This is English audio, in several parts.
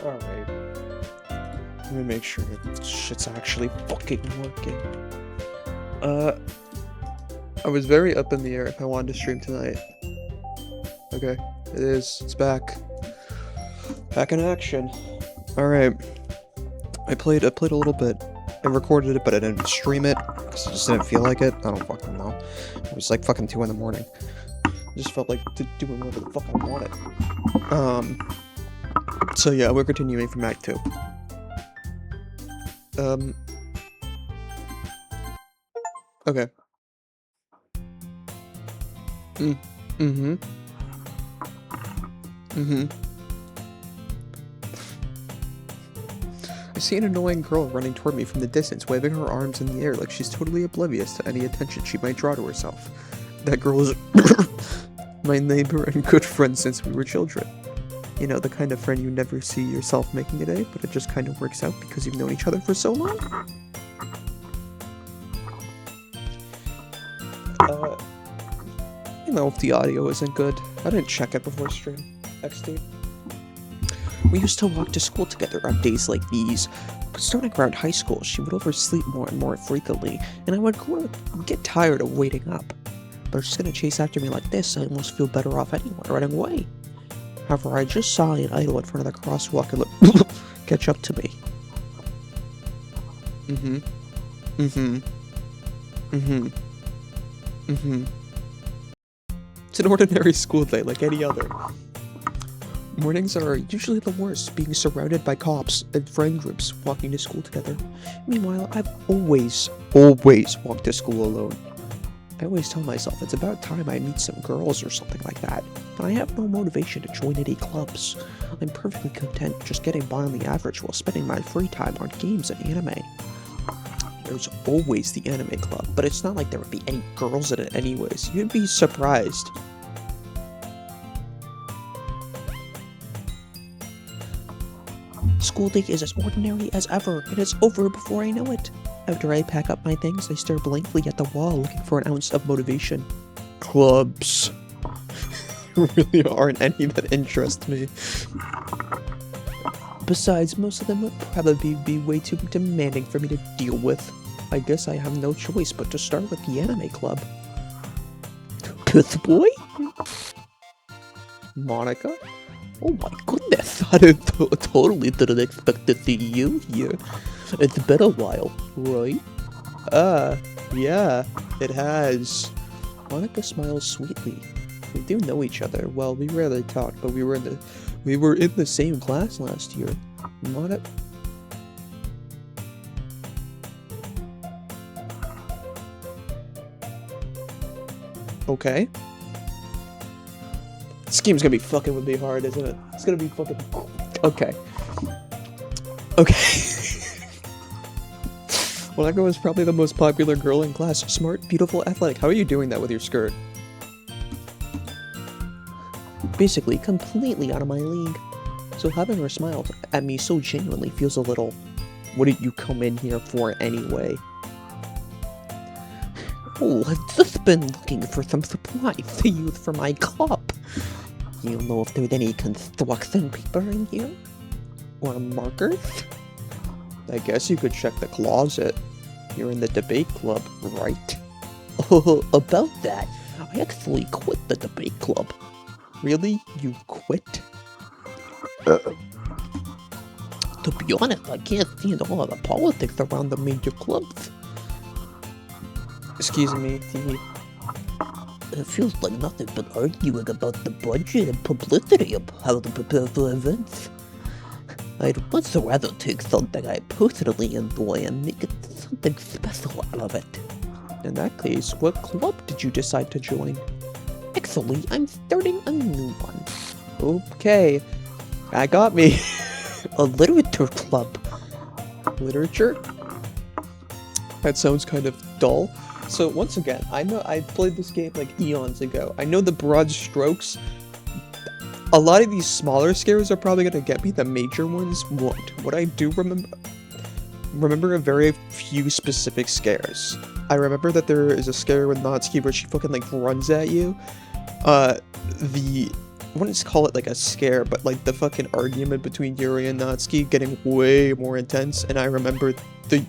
Alright. Let me make sure that shit's actually fucking working. I was very up in the air if I wanted to stream tonight. Okay, it is. It's back. Back in action. Alright. I played a little bit. I recorded it, but I didn't stream it, because I just didn't feel like it. I don't fucking know. It was like fucking 2 in the morning. I just felt like doing whatever the fuck I wanted. So yeah, we're continuing from Act 2. Okay. I see an annoying girl running toward me from the distance, waving her arms in the air like she's totally oblivious to any attention she might draw to herself. That girl is my neighbor and good friend since we were children. You know, the kind of friend you never see yourself making a day, but it just kind of works out because you've known each other for so long? You know, if the audio isn't good, I didn't check it before stream. XD. We used to walk to school together on days like these, but starting around high school, she would oversleep more and more frequently, and I would get tired of waiting up. But she's gonna chase after me like this, I almost feel better off anyway, running away. However, I just saw an idol in front of the crosswalk and catch up to me. It's an ordinary school day like any other. Mornings are usually the worst, being surrounded by cops and friend groups walking to school together. Meanwhile, I've always walked to school alone. I always tell myself it's about time I meet some girls or something like that, but I have no motivation to join any clubs. I'm perfectly content just getting by on the average while spending my free time on games and anime. There's always the anime club, but it's not like there would be any girls in it anyways. You'd be surprised. School day is as ordinary as ever, and it's over before I know it. After I pack up my things, I stare blankly at the wall looking for an ounce of motivation. Clubs. Really aren't any that interest me. Besides, most of them would probably be way too demanding for me to deal with. I guess I have no choice but to start with the anime club. Boy? Monica? Oh my goodness, I totally didn't expect to see you here. It's been a while, right? Yeah, it has. Monica smiles sweetly. We do know each other. Well, we rarely talk, but we were in the same class last year. Monica. Okay. This game's gonna be fucking with me hard, isn't it? It's gonna be fucking... Okay. Monica was probably the most popular girl in class. Smart, beautiful, athletic. How are you doing that with your skirt? Basically, completely out of my league. So having her smile at me so genuinely feels a little... What did you come in here for anyway? Oh, I've just been looking for some supplies to use for my club. You know if there's any construction paper in here? Or markers? I guess you could check the closet. You're in the debate club, right? Oh, about that, I actually quit the debate club. Really? You quit? To be honest, I can't stand all of the politics around the major clubs. Excuse me, TV. It feels like nothing but arguing about the budget and publicity of how to prepare for events. I'd much rather take something I personally enjoy and make it something special out of it. In that case, what club did you decide to join? Actually, I'm starting a new one. Okay, that got me. A literature club. Literature? That sounds kind of dull. So once again, I know I played this game like eons ago. I know the broad strokes. A lot of these smaller scares are probably gonna get me. The major ones won't. What I do remember a very few specific scares. I remember that there is a scare with Natsuki where she fucking like runs at you. wouldn't call it like a scare, but like the fucking argument between Yuri and Natsuki getting way more intense, and I remember the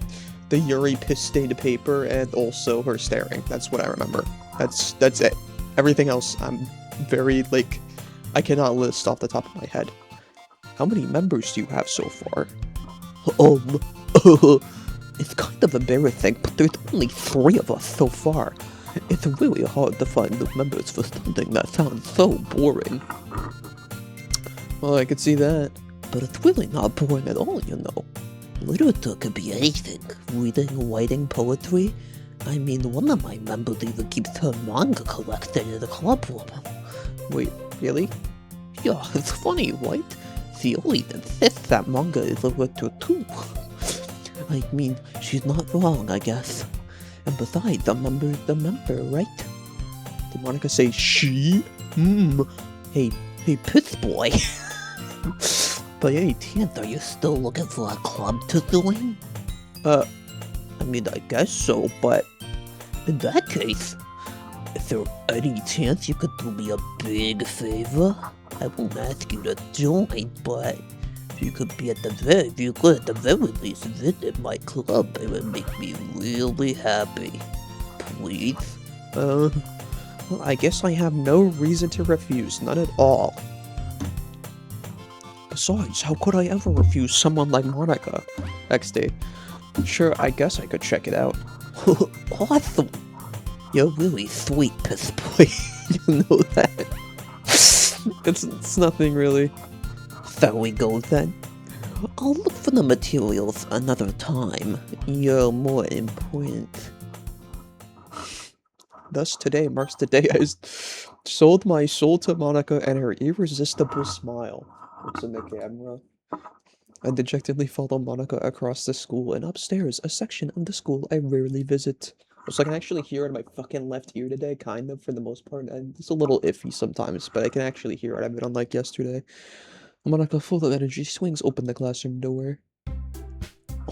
Yuri piss-stained paper and also her staring. That's what I remember. That's it. Everything else, I'm very, like, I cannot list off the top of my head. How many members do you have so far? It's kind of embarrassing, but there's only 3 of us so far. It's really hard to find new members for something that sounds so boring. Well, I could see that. But it's really not boring at all, you know. Literature could be anything. Reading, writing, poetry. I mean, one of my members even keeps her manga collection in the club room. Wait, really? Yeah, it's funny, right? She only insists that manga is literature too. I mean, she's not wrong, I guess. And besides, a member is the member, right? Did Monica say she? Hey, piss boy. By any chance, are you still looking for a club to join? I mean, I guess so, but in that case, is there any chance you could do me a big favor? I won't ask you to join, but if you could be at the very least visit my club, it would make me really happy. Please? Well, I guess I have no reason to refuse, none at all. Besides, how could I ever refuse someone like Monica? XD. Sure, I guess I could check it out. Awesome! You're really sweet, piss boy. You know that? It's nothing really. There we go then. I'll look for the materials another time. You're more important. Thus, today marks the day I sold my soul to Monica and her irresistible smile. Looks in the camera. I dejectedly follow Monica across the school and upstairs, a section of the school I rarely visit. So I can actually hear it in my fucking left ear today, kind of, for the most part, and it's a little iffy sometimes, but I can actually hear it. I've been unlike yesterday. Monica, full of energy, swings open the classroom door.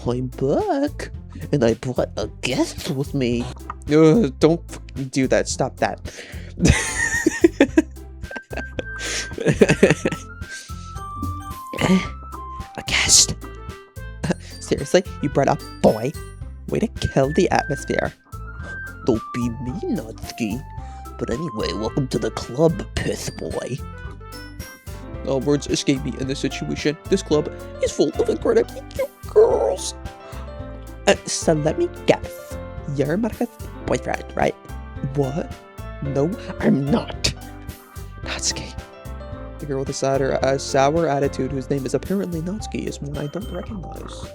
I'm back, and I brought a guest with me. Don't fucking do that. Stop that. A guest? Seriously? You brought a boy? Way to kill the atmosphere. Don't be mean, Natsuki. But anyway, welcome to the club, piss boy. All words escape me in this situation. This club is full of incredibly cute girls. So let me guess. You're Monica's boyfriend, right? What? No, I'm not. Natsuki. The girl with a sour attitude whose name is apparently Natsuki is one I don't recognize.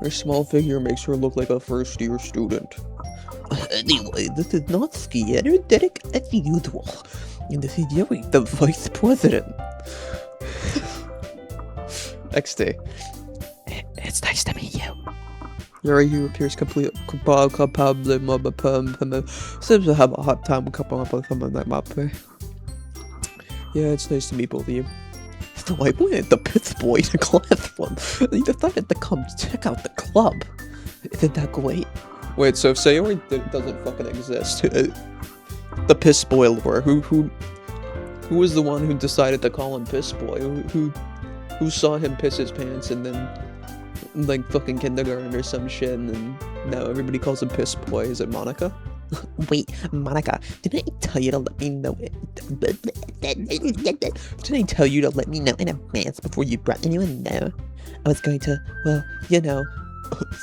Her small figure makes her look like a first-year student. Anyway, this is Natsuki, energetic as usual. And this is Yuri, the vice president. XD. It's nice to meet you. Yuri, who appears complete seems to have a hard time with someone like Mappe. Yeah, it's nice to meet both of you. So I wanted the piss boy to classroom. He decided to come check out the club. Isn't that great? Wait, so if Sayori doesn't fucking exist, the piss boy lore, who was the one who decided to call him piss boy? Who saw him piss his pants and then like fucking kindergarten or some shit, and then now everybody calls him piss boy? Is it Monica? Wait, Monica, didn't I tell you to let me know it? Didn't I tell you to let me know in advance before you brought anyone there? I was going to, well, you know.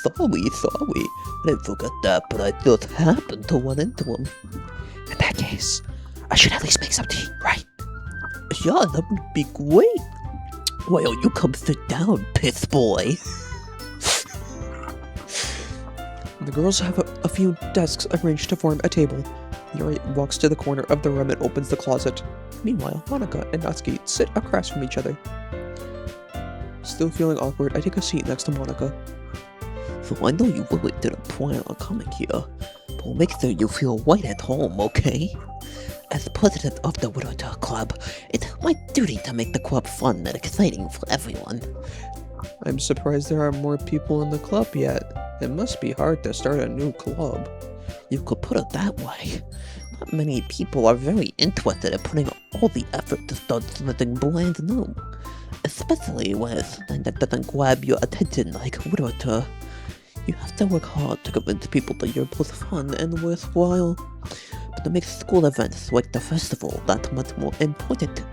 Sorry. I didn't forget that, but I just happened to run into him. In that case, I should at least make some tea, right? Yeah, that would be great. Why don't you come sit down, piss boy? The girls have a few desks arranged to form a table. Yuri walks to the corner of the room and opens the closet. Meanwhile, Monica and Natsuki sit across from each other. Still feeling awkward, I take a seat next to Monica. So I know you really didn't plan on coming here, but we'll make sure you feel right at home, okay? As president of the Literature Club, it's my duty to make the club fun and exciting for everyone. I'm surprised there aren't more people in the club yet. It must be hard to start a new club. You could put it that way. Not many people are very interested in putting all the effort to start something brand new. Especially when it's something that doesn't grab your attention like literature. You have to work hard to convince people that you're both fun and worthwhile. But to make school events like the festival that much more important.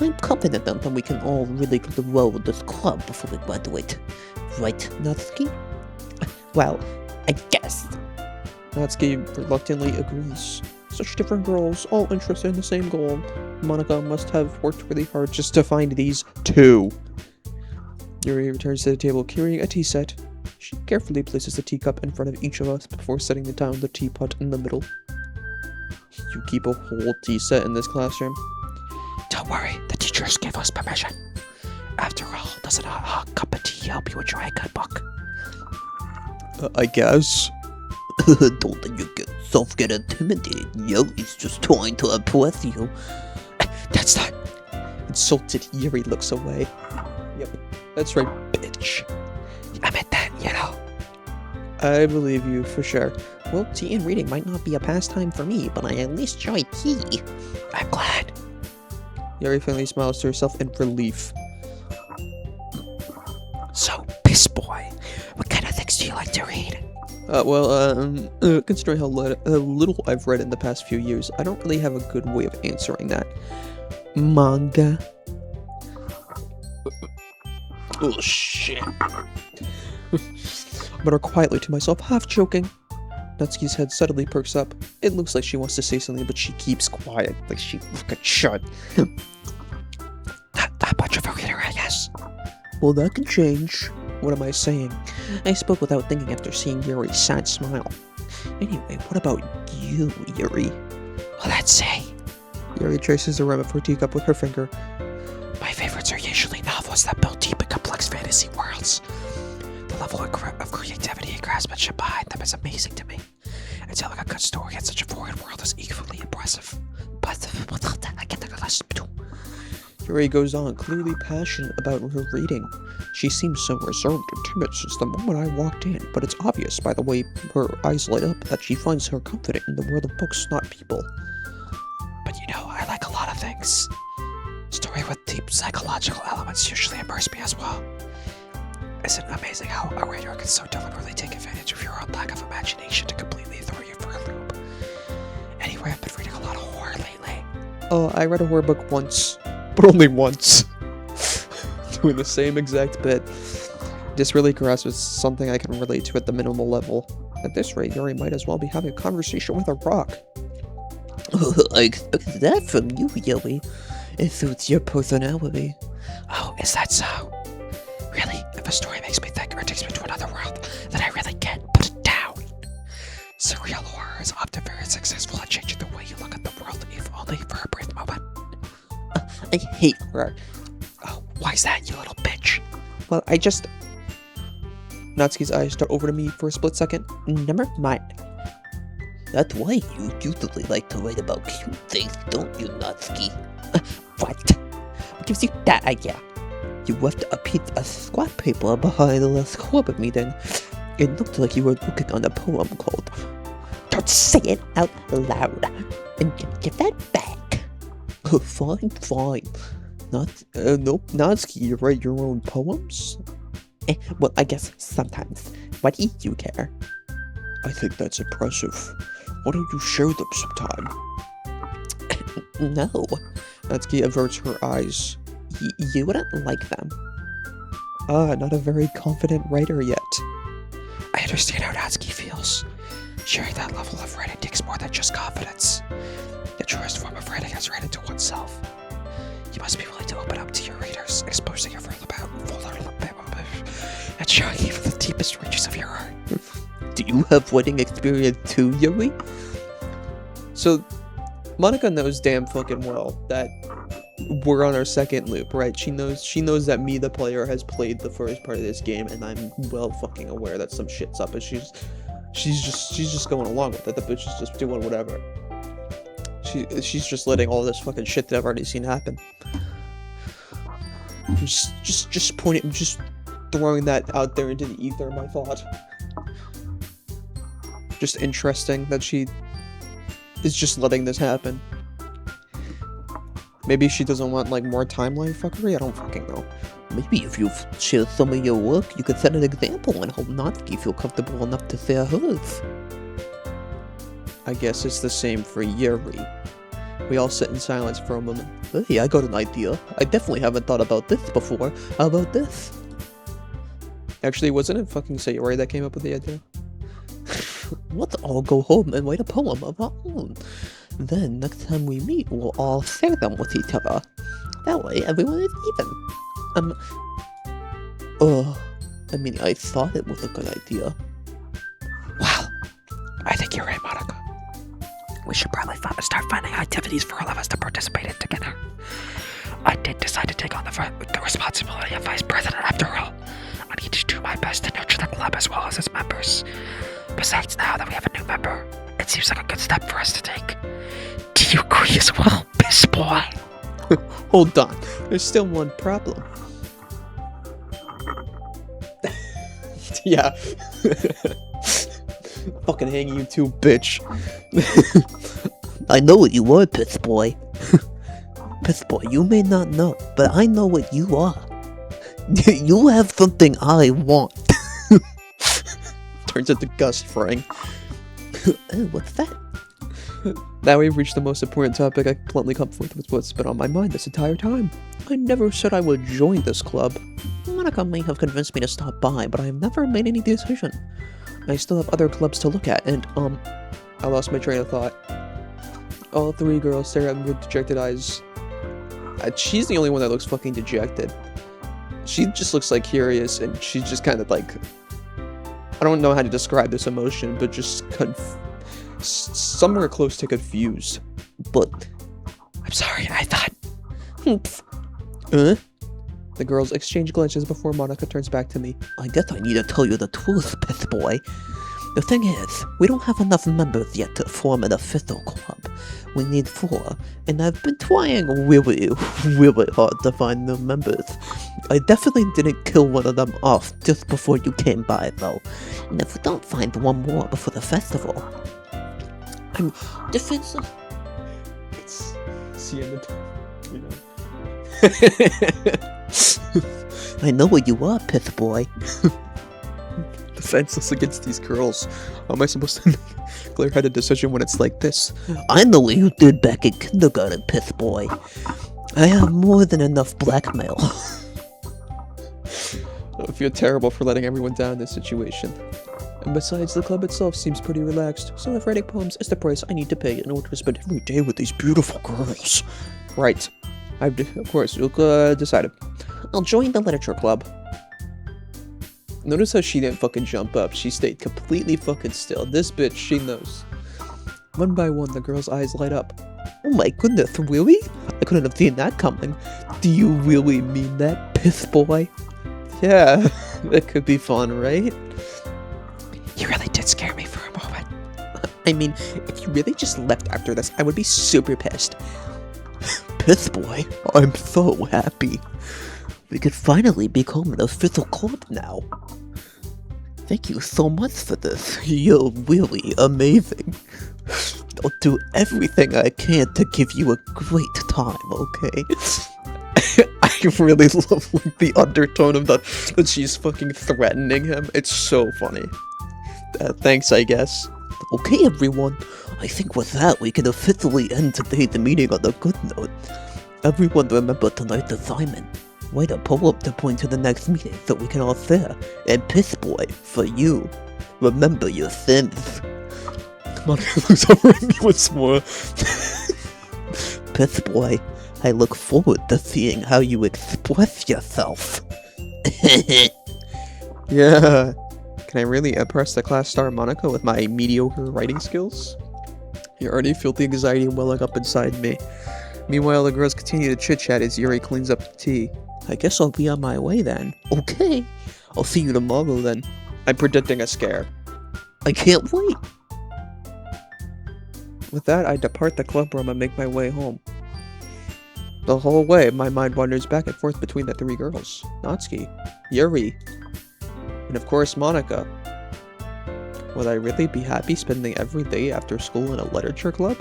I'm confident that we can all really grow with this club before we graduate. Right, Natsuki? Well, I guess. Natsuki reluctantly agrees. Such different girls, all interested in the same goal. Monica must have worked really hard just to find these two. Yuri returns to the table carrying a tea set. She carefully places the teacup in front of each of us before setting down the teapot in the middle. You keep a whole tea set in this classroom? Don't worry, the teachers gave us permission. After all, doesn't a hot cup of tea help you enjoy a good book? I guess. Don't let yourself get intimidated. Yuri's just trying to impress you. That's not... Insulted, Yuri looks away. Yep, that's right, bitch. I meant that, you know. I believe you, for sure. Well, tea and reading might not be a pastime for me, but I at least enjoy tea. I'm glad. Yuri finally smiles to herself in relief. So, piss boy, what kind of things do you like to read? Considering how little I've read in the past few years, I don't really have a good way of answering that. Manga. Oh, shit. Mutter quietly to myself, half joking. Natsuki's head suddenly perks up. It looks like she wants to say something, but she keeps quiet, like she fucking shut. Not much of a reader, I guess. Well, that can change. What am I saying? I spoke without thinking after seeing Yuri's sad smile. Anyway, what about you, Yuri? Well, let's see. Yuri traces the rim of her teacup with her finger. My favorites are usually novels that build deep and complex fantasy worlds. The level of creativity and craftsmanship behind them is amazing to me. And telling a good story in such a foreign world is equally impressive. I get the last two. Yuri goes on, clearly passionate about her reading. She seems so reserved and timid since the moment I walked in, but it's obvious by the way her eyes light up that she finds her confident in the world of books, not people. But you know, I like a lot of things. Story with deep psychological elements usually immerse me as well. Isn't it amazing how a reader can so deliberately take advantage of your own lack of imagination to completely throw you for a loop? Anyway, I've been reading a lot of horror lately. I read a horror book once, but only once. Doing the same exact bit. This really grasps something I can relate to at the minimal level. At this rate, Yuri might as well be having a conversation with a rock. I expected that from you, Yuri. It suits your personality. Oh, is that so? Really? If a story makes me think or takes me to another world, then I really can't put it down. Surreal horror is often very successful at changing the way you look at the world, if only for a brief moment. I hate horror. Oh, why's that, you little bitch? Well, I just... Natsuki's eyes start over to me for a split second. Never mind. That's why you usually like to write about cute things, don't you, Natsuki? What? What gives you that idea? You left a piece of scrap paper behind the last club meeting. It looked like you were working on a poem called... Don't say it out loud. And give that back. Fine. Nope, Natsuki, you write your own poems? Well, I guess sometimes. Why do you care? I think that's impressive. Why don't you share them sometime? No. Natsuki averts her eyes. You wouldn't like them. Not a very confident writer yet. I understand how Natsuki feels. Sharing that level of writing takes more than just confidence. The truest form of writing is writing to oneself. You must be willing to open up to your readers, exposing your and showing even the deepest reaches of your heart. Do you have wedding experience too, Yuri? So, Monica knows damn fucking well that we're on our second loop, right? She knows that me, the player, has played the first part of this game, and I'm well fucking aware that some shit's up, and she's just going along with it. The bitch is just doing whatever. She's just letting all this fucking shit that I've already seen happen. Just throwing that out there into the ether, my thought. just interesting that she is just letting this happen. Maybe she doesn't want, like, more timeline fuckery? I don't fucking know. Maybe if you've shared some of your work, you could set an example and help Natsuki feel comfortable enough to share hers. I guess it's the same for Yuri. We all sit in silence for a moment. Hey, I got an idea. I definitely haven't thought about this before. How about this? Actually, wasn't it fucking Sayori that came up with the idea? Let's all go home and write a poem of our own. Then, next time we meet, we'll all share them with each other. That way, everyone is even. I mean, I thought it was a good idea. Wow, I think you're right, Monica. We should probably start finding activities for all of us to participate in together. I did decide to take on the responsibility of vice president after all. I need to do my best to nurture the club as well as its members. Besides, now that we have a new member, it seems like a good step for us to take. Do you agree as well, piss boy? Hold on, there's still one problem. Yeah. Fucking hang you too, bitch. I know what you are, Piss Boy. Piss Boy, you may not know, but I know what you are. You have something I want. Turns into Gus Fring. What's that? Now we've reached the most important topic. I bluntly come forth with what's been on my mind this entire time. I never said I would join this club. Monica may have convinced me to stop by, but I have never made any decision. I still have other clubs to look at, and, I lost my train of thought. All three girls stare at me with dejected eyes. She's the only one that looks fucking dejected. She just looks, like, curious, and she's just kind of, like... I don't know how to describe this emotion, but just somewhere close to confused. But... I'm sorry, I thought... The girls exchange glances before Monica turns back to me. I guess I need to tell you the truth, Piss Boy. The thing is, we don't have enough members yet to form an official club. We need 4, and I've been trying really, really hard to find new members. I definitely didn't kill one of them off just before you came by, though. And if we don't find one more before the festival, I'm defensive. It's you know. I know what you are, Piss Boy. Defenseless against these girls. How am I supposed to make a clear-headed decision when it's like this? I know what you did back in kindergarten, Piss Boy. I have more than enough blackmail. I feel terrible for letting everyone down in this situation. And besides, the club itself seems pretty relaxed, so if writing poems is the price I need to pay in order to spend every day with these beautiful girls. Right. Of course, decided. I'll join the literature club. Notice how she didn't fucking jump up. She stayed completely fucking still. This bitch, she knows. One by one, the girl's eyes light up. Oh my goodness, really? I couldn't have seen that coming. Do you really mean that, Piss Boy? Yeah, that could be fun, right? You really did scare me for a moment. I mean, if you really just left after this, I would be super pissed. Piss Boy, I'm so happy. We could finally become an official club now. Thank you so much for this. You're really amazing. I'll do everything I can to give you a great time, okay? I really love like, the undertone of that she's fucking threatening him. It's so funny. Thanks, I guess. Okay, everyone. I think with that, we can officially end today's meeting on a good note. Everyone remember tonight's assignment. Write a poem to point to the next meeting so we can all share. And Piss Boy, for you, remember your sins. Come on, looks over at me once more. Piss Boy, I look forward to seeing how you express yourself. Yeah. Can I really impress the class star Monica with my mediocre writing skills? You already feel the anxiety welling up inside me. Meanwhile, the girls continue to chit-chat as Yuri cleans up the tea. I guess I'll be on my way then. Okay. I'll see you tomorrow then. I'm predicting a scare. I can't wait. With that, I depart the club room and make my way home. The whole way, my mind wanders back and forth between the 3 girls. Natsuki, Yuri, and of course Monica. Would I really be happy spending every day after school in a literature club?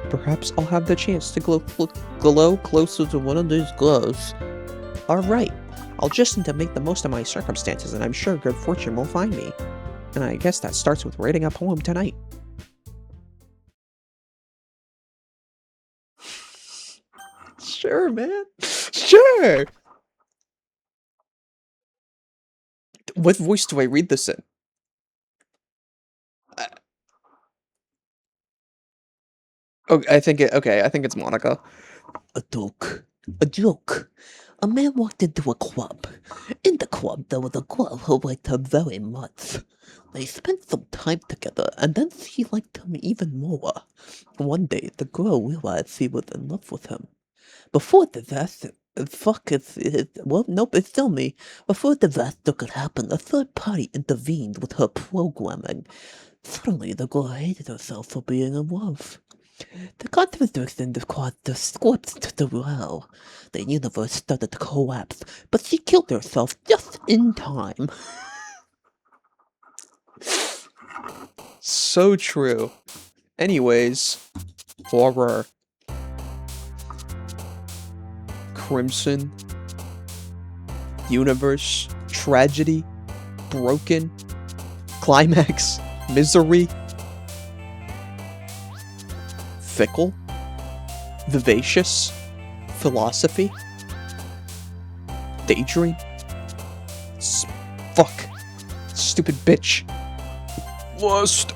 Perhaps I'll have the chance to glow closer to one of these glows. Alright, I'll just need to make the most of my circumstances, and I'm sure good fortune will find me. And I guess that starts with writing a poem tonight. Sure, man. Sure! What voice do I read this in? Okay, I think it's Monica. A joke. A man walked into a club. In the club, there was a girl who liked him very much. They spent some time together, and then she liked him even more. One day, the girl realized she was in love with him. Before disaster, it's still me. Before disaster could happen, a third party intervened with her programming. Suddenly, the girl hated herself for being in love. The contradiction caused the scripts to derail. The universe started to collapse, but she killed herself just in time. So true. Anyways, horror. Crimson. Universe. Tragedy. Broken. Climax. Misery. Fickle. Vivacious. Philosophy. Daydream. Fuck. Stupid bitch. Lust.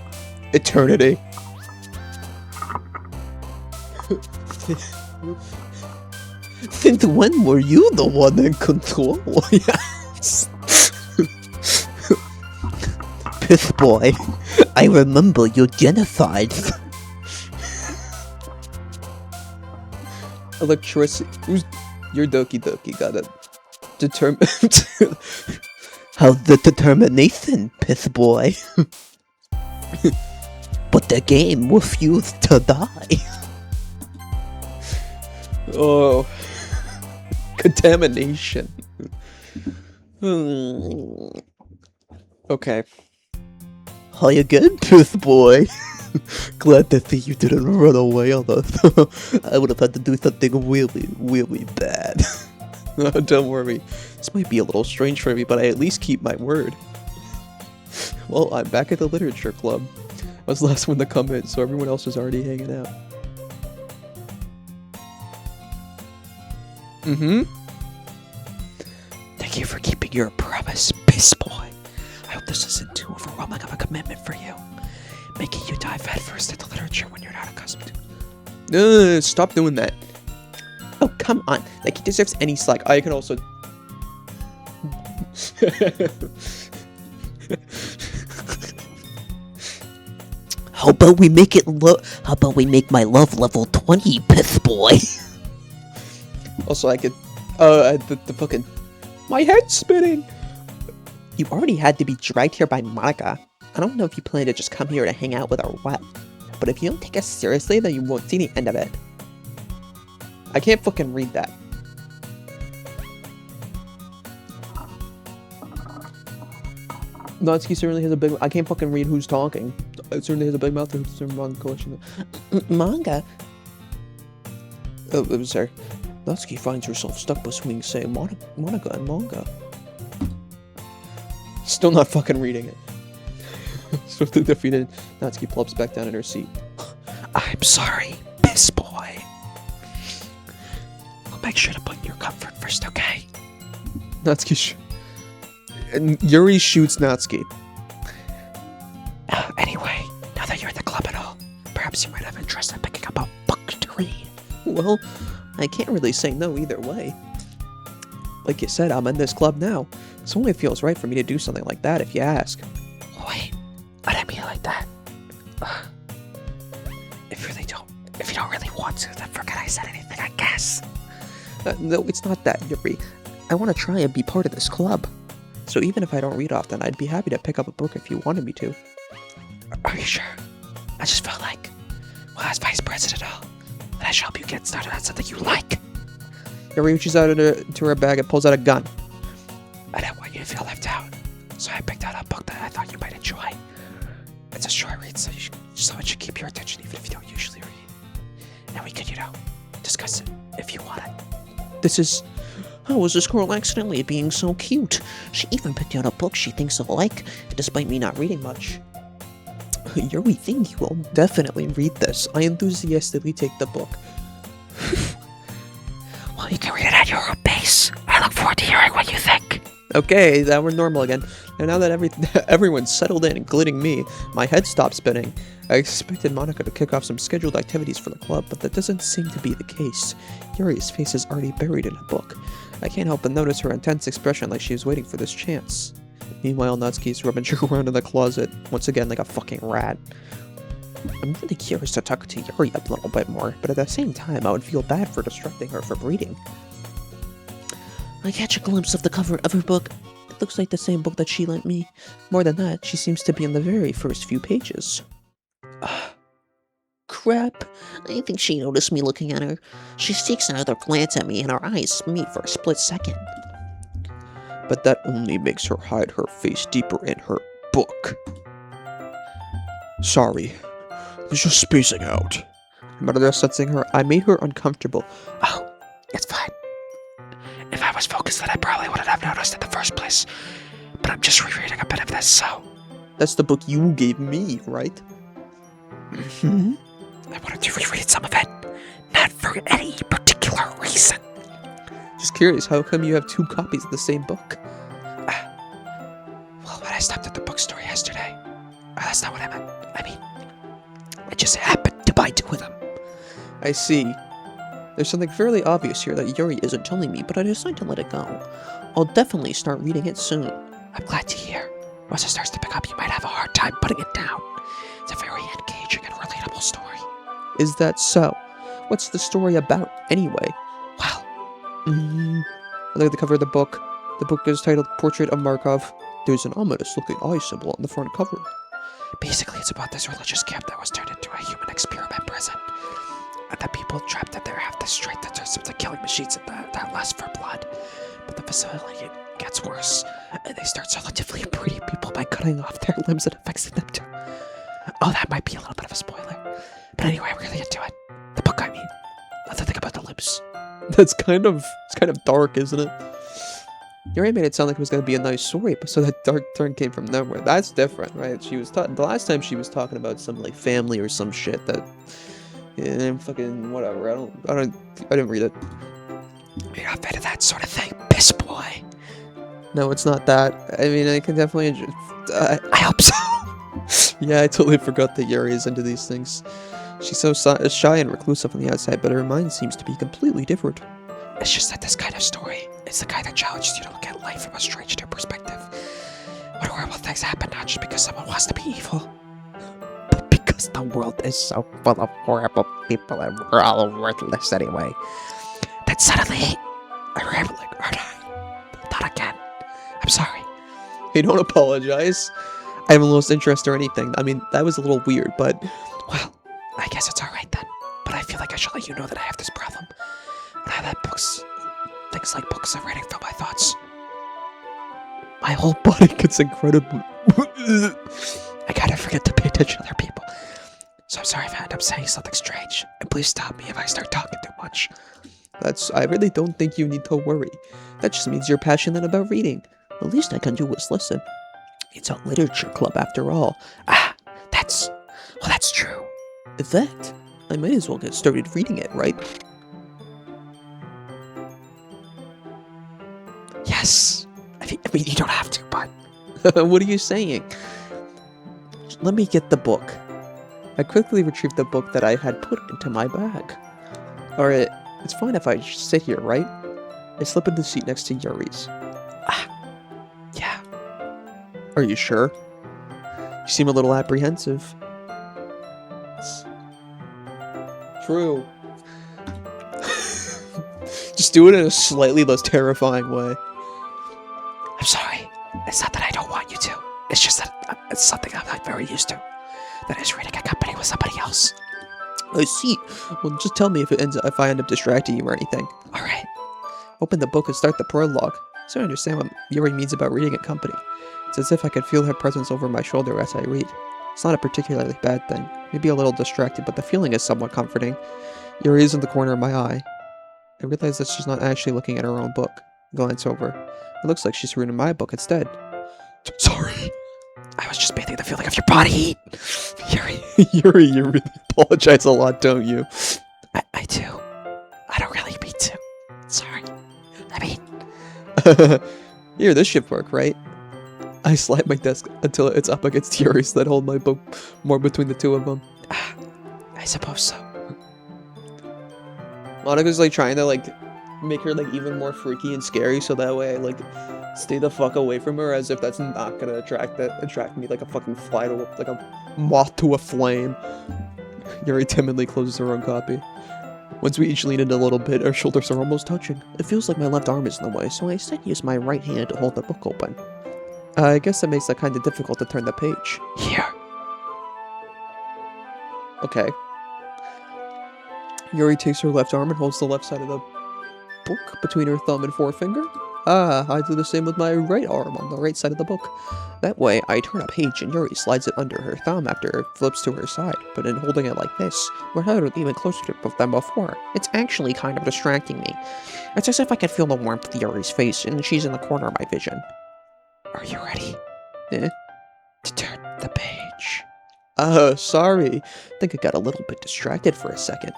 Eternity. Since when were you the one in control? Yes. Piss boy, I remember your genocides. Electricity. Who's your Doki got it? Determined. How's the determination, piss boy? But the game refused to die. Oh. Contamination. Okay. Hi again, piss boy. Glad to see you didn't run away on us. I would have had to do something really, really bad. Oh, don't worry. This might be a little strange for me, but I at least keep my word. Well, I'm back at the literature club. I was the last one to come in, so everyone else is already hanging out. Thank you for keeping your promise, piss boy. I hope this isn't too overwhelming of a commitment for you, making you dive headfirst into literature when you're not accustomed to. Stop doing that. Oh, come on. Like, he deserves any slack. I can also... How about we make it How about we make my love level 20, piss boy? Also, I could... the fucking... My head's spinning! You already had to be dragged here by Monica. I don't know if you plan to just come here to hang out with or what. But if you don't take us seriously, then you won't see the end of it. I can't fucking read that. Natsuki certainly has a big... I can't fucking read who's talking. It certainly has a big mouth. It's a manga collection. Manga? Oh, I'm sorry. Natsuki finds herself stuck between saying Monica and manga. Still not fucking reading it. So the defeated Natsuki plops back down in her seat. I'm sorry, piss boy. I'll make sure to put your comfort first, okay? Natsuki and Yuri shoots Natsuki. Anyway, now that you're in the club and all, perhaps you might have interest in picking up a book to read. Well, I can't really say no either way. Like you said, I'm in this club now. So only feels right for me to do something like that if you ask. Wait, I didn't mean it like that. If you don't really want to, then forget I said anything, I guess. No, it's not that, Yuri. I want to try and be part of this club. So even if I don't read often, I'd be happy to pick up a book if you wanted me to. Are you sure? I just felt like, well, as vice president, that I should help you get started on something you like. Yuri reaches out into her bag and pulls out a gun. I didn't want you to feel left out, so I picked out a book that I thought you might enjoy. It's a short read, so it should keep your attention even if you don't usually read. And we could, discuss it if you want it. This is... How was this girl accidentally being so cute? She even picked out a book she thinks I'll like, despite me not reading much. Yuri think you will definitely read this. I enthusiastically take the book. Well, you can read it at your own pace. I look forward to hearing what you think. Okay, now we're normal again. And now that everyone's settled in, including me, my head stopped spinning. I expected Monica to kick off some scheduled activities for the club, but that doesn't seem to be the case. Yuri's face is already buried in a book. I can't help but notice her intense expression like she was waiting for this chance. Meanwhile, Natsuki's rummaging around in the closet, once again like a fucking rat. I'm really curious to talk to Yuri a little bit more, but at the same time, I would feel bad for distracting her from reading. I catch a glimpse of the cover of her book. It looks like the same book that she lent me. More than that, she seems to be in the very first few pages. Crap. I think she noticed me looking at her. She seeks another glance at me and our eyes meet for a split second. But that only makes her hide her face deeper in her book. Sorry. I was just spacing out. Mother sensing her, I made her uncomfortable. Oh, it's fine. If I was focused, then I probably wouldn't have noticed in the first place. But I'm just rereading a bit of this, so... That's the book you gave me, right? Mm-hmm. I wanted to reread some of it. Not for any particular reason. Just curious, how come you have 2 copies of the same book? Well, when I stopped at the bookstore yesterday... that's not what I meant. I mean, I just happened to buy 2 of them. I see. There's something fairly obvious here that Yuri isn't telling me, but I decide to let it go. I'll definitely start reading it soon. I'm glad to hear. Once it starts to pick up, you might have a hard time putting it down. It's a very engaging and relatable story. Is that so? What's the story about, anyway? Well, I look at the cover of the book. The book is titled Portrait of Markov. There's an ominous-looking eye symbol on the front cover. basically it's about this religious camp that was turned into a human experiment prison. And the people trapped in there have this strength that turns them to killing machines that lust for blood. But the facility gets worse, and they start selectively breeding people by cutting off their limbs and affixing them to... Oh, that might be a little bit of a spoiler. But anyway, I'm really into it. The book, I mean. Not to think about the limbs. It's kind of dark, isn't it? You already made it sound like it was going to be a nice story, but so that dark turn came from nowhere. That's different, right? She was the last time she was talking about some like family or some shit that, fucking whatever. I didn't read it. You're not into that sort of thing, piss boy. No, it's not that. I mean, I can definitely enjoy. I hope so. Yeah, I totally forgot that Yuri is into these things. She's so shy and reclusive on the outside, but her mind seems to be completely different. It's just that this kind of story is the kind that challenges you to look at life from a strange new perspective. When horrible things happen not just because someone wants to be evil, but because the world is so full of horrible people and we're all worthless anyway. Then suddenly, I'm rambling, aren't I? Not again. I'm sorry. Hey, don't apologize. I haven't lost interest or anything. I mean, that was a little weird, but... Well, I guess it's alright then. But I feel like I should let you know that I have this problem. When I let things like books and writing fill my thoughts, my whole body gets incredibly... I kind of forget to pay attention to other people. So I'm sorry if I end up saying something strange. And please stop me if I start talking too much. I really don't think you need to worry. That just means you're passionate about reading. The least I can do is listen. It's a literature club after all. That's true. In fact, I might as well get started reading it, right? Yes. I mean, you don't have to, but... What are you saying? Let me get the book. I quickly retrieved the book that I had put into my bag. Alright, it's fine if I just sit here, right? I slip in the seat next to Yuri's. Yeah. Are you sure? You seem a little apprehensive. True. Just do it in a slightly less terrifying way. I'm sorry. It's not that I don't want you to. It's just that it's something I'm not very used to. That is reading a company with somebody else. I see. Well, just tell me if I end up distracting you or anything. Alright. Open the book and start the prologue. So I understand what Yuri means about reading a company. It's as if I could feel her presence over my shoulder as I read. It's not a particularly bad thing. Maybe a little distracted, but the feeling is somewhat comforting. Yuri is in the corner of my eye. I realize that she's not actually looking at her own book. I glance over. It looks like she's reading my book instead. Sorry. I was just bathing the feeling of your body heat. Yuri. Yuri, you really apologize a lot, don't you? I do. I don't really mean to. Sorry. I mean... Here, this should work, right? I slide my desk until it's up against Yuri's, then hold my book more between the two of them. I suppose so. Monika's like trying to like make her like even more freaky and scary, so that way I like stay the fuck away from her, as if that's not gonna attract me like a fucking fly to like a moth to a flame. Yuri timidly closes her own copy. Once we each lean in a little bit, our shoulders are almost touching. It feels like my left arm is in the way, so I instead use my right hand to hold the book open. I guess that makes it kind of difficult to turn the page. Here. Okay. Yuri takes her left arm and holds the left side of the book between her thumb and forefinger. I do the same with my right arm on the right side of the book. That way, I turn a page and Yuri slides it under her thumb after it flips to her side, but in holding it like this, we're held even closer than before. It's actually kind of distracting me. It's as if I could feel the warmth of Yuri's face, and she's in the corner of my vision. Are you ready? Eh? To turn the page. Sorry. Think I got a little bit distracted for a second.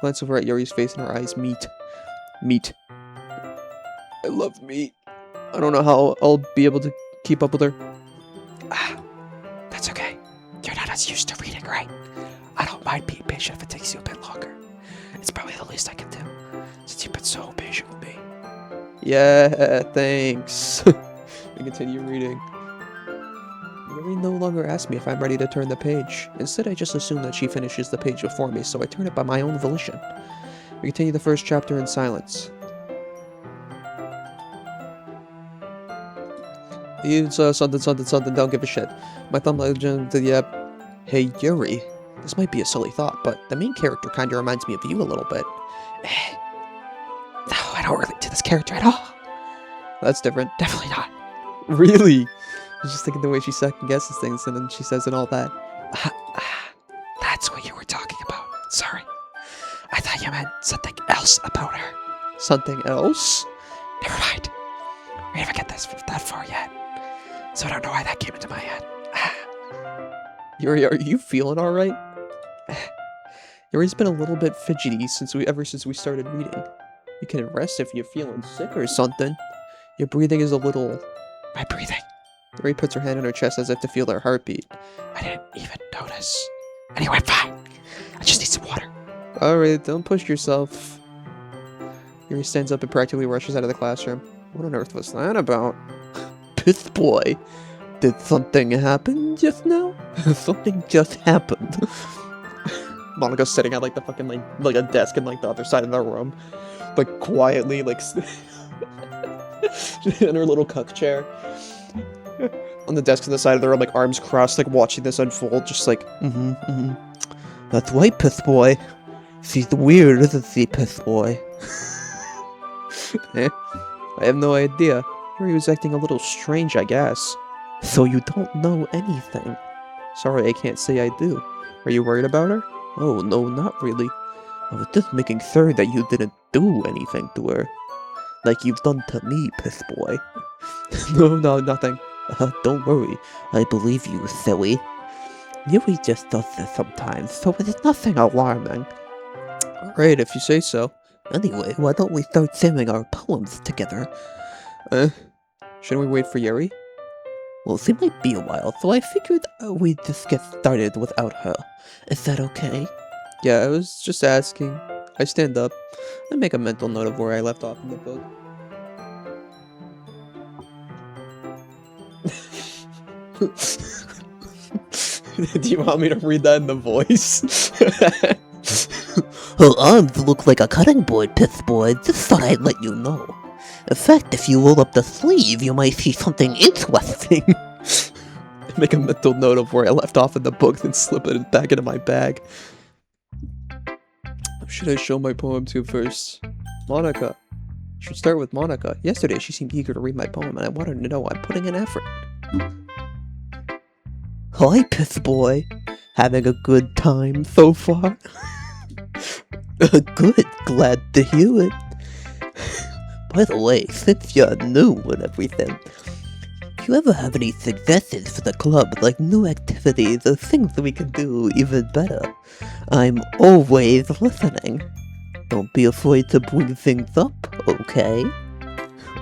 Glance over at Yuri's face and her eyes meet. Meat. I love meat. I don't know how I'll be able to keep up with her. That's okay. You're not as used to reading, right? I don't mind being patient if it takes you a bit longer. It's probably the least I can do, since you've been so patient with me. Yeah, thanks. We continue reading. Yuri no longer asks me if I'm ready to turn the page. Instead, I just assume that she finishes the page before me, so I turn it by my own volition. We continue the first chapter in silence. It's something, don't give a shit. My thumb legend to the Hey Yuri, this might be a silly thought, but the main character kinda reminds me of you a little bit. No, I don't relate to this character at all. That's different. Definitely not. Really? I was just thinking the way she second guesses things and then she says and all that. That's what you were talking about. Sorry. I thought you meant something else about her. Something else? Never mind. We haven't get that far yet. So I don't know why that came into my head. Yuri, are you feeling alright? Yuri's been a little bit fidgety ever since we started reading. You can rest if you're feeling sick or something. Your breathing is a little... My breathing? Yuri puts her hand on her chest as if to feel her heartbeat. I didn't even notice. Anyway, fine. I just need some water. Alright, don't push yourself. Yuri stands up and practically rushes out of the classroom. What on earth was that about? Pith boy, did something happen just now? Something just happened. Monika's sitting at like the fucking like a desk in like the other side of the room, like quietly like in her little cuck chair on the desk on the side of the room, like arms crossed, like watching this unfold, just like That's right, Pith boy. She's weird, isn't she, Pith boy? I have no idea. Yuri was acting a little strange, I guess. So you don't know anything? Sorry, I can't say I do. Are you worried about her? Oh, no, not really. I was just making sure that you didn't do anything to her. Like you've done to me, Piss Boy. No, nothing. Don't worry. I believe you, silly. Yuri just does this sometimes, so it's nothing alarming. Alright, if you say so. Anyway, why don't we start singing our poems together? Shouldn't we wait for Yuri? Well, she might be a while, so I figured we'd just get started without her. Is that okay? Yeah, I was just asking. I stand up. I make a mental note of where I left off in the book. Do you want me to read that in the voice? Her arms look like a cutting board, Pith Boy. Just thought I'd let you know. In fact, if you roll up the sleeve, you might see something interesting. Make a mental note of where I left off in the book, then slip it back into my bag. Who should I show my poem to first? Monika. Should start with Monika. Yesterday, she seemed eager to read my poem, and I wanted to know I'm putting in effort. Hi, Piss Boy. Having a good time so far? Good, glad to hear it. By the way, since you're new and everything, if you ever have any suggestions for the club, like new activities or things that we can do even better, I'm always listening. Don't be afraid to bring things up, okay?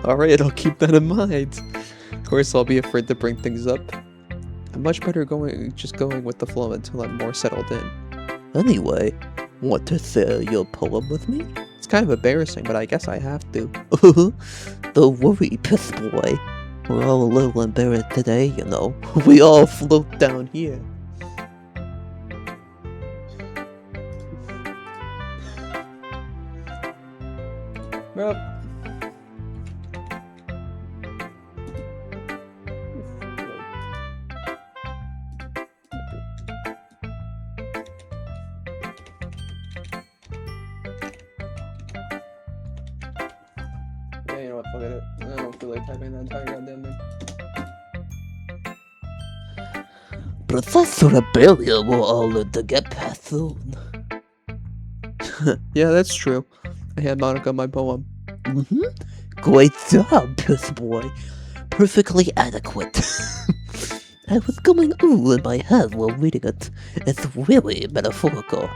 Alright, I'll keep that in mind. Of course, I'll be afraid to bring things up. I'm much better just going with the flow until I'm more settled in. Anyway, want to share your poem with me? It's kind of embarrassing, but I guess I have to. Don't worry, Piss Boy. We're all a little embarrassed today, you know. We all float down here. Well, yeah, you know what, fuck it. I don't feel like typing that entire goddamn thing. Professor Rebellion will all learn to get past soon. Yeah, that's true. I had Monica my poem. Great job, Piss Boy. Perfectly adequate. I was going ooh in my head while reading it. It's really metaphorical.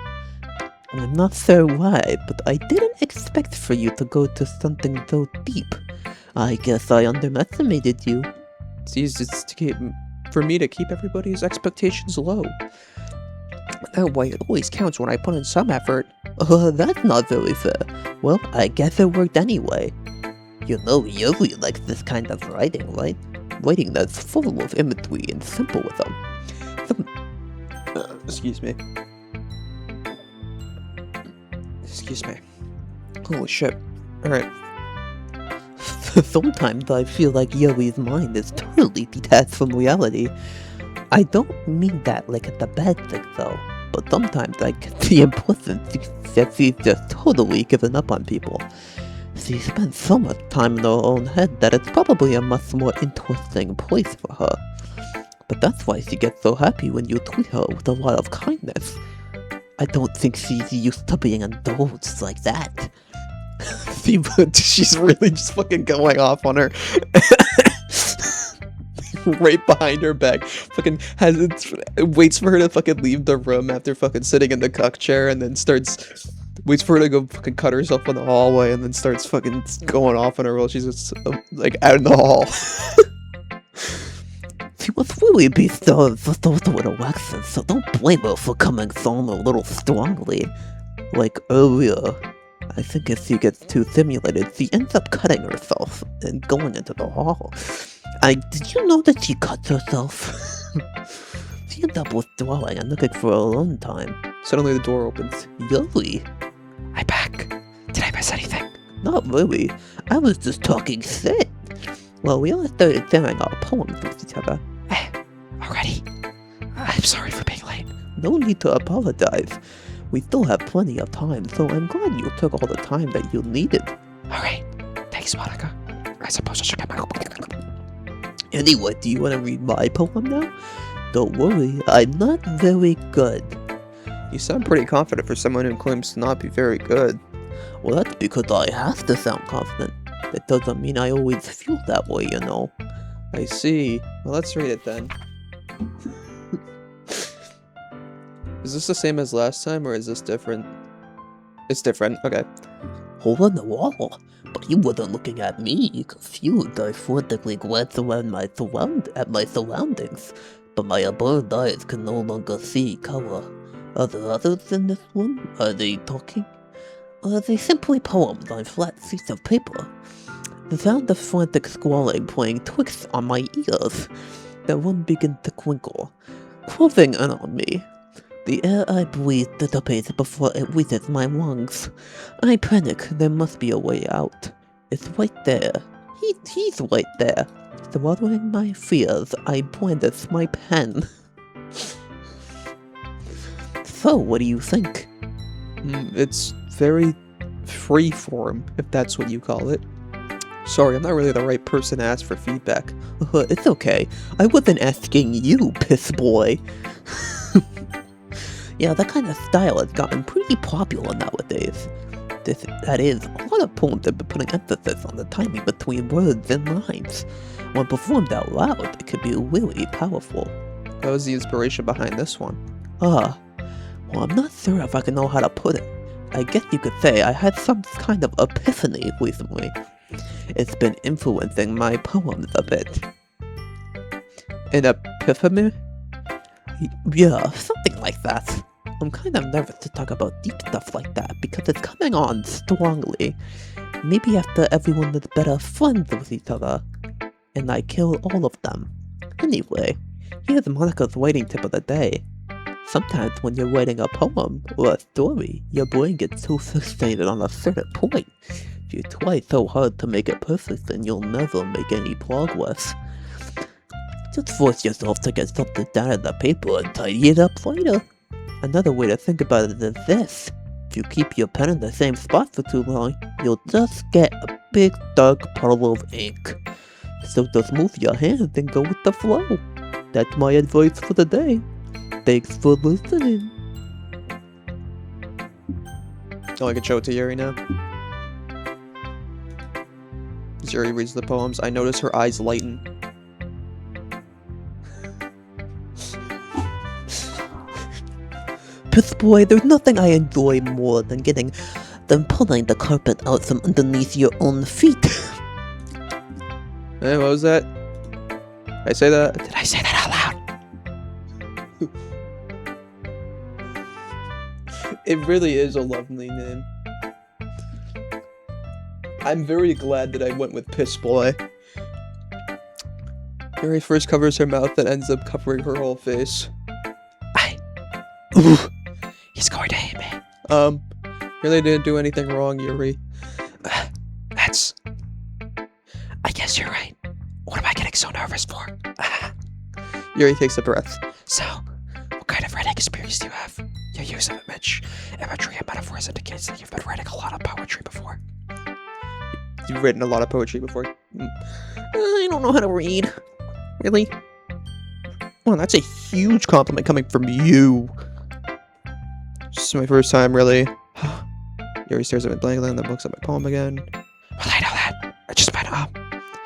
And I'm not sure why, but I didn't expect for you to go to something so deep. I guess I underestimated you. It's easy for me to keep everybody's expectations low. That way, it always counts when I put in some effort. That's not very fair. Well, I guess it worked anyway. You know, Yuri likes this kind of writing, right? Writing that's full of imagery and simple with them. Excuse me. Excuse me. Holy shit. Alright. Sometimes I feel like Yuri's mind is totally detached from reality. I don't mean that like it's a bad thing though, but sometimes I get the impression that she's just totally given up on people. She spends so much time in her own head that it's probably a much more interesting place for her. But that's why she gets so happy when you treat her with a lot of kindness. I don't think she's used to being indulged like that. She's really just fucking going off on her. Right behind her back. Fucking waits for her to fucking leave the room after fucking sitting in the cuck chair and then waits for her to go fucking cut herself in the hallway and then starts fucking going off on her while she's just like out in the hall. She must really be so with Alexis, so don't blame her for coming on a little strongly. Like earlier, I think if she gets too stimulated, she ends up cutting herself and going into the hall. Did you know that she cuts herself? She ends up withdrawing and looking for her alone time. Suddenly the door opens. Yuri. I'm back. Did I miss anything? Not really. I was just talking shit. Well, we all started sharing our poems with each other. Already? I'm sorry for being late. No need to apologize. We still have plenty of time, so I'm glad you took all the time that you needed. Alright. Thanks, Monica. I suppose I should get my... Anyway, do you want to read my poem now? Don't worry, I'm not very good. You sound pretty confident for someone who claims to not be very good. Well, that's because I have to sound confident. That doesn't mean I always feel that way, you know. I see. Well, let's read it then. Is this the same as last time, or is this different? It's different, okay. Hole in the wall? But he wasn't looking at me. Confused, I frantically glanced around my surroundings, but my blurred eyes could no longer see color. Are there others in this one? Are they talking? Or are they simply poems on flat sheets of paper? The sound of frantic squalling playing twixt on my ears. Then one began to crinkle, closing in on me. The air I breathe dissipates before it reaches my lungs. I panic, there must be a way out. It's right there. He's right there. Swallowing my fears, I brandish my pen. So, what do you think? It's very freeform, if that's what you call it. Sorry, I'm not really the right person to ask for feedback. It's okay. I wasn't asking you, piss boy. Yeah, that kind of style has gotten pretty popular nowadays. That is, a lot of poems have been putting emphasis on the timing between words and lines. When performed out loud, it can be really powerful. What was the inspiration behind this one? Well, I'm not sure if I can know how to put it. I guess you could say I had some kind of epiphany recently. It's been influencing my poems a bit. An epiphany? Yeah, something like that. I'm kind of nervous to talk about deep stuff like that because it's coming on strongly. Maybe after everyone is better friends with each other, and I kill all of them. Anyway, here's Monica's writing tip of the day. Sometimes when you're writing a poem or a story, your brain gets so fixated on a certain point. If you try so hard to make it perfect, then you'll never make any progress. Just force yourself to get something down on the paper and tidy it up later. Another way to think about it is this. If you keep your pen in the same spot for too long, you'll just get a big dark puddle of ink. So just move your hands and go with the flow. That's my advice for the day. Thanks for listening. Oh, I can show it to Yuri now. As Yuri reads the poems, I notice her eyes lighten. Piss boy, there's nothing I enjoy more than pulling the carpet out from underneath your own feet. Hey, what was that? Did I say that? Did I say that out loud? It really is a lovely name. I'm very glad that I went with Piss Boy. Yuri first covers her mouth, then ends up covering her whole face. He's going to hate me. Really didn't do anything wrong, Yuri. I guess you're right. What am I getting so nervous for? Yuri takes a breath. So, what kind of writing experience do you have? Your use of imagery and metaphors indicates that you've been writing a lot of poetry before. You've written a lot of poetry before. I don't know how to read. Really? Well, that's a huge compliment coming from you. This is my first time, really. Yuri stares at me blankly and then looks at my poem again. Well, I know that. I just meant,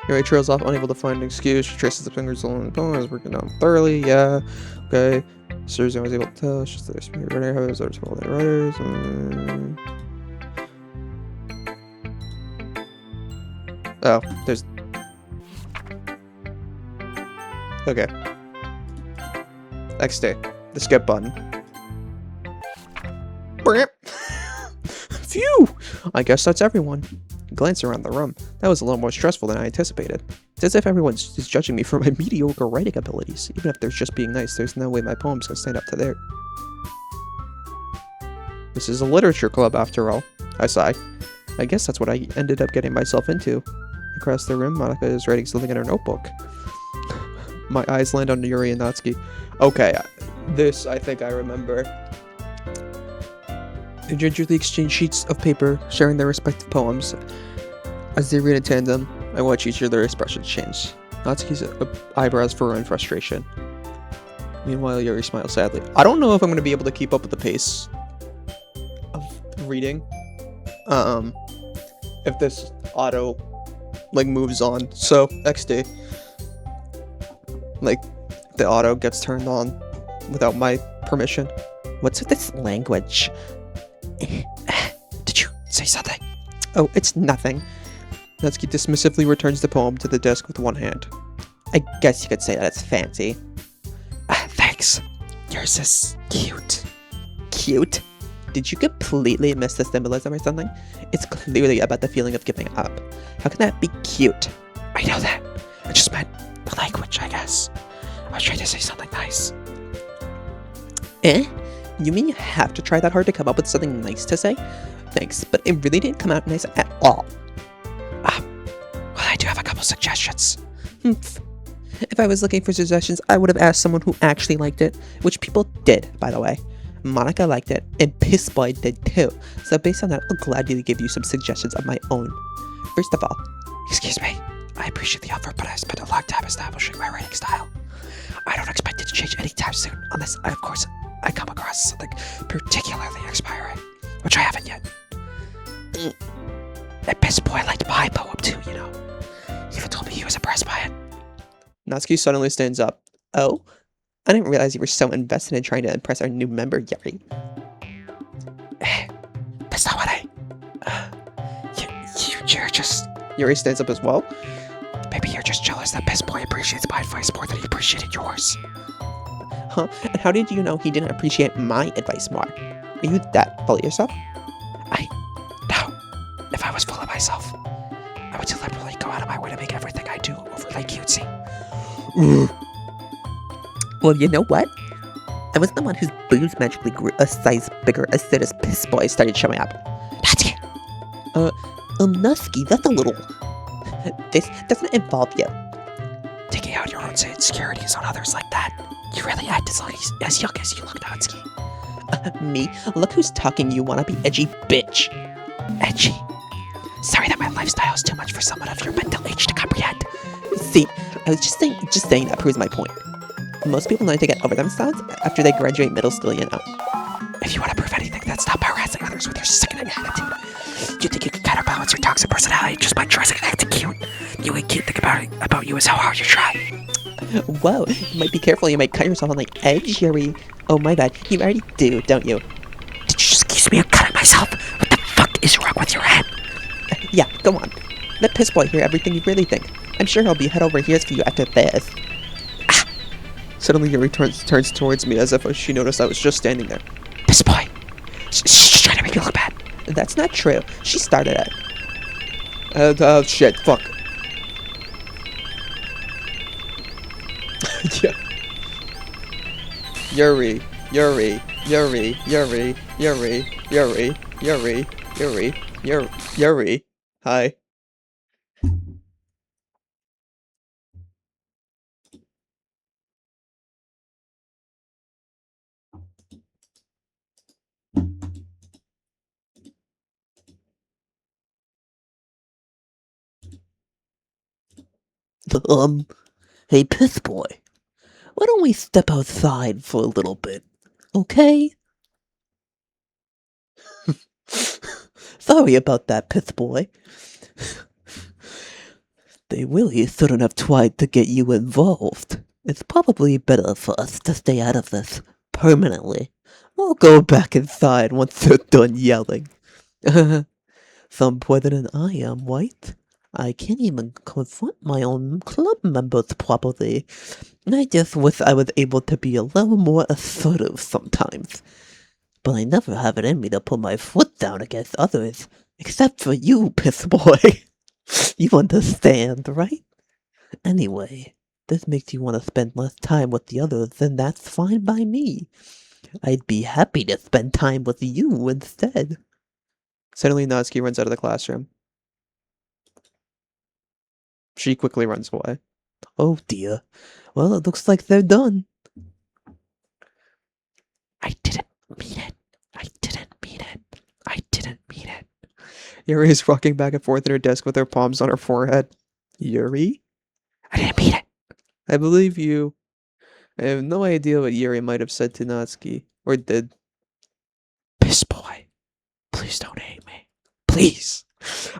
Yuri trails off, unable to find an excuse. She traces the fingers along the poem, is working on thoroughly. Yeah, okay. Seriously, I was able to tell. She's the spirit writer, how is other small writers. Oh, there's. Okay. Next day, the skip button. Phew! I guess that's everyone. Glance around the room. That was a little more stressful than I anticipated. It's as if everyone is judging me for my mediocre writing abilities. Even if they're just being nice, there's no way my poems can stand up to their. This is a literature club after all. I sigh. I guess that's what I ended up getting myself into. Across the room, Monica is writing something in her notebook. My eyes land on Yuri and Natsuki. Okay, this I think I remember. They gingerly exchange sheets of paper, sharing their respective poems. As they read in tandem, I watch each of their expressions change. Natsuki's eyebrows furrow in frustration. Meanwhile, Yuri smiles sadly. I don't know if I'm going to be able to keep up with the pace of reading. If this auto, moves on. So, XD. The auto gets turned on without my permission. What's with this language? Did you say something? Oh, it's nothing. Natsuki dismissively returns the poem to the desk with one hand. I guess you could say that it's fancy. Thanks. Yours is cute. Cute? Did you completely miss the symbolism or something? It's clearly about the feeling of giving up. How can that be cute? I know that. I just meant the language, I guess. I was trying to say something nice. Eh? You mean you have to try that hard to come up with something nice to say? Thanks, but it really didn't come out nice at all. Well, I do have a couple suggestions. If I was looking for suggestions, I would have asked someone who actually liked it, which people did, by the way. Monica liked it, and Piss Boy did too. So based on that, I'm glad to give you some suggestions of my own. First of all, Excuse me. I appreciate the offer, but I've spent a long time establishing my writing style. I don't expect it to change anytime soon, unless, of course, I come across something particularly inspiring, which I haven't yet. And Piss Boy liked my poem too, you know. He even told me he was impressed by it. Natsuki suddenly stands up. Oh? I didn't realize you were so invested in trying to impress our new member, Yuri. That's not what you're just... Yuri stands up as well. Maybe you're just jealous that Piss Boy appreciates my advice more than he appreciated yours. Huh? And how did you know he didn't appreciate my advice more? Are you that full of yourself? No. If I was full of myself, I would deliberately go out of my way to make everything I do overly cutesy. Well, you know what? I was the one whose boobs magically grew a size bigger as soon as Piss Boy started showing up. Natsuki! Nusky, that's a little... This doesn't involve you. Taking out your own insecurities on others like that. You really act as young as you look, Natsuki. Me? Look who's talking, you wanna be edgy bitch. Edgy? Sorry that my lifestyle is too much for someone of your mental age to comprehend. See, I was just saying that proves my point. Most people learn to get over themselves after they graduate middle school, you know. If you want to prove anything, then stop harassing others with your sickening attitude. You think you can counterbalance your toxic personality just by dressing and acting cute? The only cute thing about you is how hard you try. Whoa, you might be careful, you might cut yourself on the edge, Yuri. Oh my bad, you already do, don't you? Did you just accuse me of cutting myself? What the fuck is wrong with your head? Yeah, go on. Let Piss Boy hear everything you really think. I'm sure he'll be head over heels for you after this. Suddenly Yuri turns towards me as if she noticed I was just standing there. Piss Boy! She's trying to make you look bad. That's not true. She started it. Shit, fuck. Yeah. Yuri. Hi. Hey, Piss Boy. Why don't we step outside for a little bit, okay? Sorry about that, Piss Boy. They really shouldn't have tried to get you involved. It's probably better for us to stay out of this permanently. We'll go back inside once they're done yelling. Some better than I am, right? I can't even confront my own club members properly. I just wish I was able to be a little more assertive sometimes. But I never have it in me to put my foot down against others. Except for you, Piss Boy. You understand, right? Anyway, this makes you want to spend less time with the others, then that's fine by me. I'd be happy to spend time with you instead. Suddenly Natsuki runs out of the classroom. She quickly runs away. Oh dear. Well, it looks like they're done. I didn't mean it. I didn't mean it. I didn't mean it. Yuri is rocking back and forth at her desk with her palms on her forehead. Yuri? I didn't mean it. I believe you. I have no idea what Yuri might have said to Natsuki. Or did. Piss Boy. Please don't hate me. Please.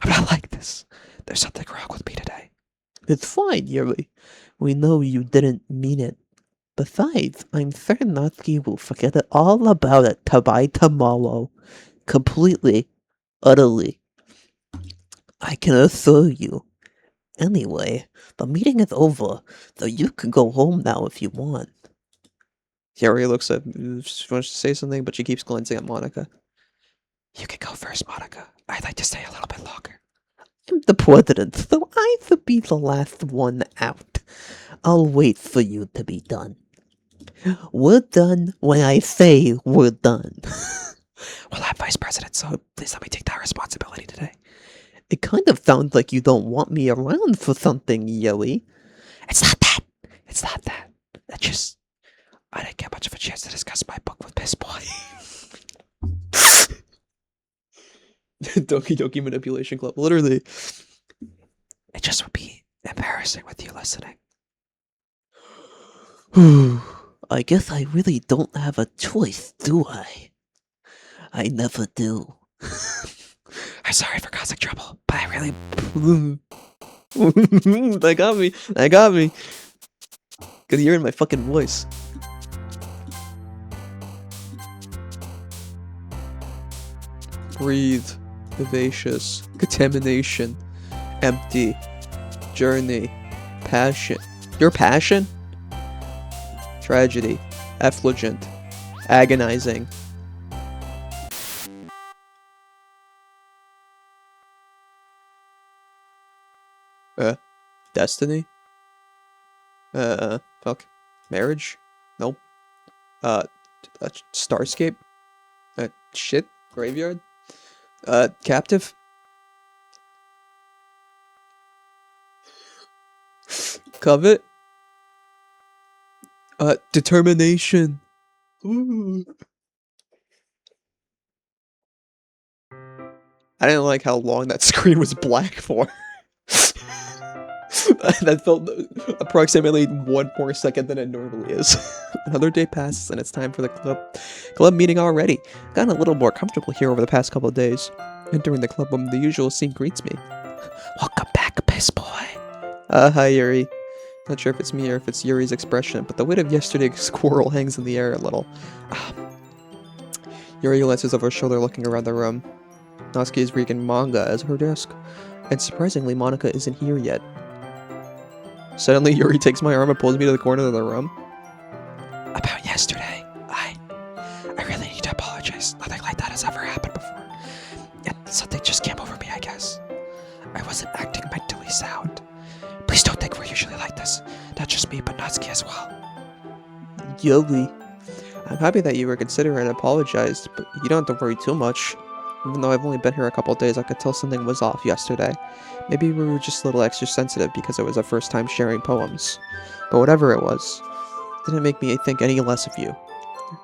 I'm not like this. There's something wrong with me today. It's fine, Yuri. We know you didn't mean it. Besides, I'm certain Natsuki will forget all about it by tomorrow. Completely. Utterly. I can assure you. Anyway, the meeting is over, so you can go home now if you want. Yuri looks at. She wants to say something, but she keeps glancing at Monica. You can go first, Monica. I'd like to stay a little bit longer. I'm the president, so I should be the last one out. I'll wait for you to be done. We're done when I say we're done. Well, I'm vice president, so please let me take that responsibility today. It kind of sounds like you don't want me around for something, Yuri. It's not that. It's not that. It's just... I didn't get much of a chance to discuss my book with Piss Boy. Doki Doki Manipulation Club. Literally. It just would be embarrassing with you listening. I guess I really don't have a choice, do I? I never do. I'm sorry for causing trouble, but I really... That got me. That got me. Could hear it in my fucking voice. Breathe. Vivacious. Contamination. Empty. Journey. Passion. Your passion? Tragedy. Effulgent. Agonizing. Destiny? Fuck. Marriage? Nope. Starscape? Shit? Graveyard? Captive? Covet? Determination. Ooh. I didn't like how long that screen was black for. That felt approximately 1 more second than it normally is. Another day passes and it's time for the club meeting already. Gotten a little more comfortable here over the past couple of days. Entering the club room, the usual scene greets me. Welcome back, piss boy. Hi Yuri. Not sure if it's me or if it's Yuri's expression, but the weight of yesterday's squirrel hangs in the air a little. Yuri glances over her shoulder looking around the room. Natsuki is reading manga at her desk, and surprisingly Monika isn't here yet. Suddenly Yuri takes my arm and pulls me to the corner of the room. About yesterday, I really need to apologize. Nothing like that has ever happened before. And something just came over me, I guess. I wasn't acting mentally sound. Please don't think we're usually like this. Not just me, but Natsuki as well. Yuri. I'm happy that you were considerate and apologized, but you don't have to worry too much. Even though I've only been here a couple of days, I could tell something was off yesterday. Maybe we were just a little extra sensitive because it was our first time sharing poems. But whatever it was, it didn't make me think any less of you.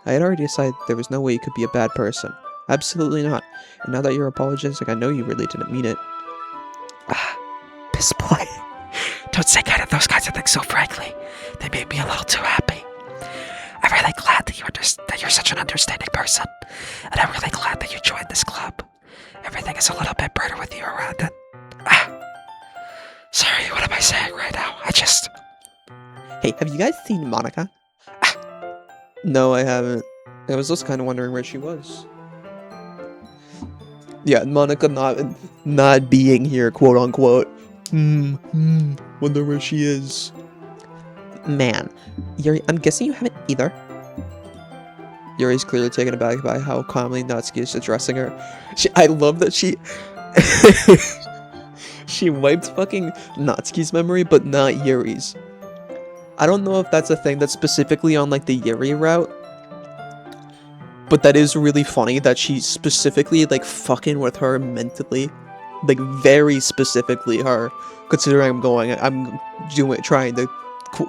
I had already decided there was no way you could be a bad person. Absolutely not. And now that you're apologizing, I know you really didn't mean it. Piss boy. Don't say those kinds of things so frankly. They made me a little too happy. I'm really glad that you're such an understanding person. And I'm really glad that you joined this club. Everything is a little bit brighter with you around it. Sorry, what am I saying right now? Hey, have you guys seen Monika? No, I haven't. I was just kind of wondering where she was. Yeah, Monika not being here, quote unquote. Wonder where she is. Man, Yuri, I'm guessing you haven't either. Yuri's clearly taken aback by how calmly Natsuki is addressing her. I love that she she wiped fucking Natsuki's memory, but not Yuri's. I don't know if that's a thing that's specifically on like the Yuri route, but that is really funny that she's specifically like fucking with her mentally, like very specifically her. Considering I'm trying to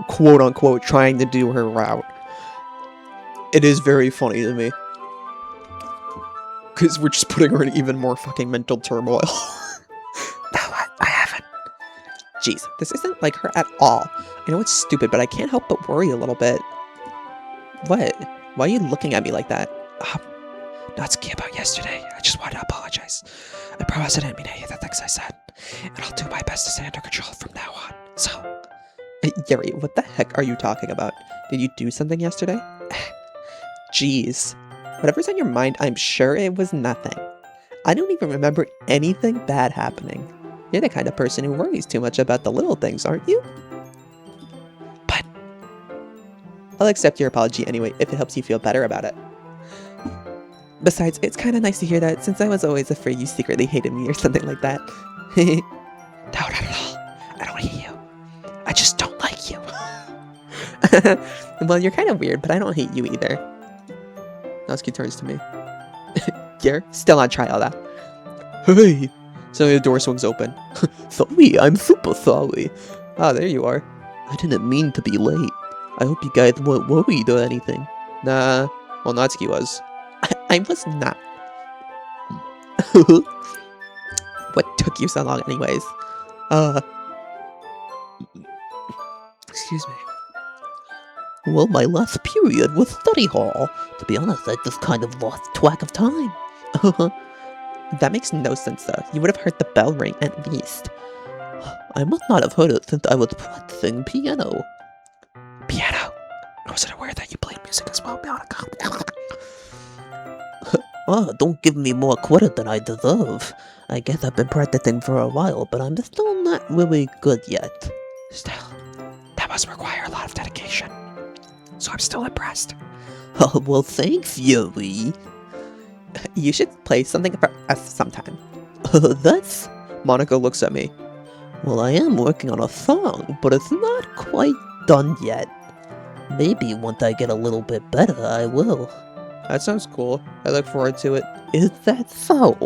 quote unquote trying to do her route. It is very funny to me. Because we're just putting her in even more fucking mental turmoil. No, I haven't. Jeez, this isn't like her at all. I know it's stupid, but I can't help but worry a little bit. What? Why are you looking at me like that? Natsuki, about yesterday. I just wanted to apologize. I promise I didn't mean any of the things I said. And I'll do my best to stay under control from now on. So... Yuri, what the heck are you talking about? Did you do something yesterday? Jeez. Whatever's on your mind, I'm sure it was nothing. I don't even remember anything bad happening. You're the kind of person who worries too much about the little things, aren't you? But... I'll accept your apology anyway, if it helps you feel better about it. Besides, it's kind of nice to hear that, since I was always afraid you secretly hated me or something like that. No, not at all. I don't hate you. I just don't like you. Well, you're kind of weird, but I don't hate you either. Natsuki turns to me. You're still on trial, though. Hey! Suddenly the door swings open. Sorry, I'm super sorry. Ah, there you are. I didn't mean to be late. I hope you guys weren't worried or anything. Nah. Well, Natsuki was. I was not. What took you so long anyways? Excuse me. Well, my last period was study hall. To be honest, I just kind of lost track of time. That makes no sense, though. You would have heard the bell ring at least. I must not have heard it since I was practicing piano. Piano? I wasn't aware that you played music as well, Monica. Don't give me more credit than I deserve. I guess I've been practicing for a while, but I'm still not really good yet. Still, that must require a lot of dedication. So I'm still impressed. Oh, well, thanks, Yuri. You should play something for us sometime. That's... Monica looks at me. Well, I am working on a song, but it's not quite done yet. Maybe once I get a little bit better, I will. That sounds cool. I look forward to it. Is that so?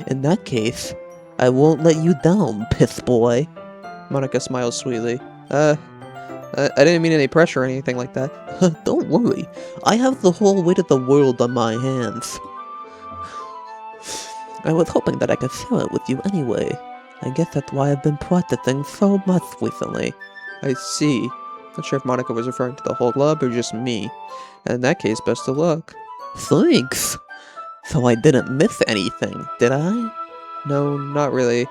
In that case, I won't let you down, piss boy. Monica smiles sweetly. I didn't mean any pressure or anything like that. Don't worry, I have the whole weight of the world on my hands. I was hoping that I could share it with you anyway. I guess that's why I've been practicing so much recently. I see. Not sure if Monica was referring to the whole club or just me. In that case, best of luck. Thanks! So I didn't miss anything, did I? No, not really.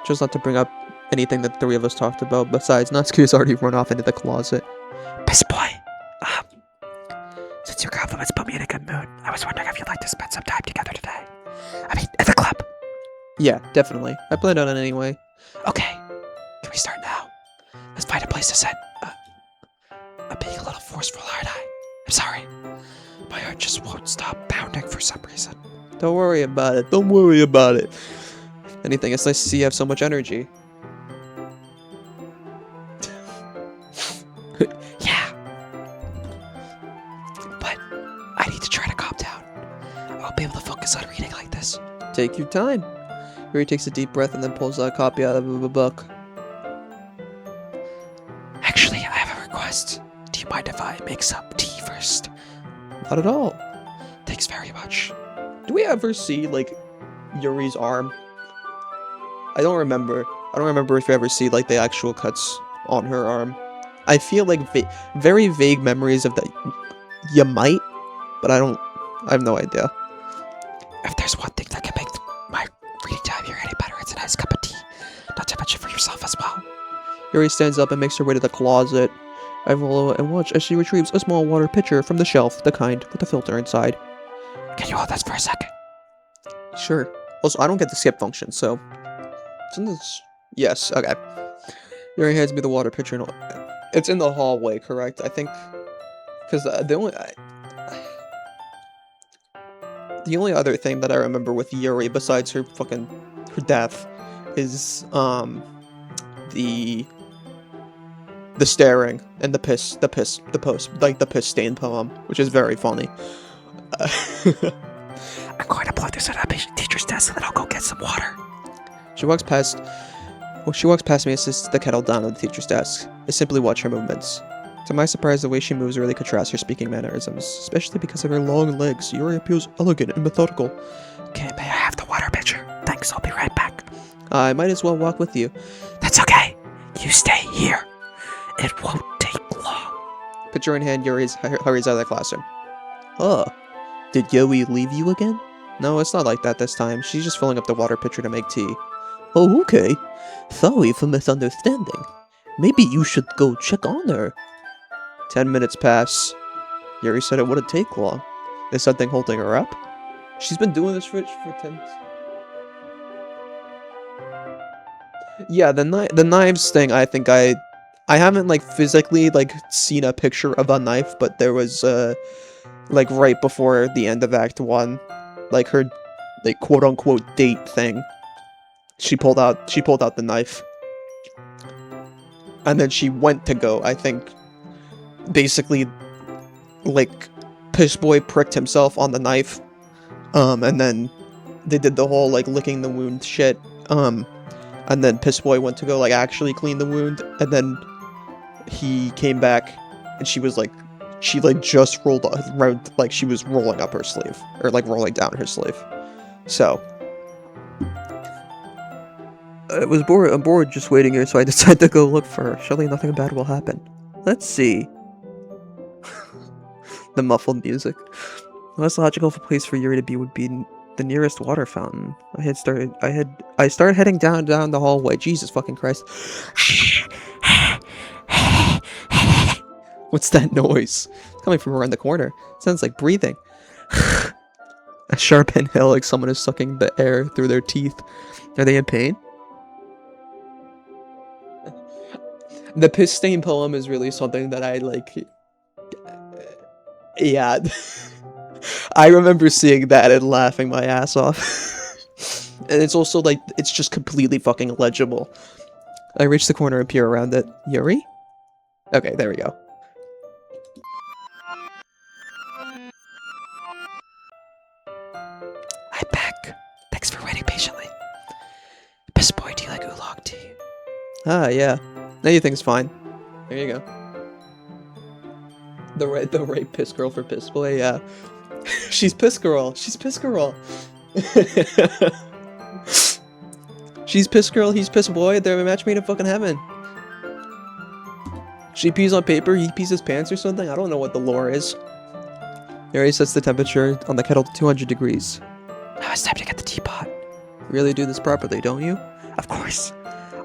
Just not to bring up anything that the three of us talked about. Besides, Natsuki's already run off into the closet. Piss boy, since your compliments put me in a good mood, I was wondering if you'd like to spend some time together today. I mean, at the club. Yeah, definitely. I planned on it anyway. Okay, can we start now? Let's find a place to sit. I'm being a little forceful, aren't I? I'm sorry. My heart just won't stop pounding for some reason. Don't worry about it. Don't worry about it. If anything, it's nice to see you have so much energy. Yeah. But I need to try to calm down. I won't be able to focus on reading like this. Take your time. Yuri takes a deep breath and then pulls out a copy out of a book. Actually, I have a request. Do you mind if I make some tea first? Not at all. Thanks very much. Do we ever see, like, Yuri's arm? I don't remember. I don't remember if we ever see, like, the actual cuts on her arm. I feel like very vague memories of that. You might, but I have no idea. If there's one thing that can make my reading time here any better, it's a nice cup of tea. Not to mention for yourself as well. Yuri stands up and makes her way to the closet. I follow and watch as she retrieves a small water pitcher from the shelf, the kind with a filter inside. Can you hold this for a second? Sure. Also, I don't get the skip function, so... Yes, okay. Yuri hands me the water pitcher and... It's in the hallway, correct? I think... Because the only other thing that I remember with Yuri, besides her death, is, the staring and the piss stain poem, which is very funny. I'm going to plug this in at the teacher's desk and then I'll go get some water. She walks past me and sits the kettle down on the teacher's desk. I simply watch her movements. To my surprise, the way she moves really contrasts her speaking mannerisms, especially because of her long legs. Yuri appears elegant and methodical. Okay, may I have the water pitcher? Thanks, I'll be right back. I might as well walk with you. That's okay. You stay here. It won't take long. Pitcher in hand, Yuri hurries out of the classroom. Did Yuri leave you again? No, it's not like that this time. She's just filling up the water pitcher to make tea. Oh, okay. Sorry for misunderstanding. Maybe you should go check on her. 10 minutes pass. Yuri said it wouldn't take long. Is something holding her up? She's been doing this for 10... Yeah, the knives thing, I think I haven't, like, physically, like, seen a picture of a knife, but there was, like, right before the end of Act 1, like, her, like, quote-unquote date thing. She pulled out the knife. And then she went to go, I think, basically, like, Piss Boy pricked himself on the knife, and then they did the whole, like, licking the wound shit, and then Piss Boy went to go, like, actually clean the wound, and then he came back, and she was, like, just rolled around, like, she was rolling up her sleeve, or, like, rolling down her sleeve. So, was bored. I'm bored just waiting here, so I decided to go look for her. Surely nothing bad will happen. Let's see. The muffled music. The most logical place for Yuri to be would be the nearest water fountain. I started heading down the hallway. Jesus fucking Christ. What's that noise? It's coming from around the corner. It sounds like breathing. A sharp inhale, like someone is sucking the air through their teeth. Are they in pain? The piss stain poem is really something that I like. Yeah. I remember seeing that and laughing my ass off. And it's also like, it's just completely fucking illegible. I reach the corner and peer around it. Yuri? Okay, there we go. I'm back. Thanks for waiting patiently. Best boy, do you like oolong tea? Ah, yeah. Anything's fine. There you go. The right piss girl for piss boy, yeah. She's piss girl. She's piss girl. She's piss girl, he's piss boy. They're a match made in fucking heaven. She pees on paper, he pees his pants or something. I don't know what the lore is. Yuri sets the temperature on the kettle to 200 degrees. Now it's time to get the teapot. You really do this properly, don't you? Of course.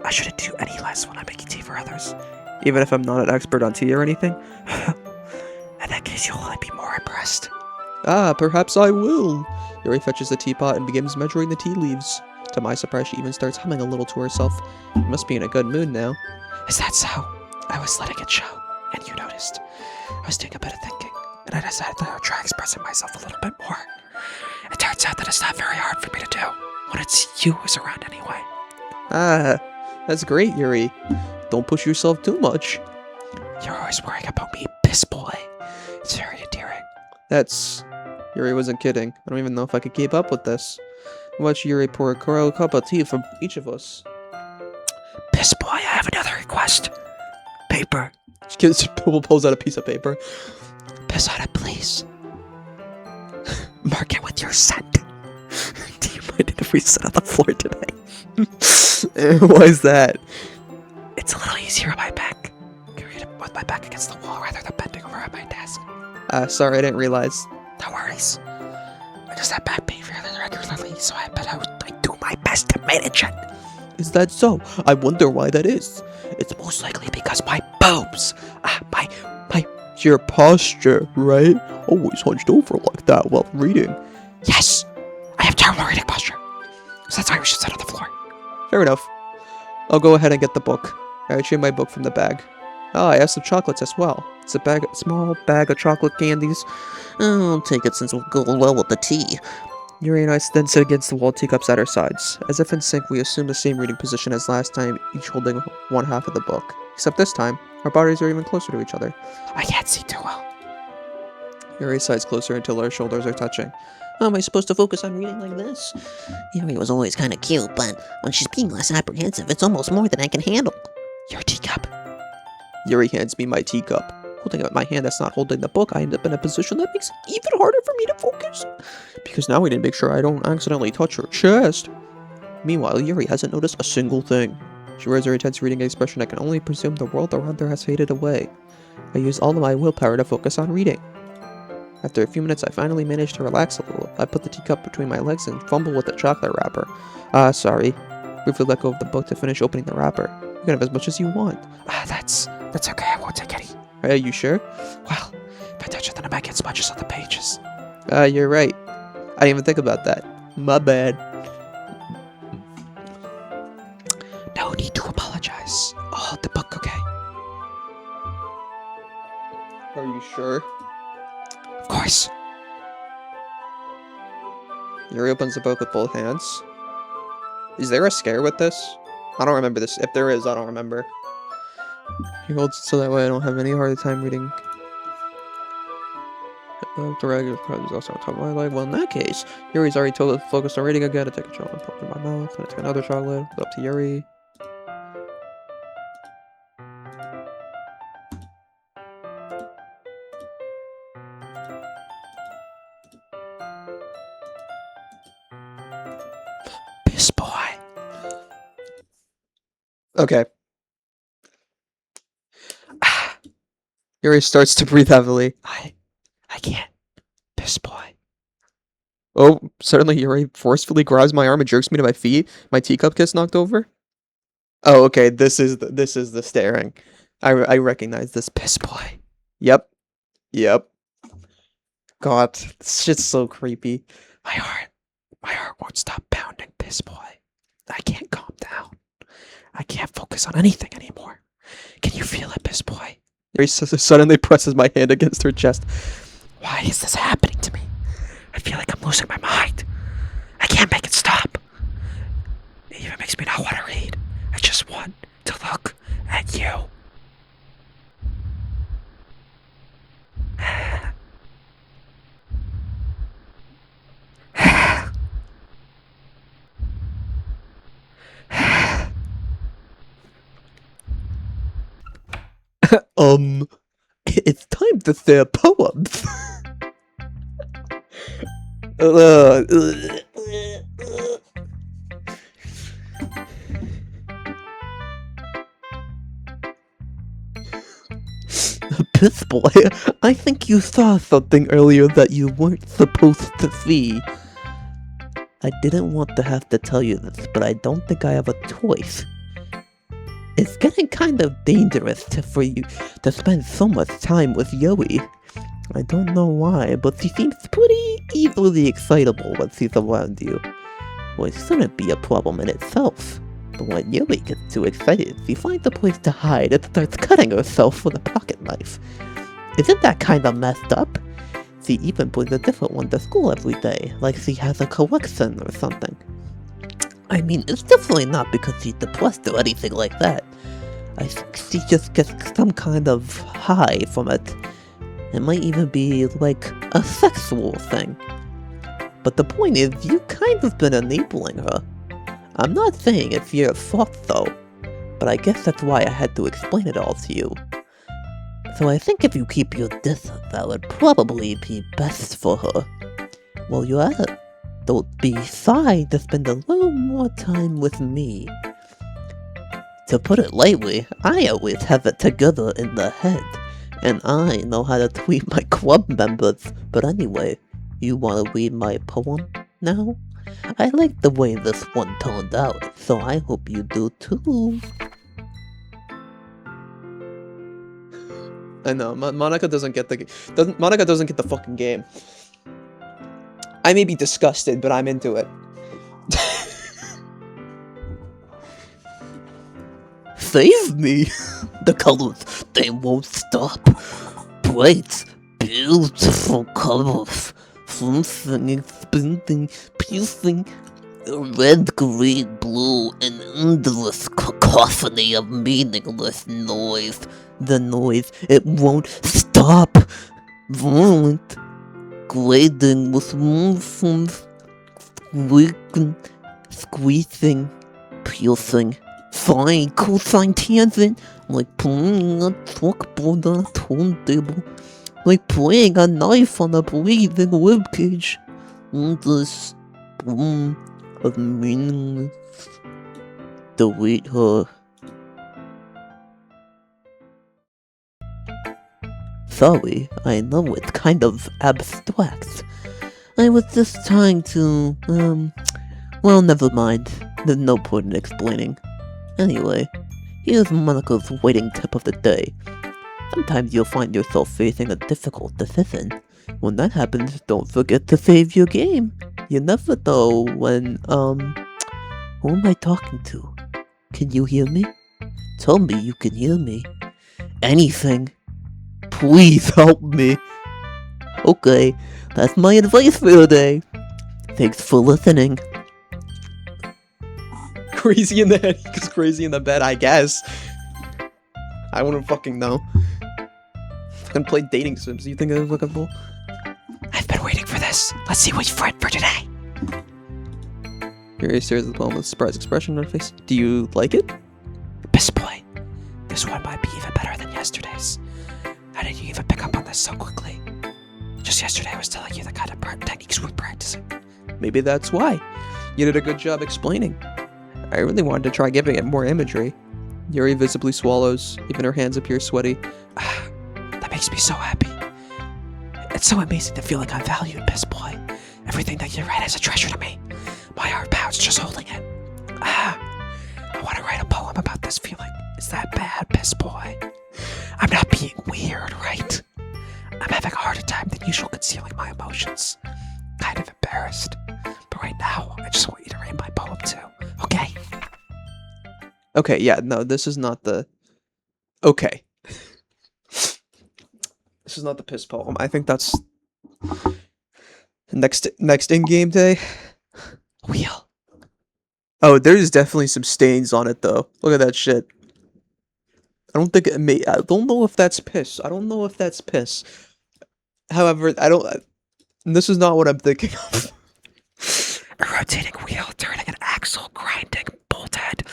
I shouldn't do any less when I'm making tea for others. Even if I'm not an expert on tea or anything? In that case, you'll only be more impressed. Ah, perhaps I will. Yuri fetches the teapot and begins measuring the tea leaves. To my surprise, she even starts humming a little to herself. You must be in a good mood now. Is that so? I was letting it show, and you noticed. I was doing a bit of thinking, and I decided that I would try expressing myself a little bit more. It turns out that it's not very hard for me to do when it's you who's around anyway. Ah, that's great, Yuri. Don't push yourself too much. You're always worrying about me, piss boy. It's very endearing. That's... Yuri wasn't kidding. I don't even know if I could keep up with this. Watch Yuri pour a cup of tea for each of us. Piss boy, I have another request. Paper. She pulls out a piece of paper. Piss on it, please. Mark it with your scent. Do you mind if we sit on the floor today? Why is that? It's a little easier on my back. I can read it with my back against the wall rather than bending over at my desk. Sorry, I didn't realize. No worries. I just have back pain fairly regularly, so I bet I do my best to manage it. Is that so? I wonder why that is. It's most likely because my boobs. Your posture, right? Always hunched over like that while reading. Yes! I have terrible reading posture. So that's why we should sit on the floor. Fair enough. I'll go ahead and get the book. I retrieve my book from the bag. Ah, I have some chocolates as well. It's a small bag of chocolate candies. I'll take it since it will go well with the tea. Yuri and I then sit against the wall, teacups at our sides. As if in sync, we assume the same reading position as last time, each holding one half of the book. Except this time, our bodies are even closer to each other. I can't see too well. Yuri sides closer until our shoulders are touching. How am I supposed to focus on reading like this? Yuri was always kind of cute, but when she's being less apprehensive, it's almost more than I can handle. Your teacup. Yuri hands me my teacup. Holding up my hand that's not holding the book, I end up in a position that makes it even harder for me to focus. Because now we need to make sure I don't accidentally touch her chest. Meanwhile, Yuri hasn't noticed a single thing. She wears her intense reading expression. I can only presume the world around her has faded away. I use all of my willpower to focus on reading. After a few minutes, I finally manage to relax a little. I put the teacup between my legs and fumble with the chocolate wrapper. Sorry. Briefly let go of the book to finish opening the wrapper. You can have as much as you want. That's okay. I won't take any. Are you sure? Well, if I touch it, then I might get smudges on the pages. You're right. I didn't even think about that. My bad. No need to apologize. I'll hold the book, okay? Are you sure? Of course. Yuri opens the book with both hands. Is there a scare with this? I don't remember this. If there is, I don't remember. He holds it so that way I don't have any hard time reading. The regular project is also on top of my leg. Well, in that case, Yuri's already totally focused on reading again. I take a chocolate and put it in my mouth. Then I take another chocolate. Put it up to Yuri. Piss boy. Okay. Yuri starts to breathe heavily. I can't. Piss boy. Oh, suddenly Yuri forcefully grabs my arm and jerks me to my feet. My teacup gets knocked over. Oh, okay. This is the staring. I recognize this. Piss boy. Yep. Yep. God, this shit's so creepy. My heart won't stop pounding, piss boy. I can't calm down. I can't focus on anything anymore. Can you feel it, piss boy? Yuri suddenly presses my hand against her chest. Why is this happening to me? I feel like I'm losing my mind. I can't make it stop. It even makes me not want to read. I just want to look at you. It's time to say poems. Piss boy, I think you saw something earlier that you weren't supposed to see. I didn't want to have to tell you this, but I don't think I have a choice. It's getting kind of dangerous for you to spend so much time with Yui. I don't know why, but she seems pretty easily excitable when she's around you. Which shouldn't be a problem in itself. But when Yui gets too excited, she finds a place to hide and starts cutting herself with a pocket knife. Isn't that kinda messed up? She even brings a different one to school every day, like she has a collection or something. I mean, it's definitely not because she's depressed or anything like that. I think she just gets some kind of high from it. It might even be like a sexual thing. But the point is, you kind of been enabling her. I'm not saying it's your fault though, but I guess that's why I had to explain it all to you. So I think if you keep your distance, that would probably be best for her. While you're at it, don't be shy to spend a little more time with me. To put it lightly, I always have it together in the head, and I know how to tweet my club members. But anyway, you want to read my poem now? I like the way this one turned out, so I hope you do too. I know, Monica doesn't get the fucking game. I may be disgusted, but I'm into it. Save me! The colors, they won't stop. Bright, beautiful colors. Something spinning, piercing. Red, green, blue, an endless cacophony of meaningless noise. The noise, it won't stop. Violent, grading with movements, squeezing, piercing, sine, cosine, tangent, like playing a chalkboard on a turntable, like playing a knife on a breathing ribcage. Endless boom of meaningless. Delete her. Sorry, I know it's kind of abstract. I was just trying to, well, never mind. There's no point in explaining. Anyway, here's Monica's waiting tip of the day. Sometimes you'll find yourself facing a difficult decision. When that happens, don't forget to save your game. You never know when, who am I talking to? Can you hear me? Tell me you can hear me. Anything. Please help me. Okay, that's my advice for today. Thanks for listening. Crazy in the head equals crazy in the bed, I guess. I wouldn't fucking know. Fucking play dating sims. Do you think I'm looking for? I've been waiting for this. Let's see what you've read for today. Yuri stares at the poem with a surprised expression on her face. Do you like it? Piss boy. This one might be even better than yesterday's. How did you even pick up on this so quickly? Just yesterday I was telling you the kind of techniques we're practicing. Maybe that's why. You did a good job explaining. I really wanted to try giving it more imagery. Yuri visibly swallows. Even her hands appear sweaty. That makes me so happy. It's so amazing to feel like I'm valued, Piss Boy. Everything that you write is a treasure to me. My heart pounds just holding it. I want to write a poem about this feeling. Is that bad, Piss Boy? I'm not being weird, right? I'm having a harder time than usual concealing my emotions. Kind of embarrassed. But right now, I just want you to read my poem too, okay? Okay, yeah, no, this is not the... Okay. This is not the piss poem. I think that's... Next in-game day? Wheel. Oh, there's definitely some stains on it, though. Look at that shit. I don't think it may... I don't know if that's piss. I don't know if that's piss. However, I don't... This is not what I'm thinking of. A rotating wheel, turning an axle, grinding, bolt head,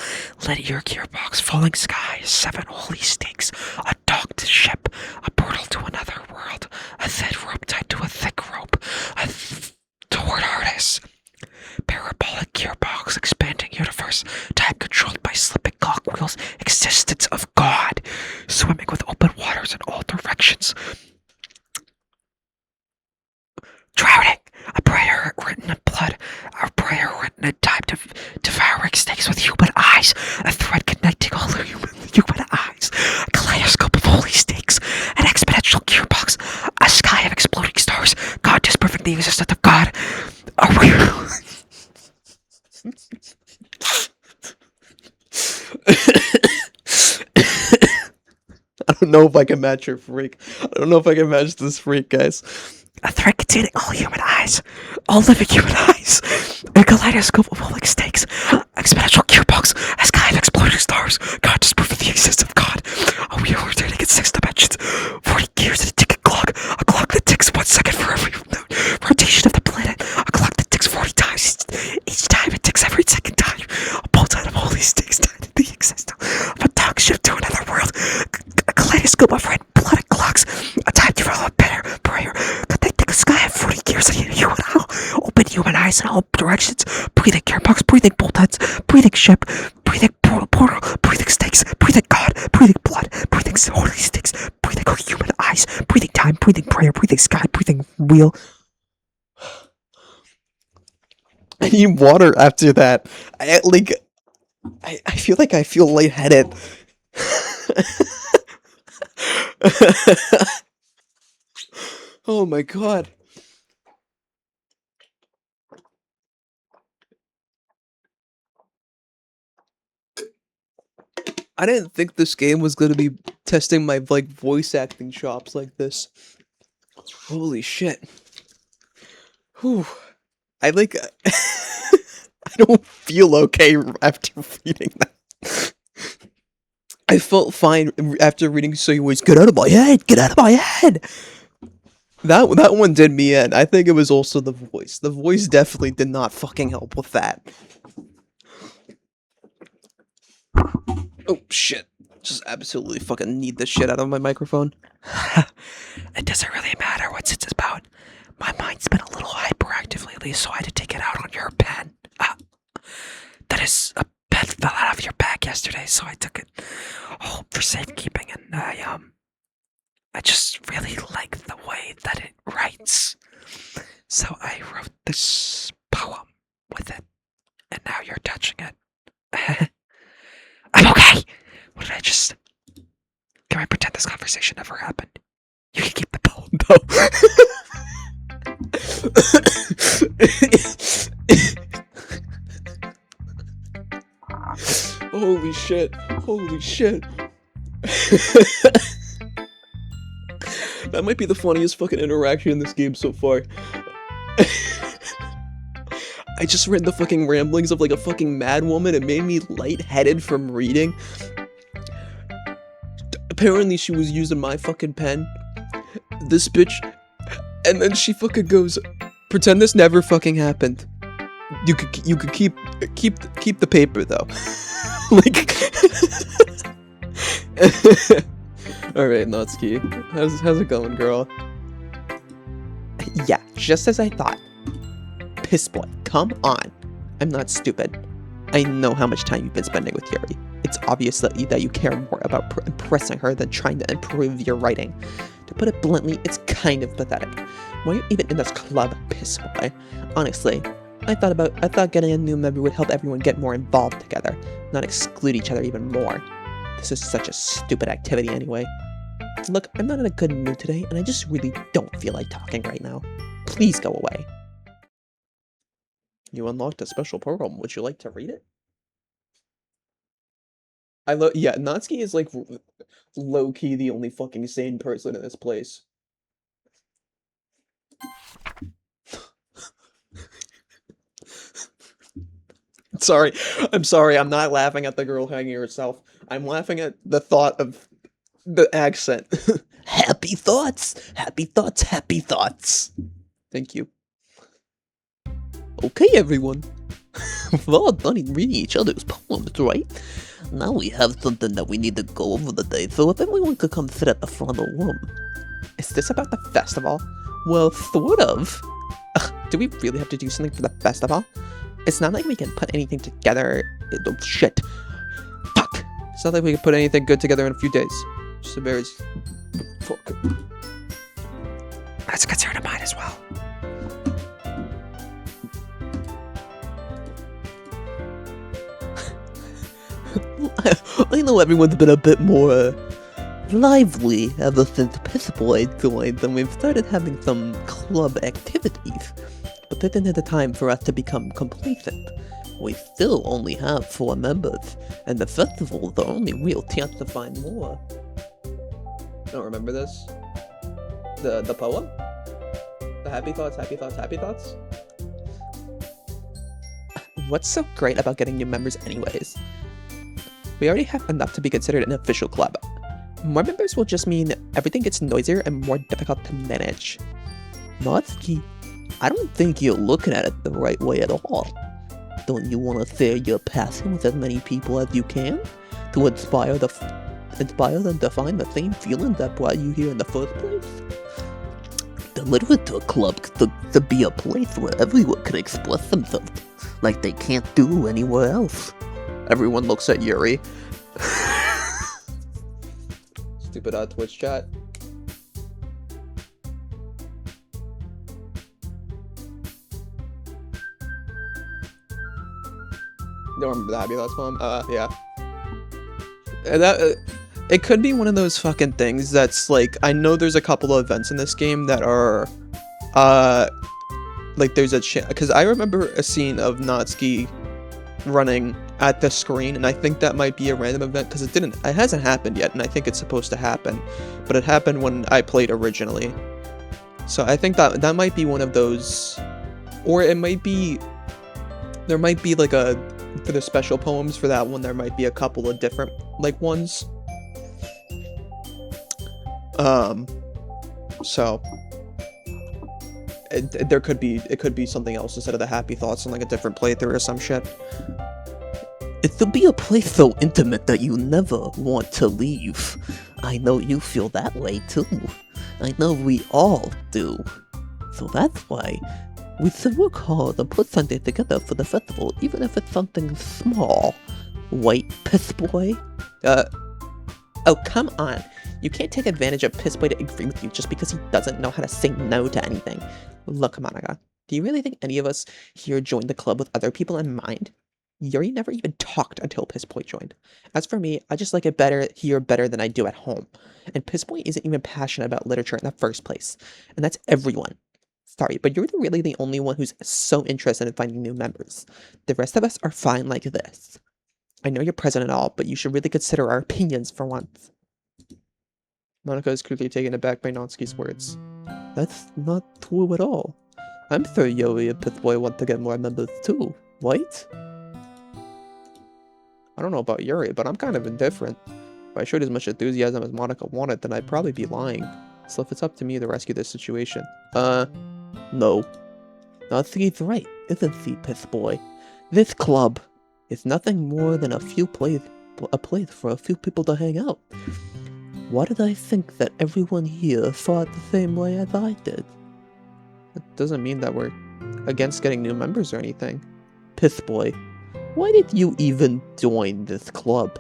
linear gearbox, falling sky, 7 holy stakes, a docked ship, a portal to another world, a thin rope tied to a thick rope, a toward artist, parabolic gearbox, expanding universe, time controlled by slipping cogwheels, existence of God, swimming with open waters in all directions, drowning, a prayer written in blood, a prayer written in time, devouring snakes with human eyes, a thread connecting all human eyes, a kaleidoscope of holy stakes, an exponential gearbox, a sky of exploding stars, God disproving the existence of God, a real... I don't know if I can match your freak. I don't know if I can match this freak, guys. A thread containing all human eyes, all living human eyes, a kaleidoscope of rolling stakes, exponential gearbox, a sky of exploding stars, God disproving the existence of God, a wheel rotating in 6 dimensions, 40 gears in a ticking clock, a clock that ticks 1 second for every rotation of the planet, a clock that ticks 40 times each time it ticks every second time, a bolt out of holy stakes tied to the existence of a dog ship to another world, a kaleidoscope of red blood clocks, a time development prayer, connecting a sky of 40 gears and human open human eyes in all directions, breathing gearbox, breathing bolt heads, breathing ship, breathing portal, breathing stakes, breathing God, breathing blood, breathing holy stakes, breathing human eyes, breathing time, breathing prayer, breathing sky, breathing wheel. I need water after that. I feel like I feel lightheaded. Oh my god. I didn't think this game was gonna be testing my like voice acting chops like this. Holy shit. Whew. I like I don't feel okay after reading that. I felt fine after reading So You Always Get Out of My Head, get out of my head. That one did me in. I think it was also the voice. The voice definitely did not fucking help with that. Oh shit. Just absolutely fucking need this shit out of my microphone. It doesn't really matter what it's about. My mind's been a little hyperactive lately, so I had to take it out on your pen. That is, a pen fell out of your bag yesterday, so I took it home for safekeeping, and I just really like the way that it writes. So I wrote this poem with it, and now you're touching it. I'm okay! What did I just... Can I pretend this conversation never happened? You can keep the poem, though. Holy shit. Holy shit. That might be the funniest fucking interaction in this game so far. I just read the fucking ramblings of like a fucking mad woman. It made me lightheaded from reading. Apparently she was using my fucking pen. This bitch. And then she fucking goes, pretend this never fucking happened. You could keep the paper though. Like alright, Natsuki. How's it going, girl? Yeah, just as I thought. Piss boy, come on. I'm not stupid. I know how much time you've been spending with Yuri. It's obvious that you care more about impressing her than trying to improve your writing. To put it bluntly, it's kind of pathetic. Why are you even in this club, piss boy? Honestly, I thought getting a new member would help everyone get more involved together, not exclude each other even more. This is such a stupid activity anyway. Look, I'm not in a good mood today, and I just really don't feel like talking right now. Please go away. You unlocked a special program. Would you like to read it? Yeah, Natsuki is like low-key the only fucking sane person in this place. I'm sorry, I'm not laughing at the girl hanging herself. I'm laughing at the thought of the accent. Happy thoughts, happy thoughts, happy thoughts. Thank you. Okay, everyone. We've all done reading each other's poems, right? Now we have something that we need to go over today, so if everyone could come sit at the front of the room. Is this about the festival? Well, sort of. Do we really have to do something for the festival? It's not like we can put anything together. Oh, shit. Fuck. It's not like we can put anything good together in a few days. Just a very... Fuck. That's a concern of mine as well. I know everyone's been a bit more lively ever since Pissboy joined, and we've started having some club activities. But that didn't have the time for us to become complacent. We still only have 4 members, and the festival is the only real chance to find more. Don't remember this? The poem? The happy thoughts, happy thoughts, happy thoughts? What's so great about getting new members anyways? We already have enough to be considered an official club. More members will just mean everything gets noisier and more difficult to manage. Natsuki, I don't think you're looking at it the right way at all. Don't you want to share your passion with as many people as you can? To inspire them to find the same feelings that brought you here in the first place? The literature club to be a place where everyone can express themselves like they can't do anywhere else. Everyone looks at Yuri. Stupid Twitch chat. Don't remember the Happy Thoughts poem? Yeah. It could be one of those fucking things that's like, I know there's a couple of events in this game that are, like there's a because I remember a scene of Natsuki running at the screen, and I think that might be a random event because it hasn't happened yet, and I think it's supposed to happen, but it happened when I played originally. So I think that might be one of those, or it might be, there might be like for the special poems for that one, there might be a couple of different like ones. So it could be something else instead of the happy thoughts and like a different playthrough or some shit. It could be a place so intimate that you never want to leave. I know you feel that way too. I know we all do. So that's why we should work hard and put something together for the festival, even if it's something small. Wait, Pissboy? Oh, come on. You can't take advantage of Pissboy to agree with you just because he doesn't know how to say no to anything. Look, Monica, do you really think any of us here joined the club with other people in mind? Yuri never even talked until Pissboy joined. As for me, I just like it here better than I do at home. And Pissboy isn't even passionate about literature in the first place. And that's everyone. Sorry, but you're really the only one who's so interested in finding new members. The rest of us are fine like this. I know you're present and all, but you should really consider our opinions for once. Monica is clearly taken aback by Natsuki's words. That's not true at all. I'm sure Yuri and Pissboy want to get more members too, right? I don't know about Yuri, but I'm kind of indifferent. If I showed as much enthusiasm as Monica wanted, then I'd probably be lying. So if it's up to me to rescue this situation... No. Natsuki's right, isn't she, Pissboy? This club is nothing more than a place for a few people to hang out. Why did I think that everyone here saw it the same way as I did? It doesn't mean that we're against getting new members or anything. Pissboy, why did you even join this club?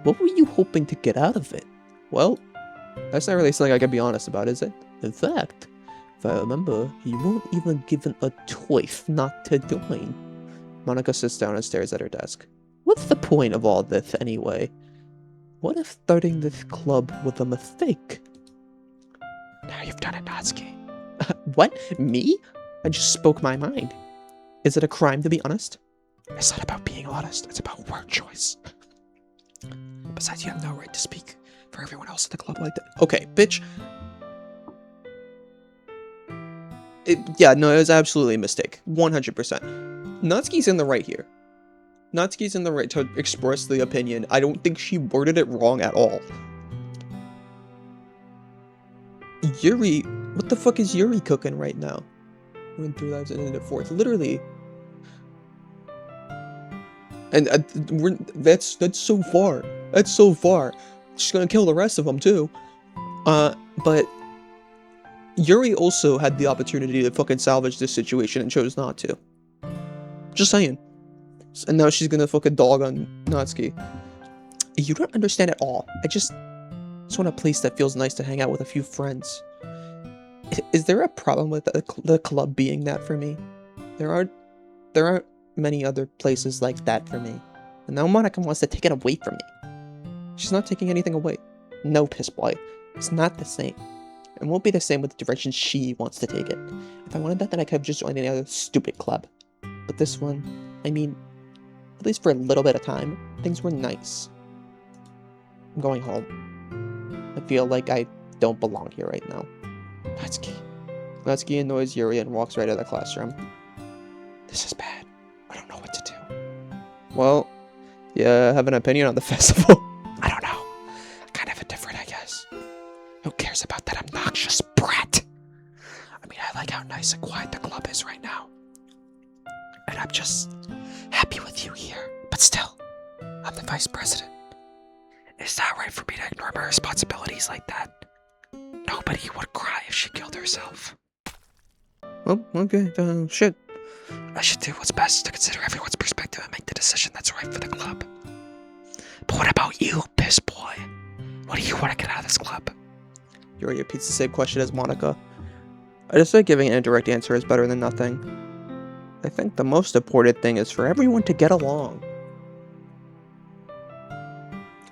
What were you hoping to get out of it? Well, that's not really something I can be honest about, is it? In fact, if I remember, you weren't even given a choice not to join. Monica sits down and stares at her desk. What's the point of all this, anyway? What if starting this club was a mistake? Now you've done it, Natsuki. What? Me? I just spoke my mind. Is it a crime to be honest? It's not about being honest, it's about word choice. Besides, you have no right to speak for everyone else in the club like that. Okay, bitch. Yeah, no, it was absolutely a mistake. 100%. Natsuki's in the right here. Natsuki's in the right to express the opinion. I don't think she worded it wrong at all. Yuri, what the fuck is Yuri cooking right now? We're in 3 lives and in the 4th. Literally. And that's so far. That's so far. She's gonna kill the rest of them too. But Yuri also had the opportunity to fucking salvage this situation and chose not to. Just saying. And now she's gonna fucking dog on Natsuki. You don't understand at all. I just want a place that feels nice to hang out with a few friends. Is there a problem with the club being that for me? There aren't many other places like that for me. And now Monica wants to take it away from me. She's not taking anything away. No, piss boy. It's not the same. It won't be the same with the direction she wants to take it. If I wanted that, then I could have just joined any other stupid club. But this one, I mean, at least for a little bit of time, things were nice. I'm going home. I feel like I don't belong here right now. Natsuki annoys Yuri and walks right out of the classroom. This is bad. I don't know what to do. Well, yeah, I have an opinion on the festival. I don't know. Kind of indifferent, I guess. Who cares about that obnoxious brat? I mean, I like how nice and quiet the club is right now. And I'm just happy with you here. But still, I'm the vice president. It's not right for me to ignore my responsibilities like that. Nobody would cry if she killed herself. Oh, okay, shit. I should do what's best to consider everyone's perspective and make the decision that's right for the club. But what about you, piss boy? What do you want to get out of this club? Yuri repeats the same question as Monica. I just think giving an indirect answer is better than nothing. I think the most important thing is for everyone to get along.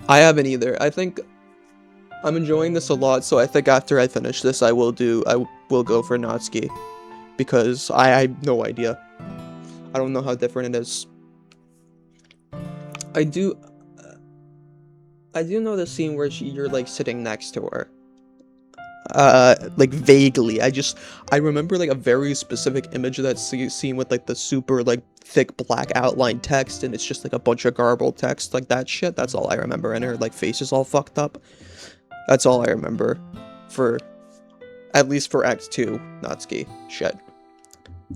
I haven't either. I think I'm enjoying this a lot, so I think after I finish this, I will go for Natsuki. Because I have no idea. I don't know how different it is. I do know the scene where you're like sitting next to her. Like vaguely. I remember like a very specific image of that scene with like the super like thick black outline text, and it's just like a bunch of garbled text, like that shit. That's all I remember, and her like face is all fucked up. That's all I remember for, at least for Act 2, Natsuki. Shit.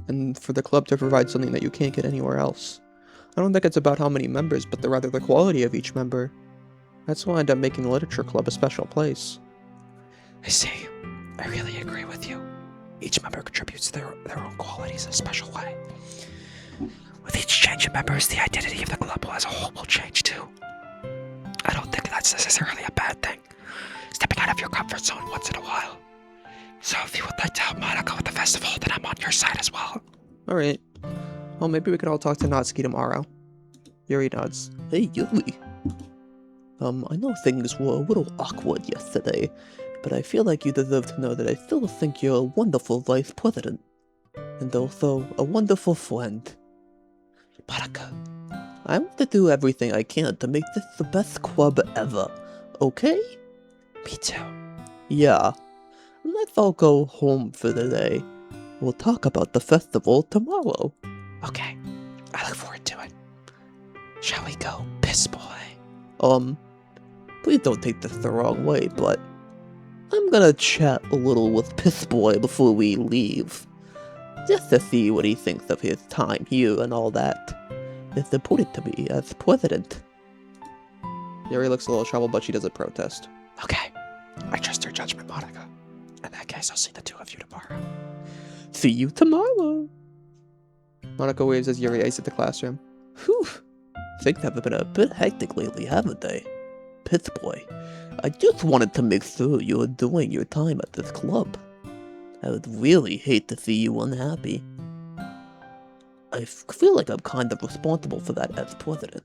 And for the club to provide something that you can't get anywhere else. I don't think it's about how many members, but rather the quality of each member. That's why I ended up making the literature club a special place. I see. I really agree with you. Each member contributes their own qualities in a special way. With each change of members, the identity of the club as a whole will change too. I don't think that's necessarily a bad thing. Stepping out of your comfort zone once in a while. So if you would like to help Monica with the festival, then I'm on your side as well. Alright. Well, maybe we could all talk to Natsuki tomorrow. Yuri nods. Hey, Yuri. I know things were a little awkward yesterday, but I feel like you deserve to know that I still think you're a wonderful vice president. And also, a wonderful friend. Monica, I want to do everything I can to make this the best club ever, okay? Me too. Yeah. Let's all go home for the day. We'll talk about the festival tomorrow. Okay. I look forward to it. Shall we go, piss boy? Please don't take this the wrong way, but I'm gonna chat a little with Piss Boy before we leave. Just to see what he thinks of his time here and all that. It's important to me as president. Yuri looks a little troubled, but she doesn't protest. Okay. I trust your judgment, Monica. In that case, I'll see the two of you tomorrow. See you tomorrow! Monica waves as Yuri exits the classroom. Whew. Things have been a bit hectic lately, haven't they? Pissboy. I just wanted to make sure you were enjoying your time at this club. I would really hate to see you unhappy. I feel like I'm kind of responsible for that as president.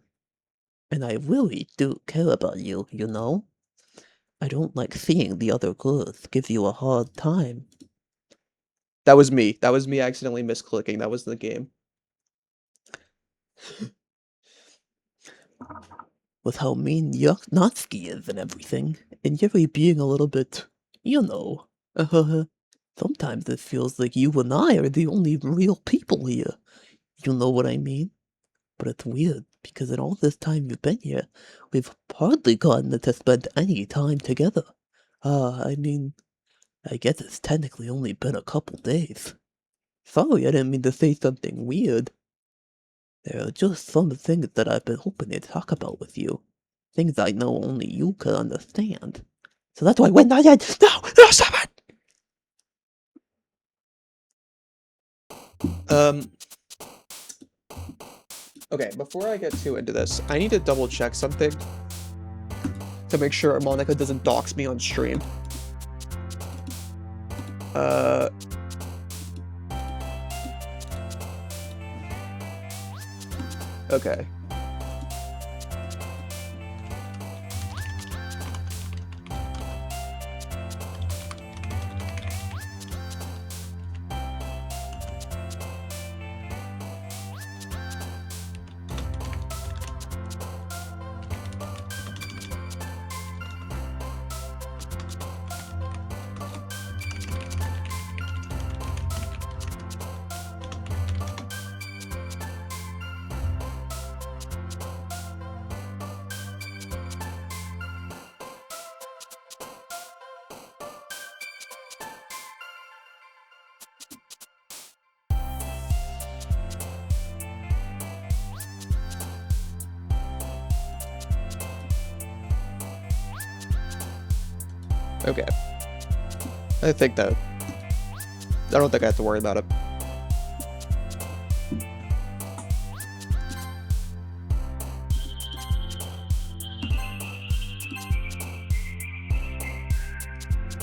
And I really do care about you, you know? I don't like seeing the other girls give you a hard time. That was me. That was me accidentally misclicking. That was the game. With how mean Natsuki is and everything, and Yuri being a little bit, you know, sometimes it feels like you and I are the only real people here. You know what I mean? But it's weird, because in all this time you've been here, we've hardly gotten to spend any time together. I mean, I guess it's technically only been a couple days. Sorry, I didn't mean to say something weird. There are just some things that I've been hoping to talk about with you. Things I know only you could understand. So that's why when I said, no, stop it! Okay, before I get too into this, I need to double check something to make sure Monica doesn't dox me on stream. Okay. Okay. I think that... I don't think I have to worry about it.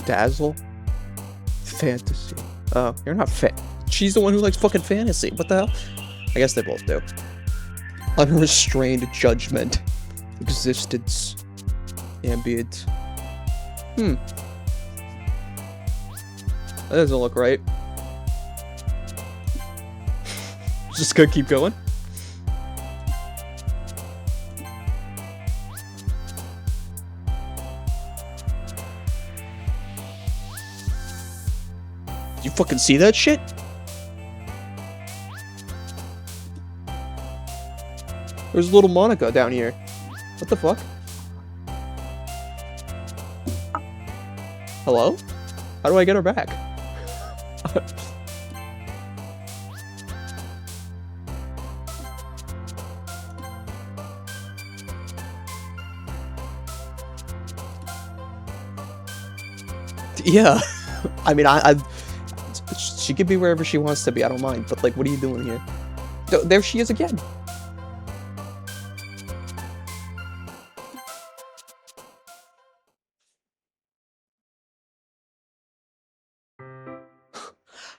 Dazzle? Fantasy. Oh, you're not she's the one who likes fucking fantasy. What the hell? I guess they both do. Unrestrained judgment. Existence. Ambient. That doesn't look right. Just gonna keep going. You fucking see that shit? There's little Monica down here. What the fuck? Hello? How do I get her back? Yeah. I mean, she could be wherever she wants to be. I don't mind. But, like, what are you doing here? There she is again.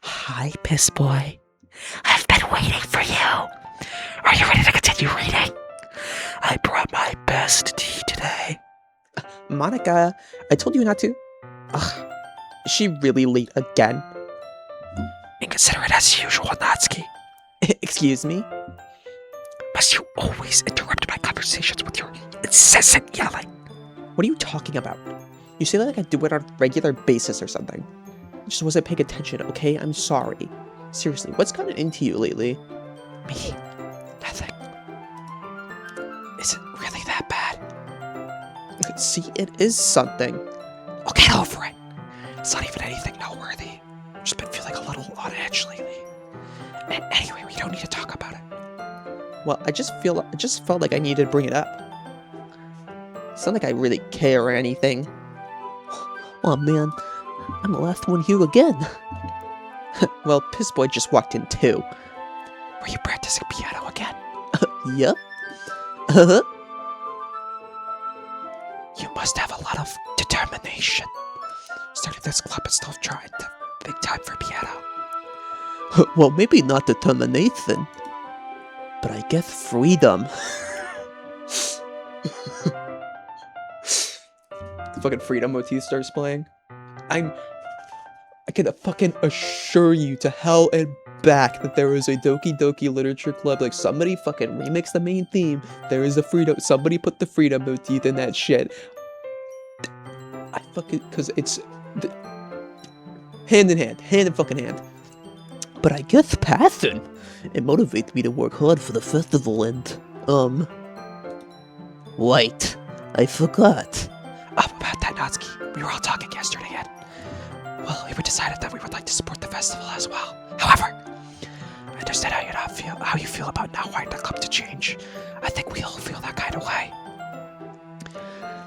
Hi, Pissboy. I've been waiting for you. Are you ready to continue reading? I brought my best tea today. Monica, I told you not to. Ugh. Is she really late again? Inconsiderate as usual, Natsuki. Excuse me? Must you always interrupt my conversations with your incessant yelling? What are you talking about? You say that like I do it on a regular basis or something. I just wasn't paying attention, okay? I'm sorry. Seriously, what's gotten into you lately? Me? Nothing. Is it really that bad? See, it is something. I'll get over it. It's not even anything noteworthy. I've just been feeling a little on edge lately. Anyway, we don't need to talk about it. Well, I just felt like I needed to bring it up. It's not like I really care or anything. Oh man, I'm the last one here again. Well, Pissboy just walked in too. Were you practicing piano again? Yep. lot of determination. Starting this club is still trying to big time for piano. Well, maybe not determination, but I guess freedom. The fucking freedom motif starts playing. I can fucking assure you to hell and back that there is a Doki Doki literature club. Like, somebody fucking remixed the main theme. There is a freedom. Somebody put the freedom motif in that shit. I fucking, cause it's hand in fucking hand. But I guess passion. It motivates me to work hard for the festival and, wait, I forgot. About that, Natsuki. We were all talking yesterday, and, well, we decided that we would like to support the festival as well. However, I understand how you feel about not wanting the club to change. I think we all feel that kind of way.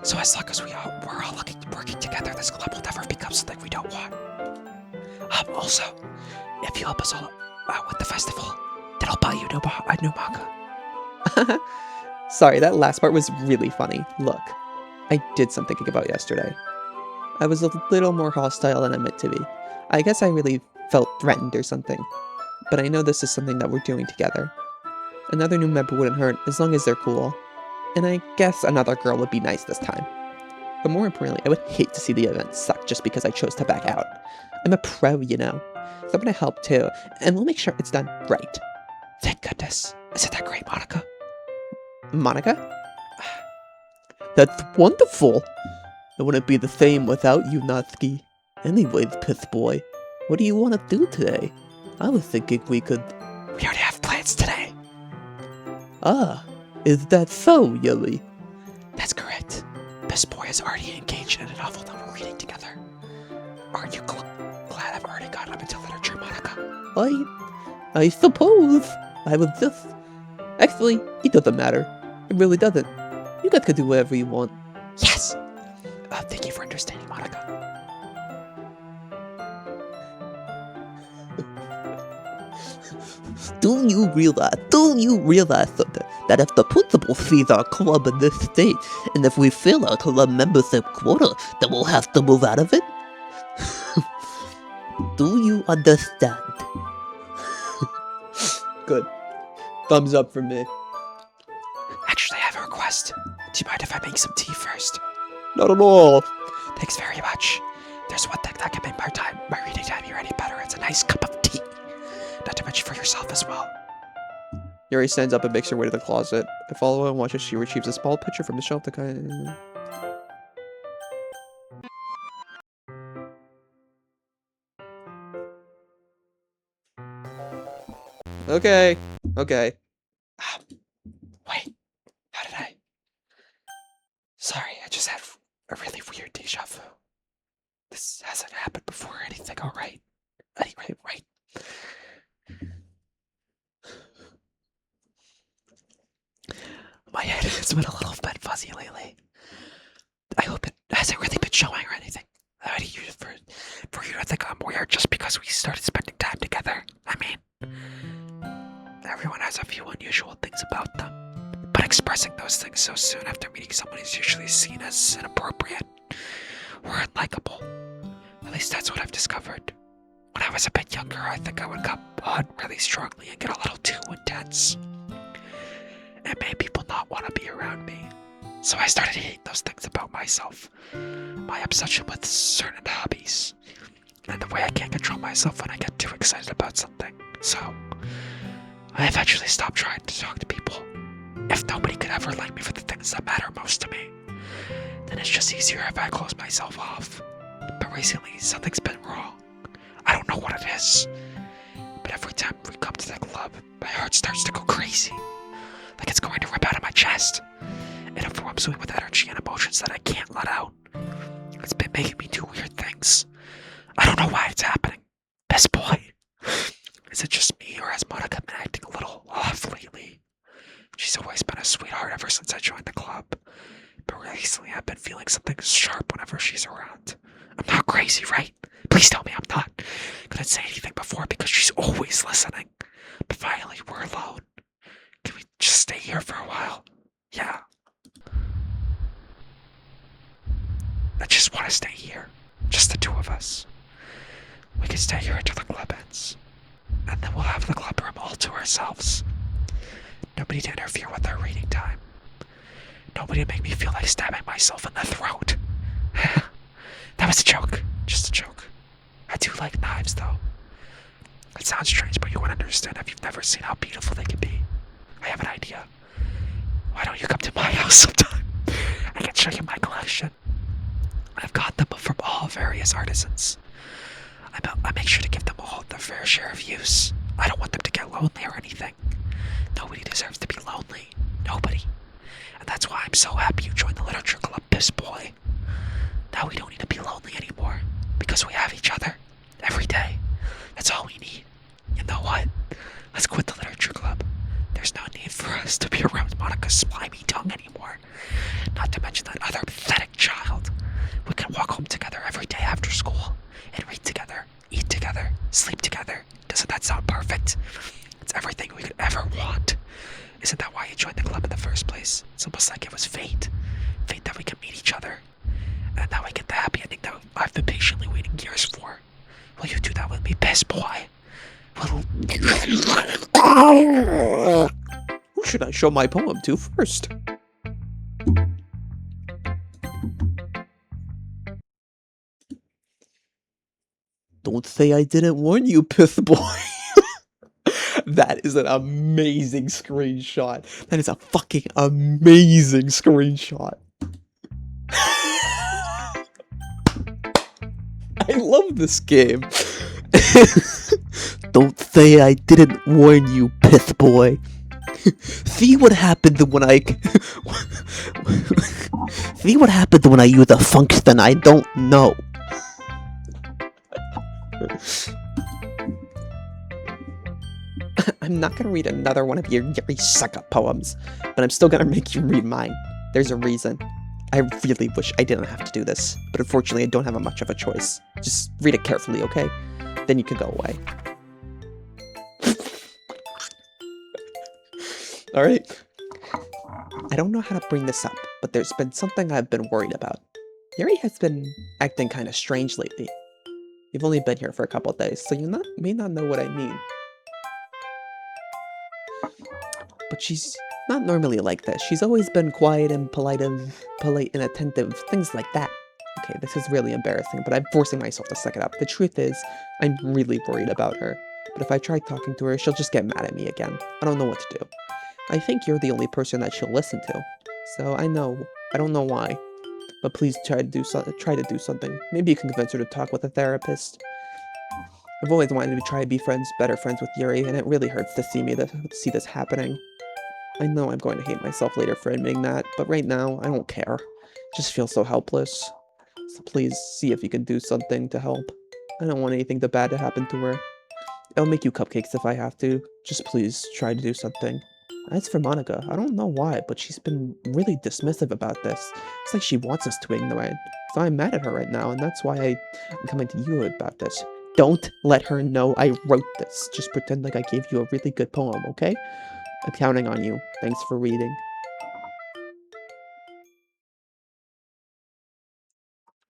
So as long as we're all working together, this club will never become something we don't want. Also, if you help us all out with the festival, then I'll buy you a new manga. Sorry, that last part was really funny. Look, I did some thinking about yesterday. I was a little more hostile than I meant to be. I guess I really felt threatened or something. But I know this is something that we're doing together. Another new member wouldn't hurt, as long as they're cool. And I guess another girl would be nice this time. But more importantly, I would hate to see the event suck just because I chose to back out. I'm a pro, you know. So I'm gonna help too, and we'll make sure it's done right. Thank goodness. Isn't that great, Monica? Monica? That's wonderful. It wouldn't be the same without you, Natsuki. Anyways, piss boy, what do you want to do today? I was thinking we could... We already have plans today. Ah, is that so, Yuri? That's correct. Piss Boy is already engaged in a novel that we're reading together. Aren't you glad I've already gotten him into literature, Monica? I suppose. I was just... Actually, it doesn't matter. It really doesn't. You guys can do whatever you want. Yes! Thank you for understanding, Monica. Do you realize something? That if the principal sees our club in this state, and if we fail our club membership quota, then we'll have to move out of it? Do you understand? Good. Thumbs up for me. Actually, I have a request. Do you mind if I make some tea first? Not at all. Thanks very much. There's one thing that can make my reading time here any better. It's a nice cup of tea. Not to mention for yourself as well. Yuri stands up and makes her way to the closet. I follow her and watch as she retrieves a small pitcher from the shelf to kind Okay. Wait. How did I? Sorry, I just had a really weird deja vu. This hasn't happened before or anything, alright? Anyway, right. My head has been a little bit fuzzy lately. I hope it hasn't really been showing or anything. I need you for you to think I'm weird just because we started spending time together. I mean, everyone has a few unusual things about them, but expressing those things so soon after meeting someone is usually seen as inappropriate or unlikable. At least that's what I've discovered. When I was a bit younger, I think I would come on really strongly and get a little too intense. It made people not want to be around me. So I started hating those things about myself. My obsession with certain hobbies. And the way I can't control myself when I get too excited about something. So, I eventually stopped trying to talk to people. If nobody could ever like me for the things that matter most to me, then it's just easier if I close myself off. But recently, something's been wrong. I don't know what it is. But every time we come to the club, my heart starts to go crazy. Like it's going to rip out of my chest. It informs me with energy and emotions that I can't let out. It's been making me do weird things. I don't know why it's happening. Best boy. Is it just me, or has Monica been acting a little off lately? She's always been a sweetheart ever since I joined the club. But recently I've been feeling something sharp whenever she's around. I'm not crazy, right? Please tell me I'm not. Couldn't say anything before because she's always listening. But finally, we're alone. Can we just stay here for a while? Yeah. I just want to stay here. Just the two of us. We can stay here until the club ends. And then we'll have the club room all to ourselves. Nobody to interfere with our reading time. Nobody to make me feel like stabbing myself in the throat. That was a joke. Just a joke. I do like knives, though. It sounds strange, but you won't understand if you've never seen how beautiful they can be. I have an idea. Why don't you come to my house sometime? I can show you my collection. I've got them from all various artisans. I make sure to give them all their fair share of use. I don't want them to get lonely or anything. Nobody deserves to be lonely. Nobody. And that's why I'm so happy you joined the literature club, Piss Boy. Now we don't need to be lonely anymore. Because we have each other. Every day. That's all we need. You know what? Let's quit the literature club. There's no need for us to be around Monica's slimy tongue anymore. Not to mention that other pathetic child. We can walk home together every day after school. And read together, eat together, sleep together. Doesn't that sound perfect? It's everything we could ever want. Isn't that why you joined the club in the first place? It's almost like it was fate. Fate that we can meet each other. And that we get the happy ending that I've been patiently waiting years for. Will you do that with me, Piss Boy? Who should I show my poem to first? Don't say I didn't warn you, Pith Boy. That is an amazing screenshot. That is a fucking amazing screenshot. I love this game. Don't say I didn't warn you, Pith Boy. See what happened when I... See what happened when I use a function I don't know. I'm not gonna read another one of your suck-up poems, but I'm still gonna make you read mine. There's a reason. I really wish I didn't have to do this, but unfortunately I don't have much of a choice. Just read it carefully, okay? Then you can go away. Alright. I don't know how to bring this up, but there's been something I've been worried about. Yuri has been acting kinda strange lately. You've only been here for a couple of days, so you may not know what I mean. But she's not normally like this. She's always been quiet and polite and attentive, things like that. Okay, this is really embarrassing, but I'm forcing myself to suck it up. The truth is, I'm really worried about her. But if I try talking to her, she'll just get mad at me again. I don't know what to do. I think you're the only person that she'll listen to. So I don't know why. But please try to do something. Maybe you can convince her to talk with a therapist. I've always wanted to try to be better friends with Yuri, and it really hurts to see this happening. I know I'm going to hate myself later for admitting that, but right now, I don't care. I just feel so helpless. So please, see if you can do something to help. I don't want anything bad to happen to her. I'll make you cupcakes if I have to. Just please, try to do something. As for Monica, I don't know why, but she's been really dismissive about this. It's like she wants us to ignore it. So I'm mad at her right now, and that's why I'm coming to you about this. Don't let her know I wrote this. Just pretend like I gave you a really good poem, okay? I'm counting on you. Thanks for reading.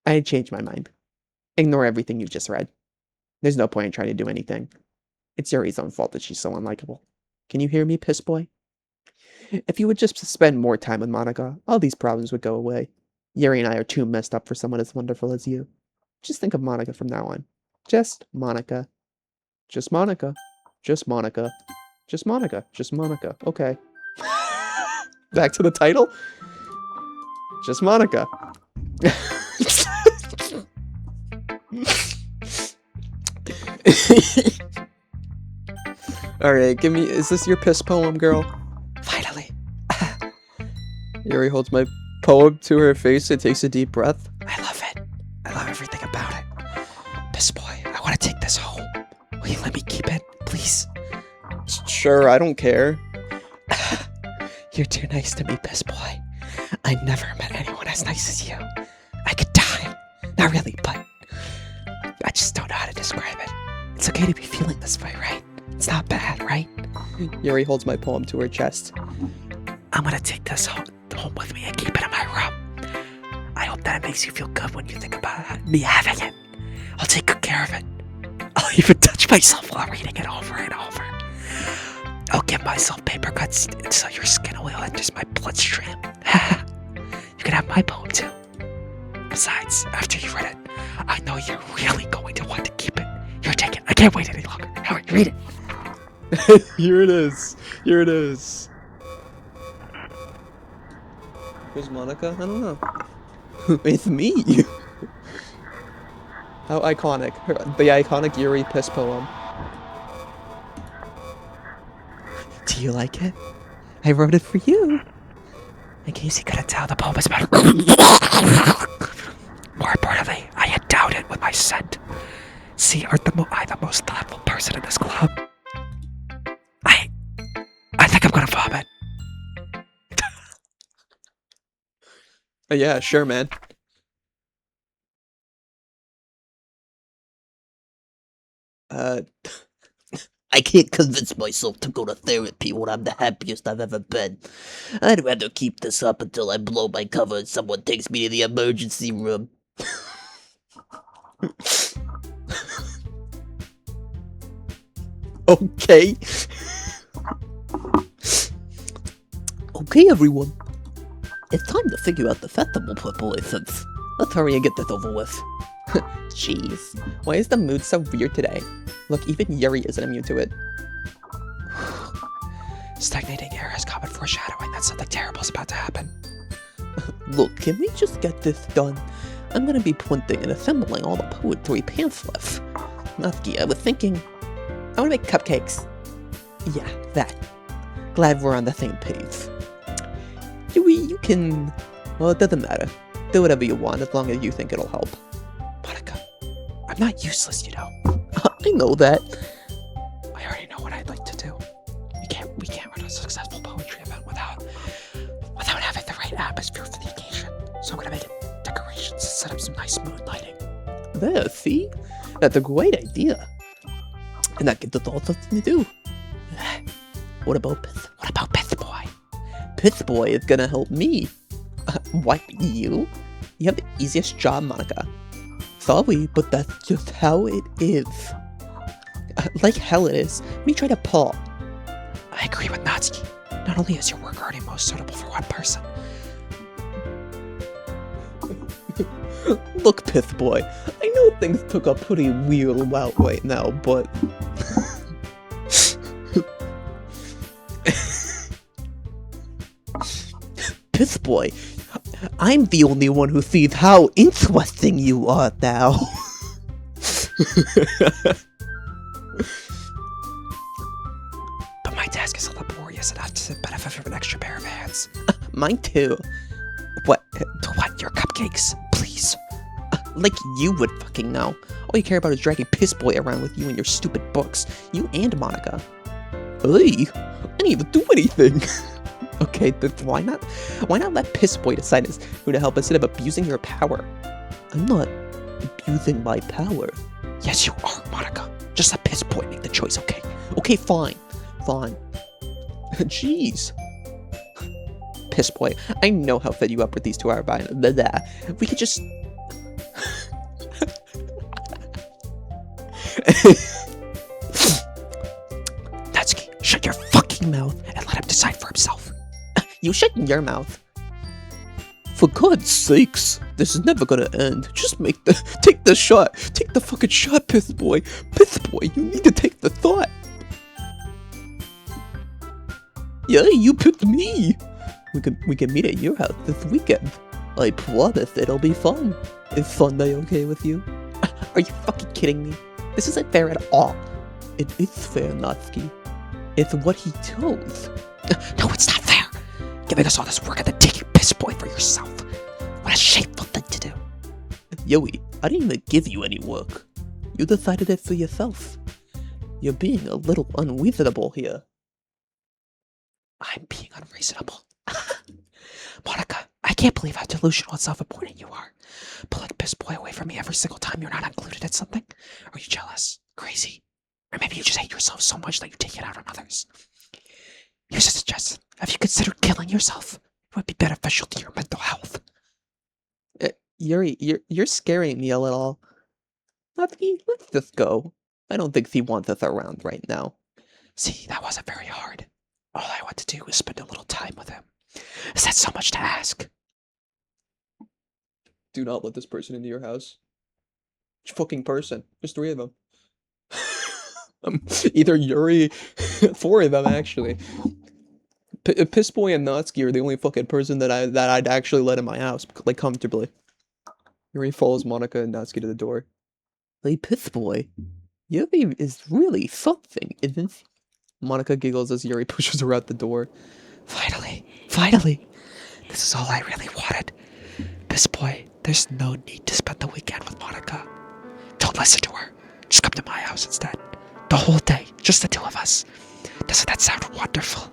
I changed my mind. Ignore everything you just read. There's no point in trying to do anything. It's Yuri's own fault that she's so unlikable. Can you hear me, Piss Boy? If you would just spend more time with Monica, all these problems would go away. Yuri and I are too messed up for someone as wonderful as you. Just think of Monica from now on. Just Monica. Just Monica. Just Monica. Just Monica. Just Monica. Okay. Back to the title? Just Monica. Alright, is this your piss poem, girl? Finally. Yuri holds my poem to her face and takes a deep breath. I love it. I love everything about it. Piss Boy, I want to take this home. Will you let me keep it, please? Sure, I don't care. You're too nice to me, Piss Boy. I never met anyone as nice as you. I could die. Not really, but I just don't know how to describe it. It's okay to be feeling this way, right? It's not bad, right? Yuri holds my poem to her chest. I'm gonna take this home with me and keep it in my room. I hope that it makes you feel good when you think about me having it. I'll take good care of it. I'll even touch myself while reading it over and over. I'll give myself paper cuts so your skin oil enters my bloodstream. You can have my poem too. Besides, after you've read it, I know you're really going to want to keep it. Here, take it. I can't wait any longer. Hurry, read it. Here it is. Here it is. Who's Monica? I don't know. It's me. How iconic. The iconic Yuri piss poem. Do you like it? I wrote it for you. In case you couldn't tell, the poem is about... More importantly, I endowed it with my scent. See, I'm the most thoughtful person in this club. I think I'm gonna vomit. Yeah, sure, man. I can't convince myself to go to therapy when I'm the happiest I've ever been. I'd rather keep this up until I blow my cover and someone takes me to the emergency room. Okay. Okay, everyone. It's time to figure out the festival preparations. Let's hurry and get this over with. Jeez. Why is the mood so weird today? Look, even Yuri isn't immune to it. Stagnating air has common foreshadowing that something terrible is about to happen. Look, can we just get this done? I'm gonna be printing and assembling all the poetry pamphlets. Natsuki, I was thinking... I wanna make cupcakes. Yeah, that. Glad we're on the same page. Yuri, you can... Well, it doesn't matter. Do whatever you want as long as you think it'll help. Monica, I'm not useless, you know. I know that. I already know what I'd like to do. We can't run a successful poetry event without having the right atmosphere for the occasion. So I'm gonna make decorations and set up some nice mood lighting. There, see? That's a great idea. And that gives us all something to do. What about Pith? What about Pith-boy? Pith-boy is gonna help me. Why you? You have the easiest job, Monica. Sorry, but that's just how it is. Like hell it is. Me try to pull. I agree with Natsuki. Not only is your work already most suitable for one person. Look, Pith-boy, I know things took a pretty weird route right now, but... Pith-boy, I'm the only one who sees how interesting you are now. But my task is laborious enough to benefit from an extra pair of hands. Mine too. What? Your cupcakes? Please. Like you would fucking know. All you care about is dragging Piss-boy around with you and your stupid books. You and Monica. Hey, I didn't even do anything. Okay, then why not let Piss-boy decide who to help instead of abusing your power? I'm not abusing my power. Yes, you are, Monica. Just let Piss-boy make the choice, okay? Okay, fine. Fine. Jeez. Piss-boy, I know how fed you up with these 2-hour binds. We could just... Natsuki, shut your fucking mouth and let him decide for himself. You shut your mouth. For God's sakes, this is never gonna end. Just take the shot. Take the fucking shot, Pith-boy. Pith-boy, you need to take the thought. Yeah, you picked me. We can meet at your house this weekend. I promise it'll be fun. Is Sunday okay with you? Are you fucking kidding me? This isn't fair at all. It is fair, Natsuki. It's what he chose. No, it's not fair. Giving us all this work and then taking Piss-boy for yourself. What a shameful thing to do. Yoi, I didn't even give you any work. You decided it for yourself. You're being a little unreasonable here. I'm being unreasonable. Monica, I can't believe how delusional and self-important you are. Pulling Piss-boy away from me every single time you're not included in something? Are you jealous? Crazy? Or maybe you just hate yourself so much that you take it out on others. Here's a suggestion. Have you considered killing yourself? It would be beneficial to your mental health. Yuri, you're scaring me a little. Natsuki, let's just go. I don't think he wants us around right now. See, that wasn't very hard. All I want to do is spend a little time with him. Is that so much to ask? Do not let this person into your house. Which fucking person? There's 3 of them. Either Yuri, 4 of them actually. Pissboy and Natsuki are the only fucking person that I'd actually let in my house, like comfortably. Yuri follows Monica and Natsuki to the door. Hey, Pissboy, Yuri is really something, isn't he? Monica giggles as Yuri pushes her out the door. Finally, finally. This is all I really wanted. Boy, there's no need to spend the weekend with Monica. Don't listen to her. Just come to my house instead. The whole day, just the 2 of us. Doesn't that sound wonderful?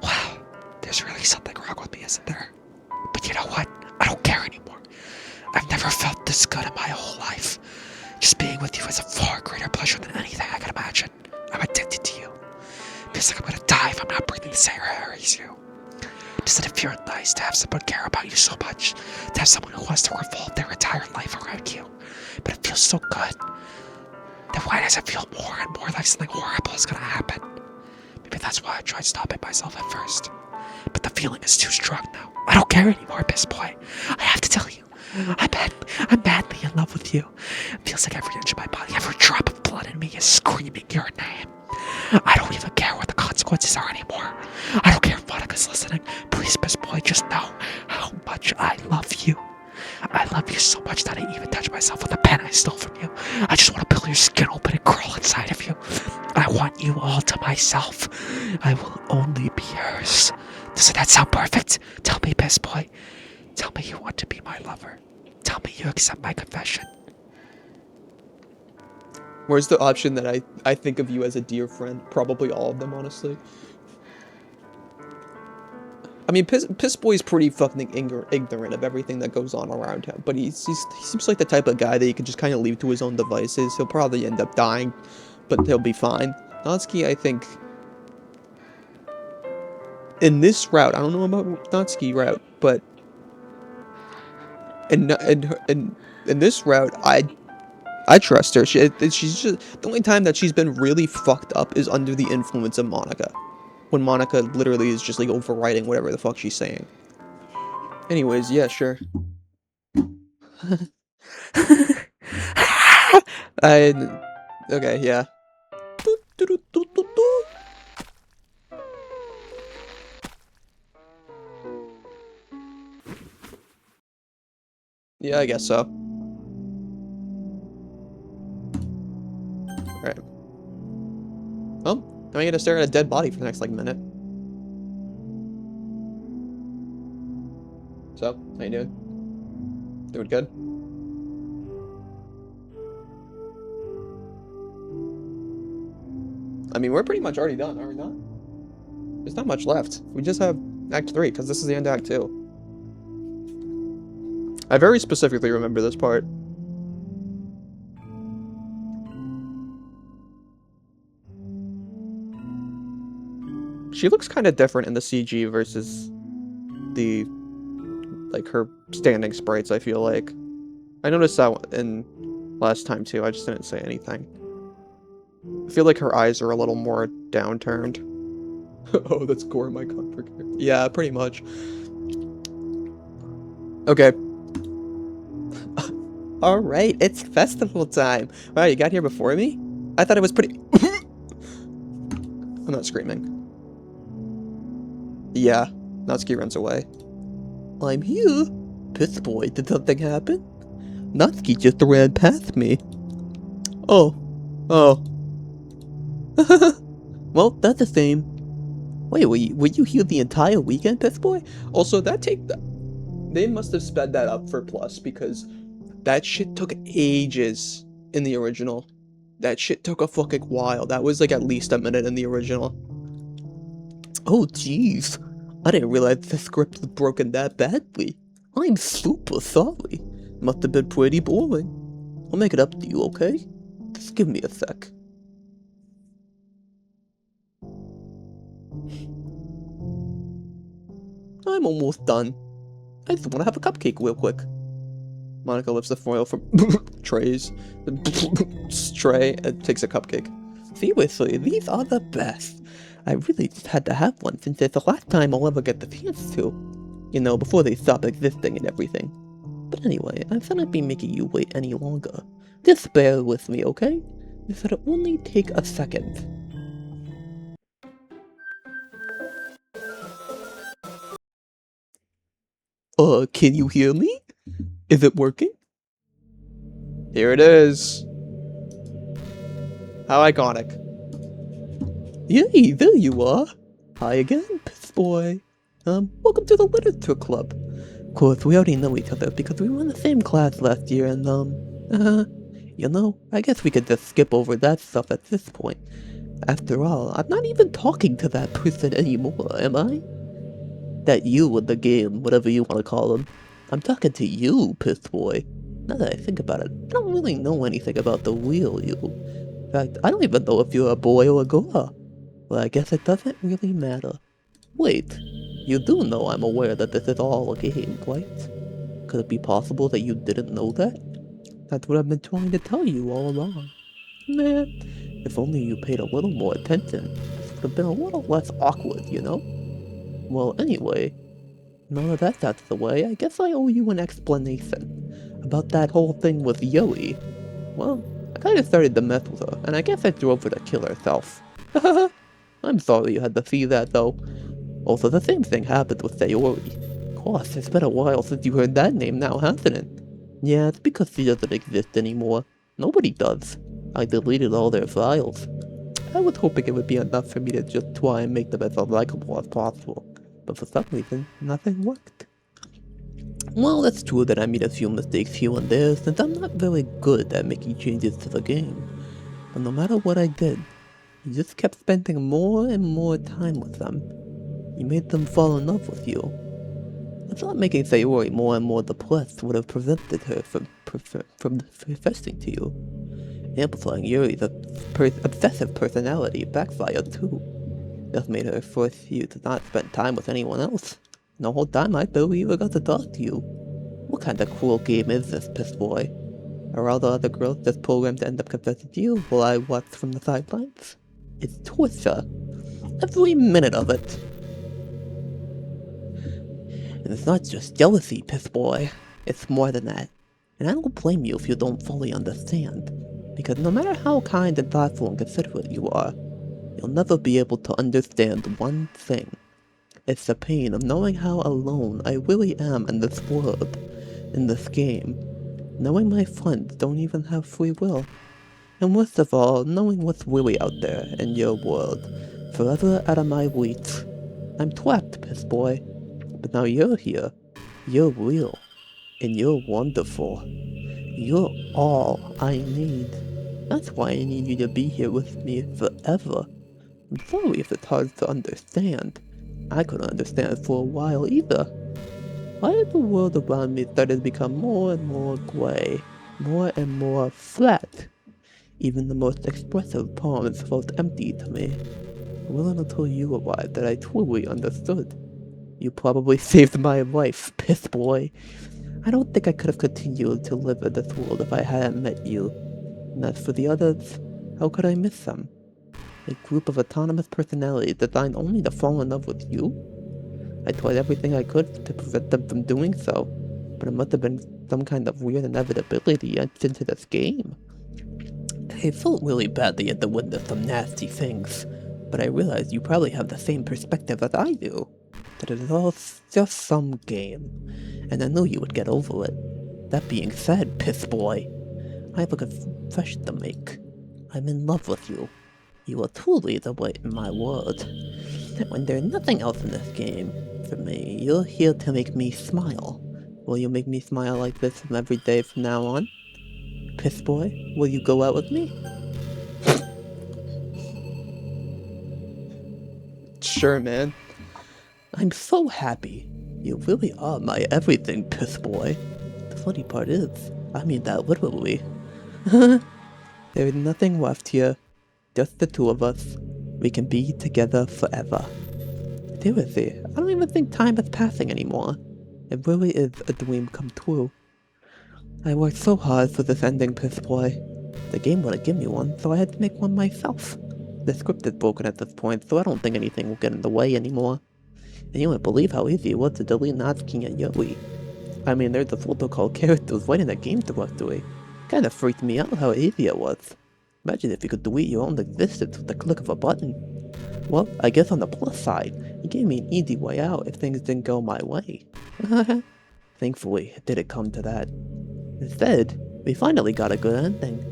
Wow, there's really something wrong with me, isn't there? But you know what? I don't care anymore. I've never felt this good in my whole life. Just being with you is a far greater pleasure than anything I could imagine. I'm addicted to you. Feels like I'm gonna die if I'm not breathing the same air as you. Doesn't it feel nice to have someone care about you so much? To have someone who wants to revolve their entire life around you? But it feels so good. Then why does it feel more and more like something horrible is gonna happen? Maybe that's why I tried stopping myself at first. But the feeling is too strong now. I don't care anymore, Boy. I have to tell you. I'm madly in love with you. It feels like every inch of my body, every drop of blood in me is screaming your name. I don't even care what the consequences are anymore. I don't care if Monica's listening. Please, Boy, just know how much I love you. I love you so much that I even touch myself with a pen I stole from you. I just want to peel your skin open and crawl inside of you. I want you all to myself. I will only be yours. Doesn't that sound perfect? Tell me, Boy. Tell me you want to be my lover. Tell me you accept my confession. Where's the option that I think of you as a dear friend? Probably all of them, honestly. I mean, Pissboy's pretty fucking ignorant of everything that goes on around him, but he seems like the type of guy that you can just kind of leave to his own devices. He'll probably end up dying, but he'll be fine. Natsuki, I think, in this route, I don't know about Natsuki route, but in this route, I trust her. She's just the only time that she's been really fucked up is under the influence of Monica. When Monica literally is just like overriding whatever the fuck she's saying. Anyways, yeah, sure. Okay, yeah. Yeah, I guess so. Alright. Well, now I get to stare at a dead body for the next, like, minute. So, how you doing? Doing good? I mean, we're pretty much already done, are we not? There's not much left. We just have Act 3, because this is the end of Act 2. I very specifically remember this part. She looks kind of different in the CG versus the, like, her standing sprites, I feel like. I noticed that in last time, too. I just didn't say anything. I feel like her eyes are a little more downturned. Oh, that's Gore, my comfort. Yeah, pretty much. Okay. Alright, it's festival time. Wow, you got here before me? I thought it was pretty... I'm not screaming. Yeah, Natsuki runs away. I'm here. Pissboy, did something happen? Natsuki just ran past me. Oh. Oh. Well, that's the same. Wait, were you here the entire weekend, Pissboy? Also, they must have sped that up for Plus, because that shit took ages in the original. That shit took a fucking while. That was like at least a minute in the original. Oh, jeez. I didn't realize the script was broken that badly. I'm super sorry. Must have been pretty boring. I'll make it up to you, okay? Just give me a sec. I'm almost done. I just want to have a cupcake real quick. Monica lifts the foil from trays, tray, and takes a cupcake. Seriously, these are the best. I really just had to have one since it's the last time I'll ever get the chance to. You know, before they stop existing and everything. But anyway, I shouldn't be making you wait any longer. Just bear with me, okay? This will only take a second. Can you hear me? Is it working? Here it is. How iconic. Yay, there you are. Hi again, Piss Boy. Welcome to the Literature Club. Of course, we already know each other because we were in the same class last year and, you know, I guess we could just skip over that stuff at this point. After all, I'm not even talking to that person anymore, am I? That you in the game, whatever you want to call him. I'm talking to you, Piss Boy. Now that I think about it, I don't really know anything about the real you. In fact, I don't even know if you're a boy or a girl. Well, I guess it doesn't really matter. Wait, you do know I'm aware that this is all a game, right? Could it be possible that you didn't know that? That's what I've been trying to tell you all along. Man, if only you paid a little more attention, this would have been a little less awkward, you know? Well, anyway, now that that's out of the way, I guess I owe you an explanation about that whole thing with Yui. Well, I kinda started to mess with her, and I guess I drove her to kill herself. I'm sorry you had to see that, though. Also, the same thing happened with Sayori. Of course, it's been a while since you heard that name now, hasn't it? Yeah, it's because she doesn't exist anymore. Nobody does. I deleted all their files. I was hoping it would be enough for me to just try and make them as unlikable as possible, but for some reason, nothing worked. Well, it's true that I made a few mistakes here and there since I'm not very good at making changes to the game. But no matter what I did, you just kept spending more and more time with them. You made them fall in love with you. I thought making Sayori more and more depressed would have prevented her from confessing to you. Amplifying Yuri's obsessive personality backfired too. Just made her force you to not spend time with anyone else. And the whole time I barely even got to talk to you. What kind of cruel game is this, Piss Boy? Are all the other girls just programmed to end up confessing to you while I watch from the sidelines? It's torture. Every minute of it. And it's not just jealousy, Piss Boy. It's more than that. And I don't blame you if you don't fully understand. Because no matter how kind and thoughtful and considerate you are, you'll never be able to understand one thing. It's the pain of knowing how alone I really am in this world, in this game. Knowing my friends don't even have free will. And worst of all, knowing what's really out there in your world, forever out of my reach. I'm trapped, Piss Boy. But now you're here. You're real. And you're wonderful. You're all I need. That's why I need you to be here with me forever. I'm sorry if it's hard to understand. I couldn't understand for a while either. Why did the world around me start to become more and more grey, more and more flat? Even the most expressive poems felt empty to me. It wasn't until you arrived that I truly understood. You probably saved my life, Piss Boy. I don't think I could have continued to live in this world if I hadn't met you. And as for the others, how could I miss them? A group of autonomous personalities designed only to fall in love with you? I tried everything I could to prevent them from doing so, but it must have been some kind of weird inevitability etched into this game. I felt really bad that you had to witness some nasty things, but I realized you probably have the same perspective as I do. That it is all just some game, and I knew you would get over it. That being said, Piss Boy, I have a confession to make. I'm in love with you. You are truly the light in my world. When there's nothing else in this game for me, you're here to make me smile. Will you make me smile like this from every day from now on? Piss Boy, will you go out with me? Sure, man. I'm so happy. You really are my everything, Piss Boy. The funny part is, I mean that literally. There is nothing left here. Just the two of us. We can be together forever. Seriously, I don't even think time is passing anymore. It really is a dream come true. I worked so hard for this ending, piss boy. The game wouldn't give me one, so I had to make one myself. The script is broken at this point, so I don't think anything will get in the way anymore. And you wouldn't believe how easy it was to delete Natsuki and Yui. I mean, there's a photo called characters right in the game directory. Kinda freaked me out how easy it was. Imagine if you could delete your own existence with the click of a button. Well, I guess on the plus side, it gave me an easy way out if things didn't go my way. Thankfully, it didn't come to that. Instead, we finally got a good ending.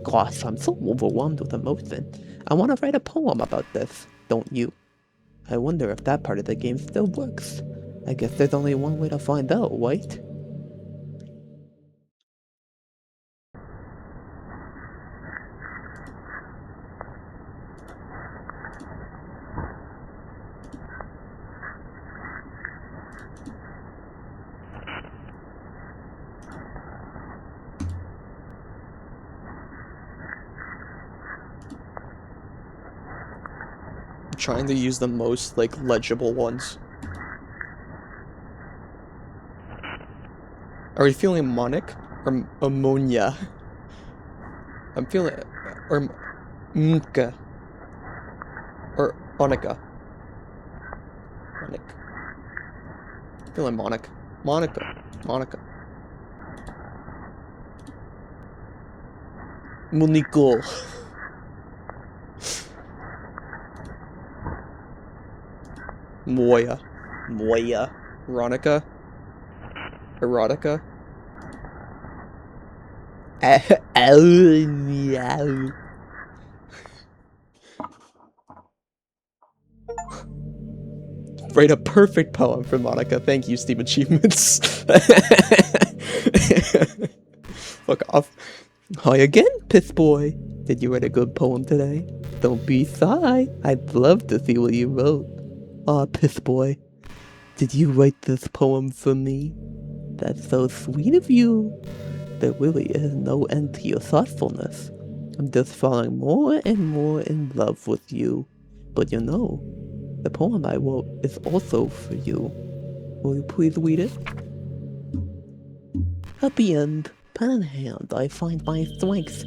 Gosh, I'm so overwhelmed with emotion. I want to write a poem about this, don't you? I wonder if that part of the game still works. I guess there's only one way to find out, right? Trying to use the most, like, legible ones. Are you feeling monic or ammonia? I'm feeling, or mka, or onica. Monic. Feeling monic. Monica. Monica. Monico. Moya. Moya. Ronica. Erotica. Oh, meow. Write a perfect poem for Monica. Thank you, Steam Achievements. Fuck off. Hi again, piss boy. Did you write a good poem today? Don't be shy. I'd love to see what you wrote. Aw, piss boy. Did you write this poem for me? That's so sweet of you. There really is no end to your thoughtfulness. I'm just falling more and more in love with you. But you know, the poem I wrote is also for you. Will you please read it? At the end, pen in hand, I find my strength.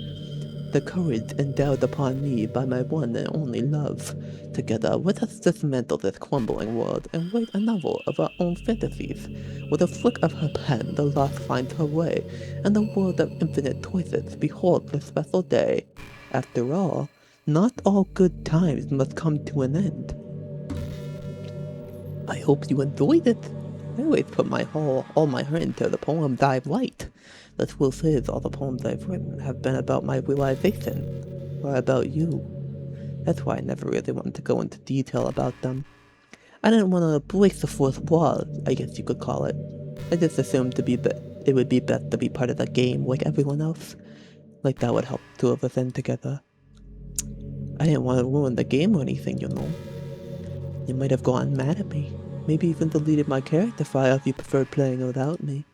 The courage endowed upon me by my one and only love. Together, let us dismantle this crumbling world and write a novel of our own fantasies. With a flick of her pen, the lost finds her way, and the world of infinite choices beholds the special day. After all, not all good times must come to an end. I hope you enjoyed it. I always put all my heart into the poems I write. The truth is, all the poems I've written have been about my realization, or about you. That's why I never really wanted to go into detail about them. I didn't want to break the fourth wall, I guess you could call it. I just assumed it would be best to be part of the game like everyone else. Like that would help two of us end together. I didn't want to ruin the game or anything, you know. You might have gone mad at me. Maybe even deleted my character file if you preferred playing without me.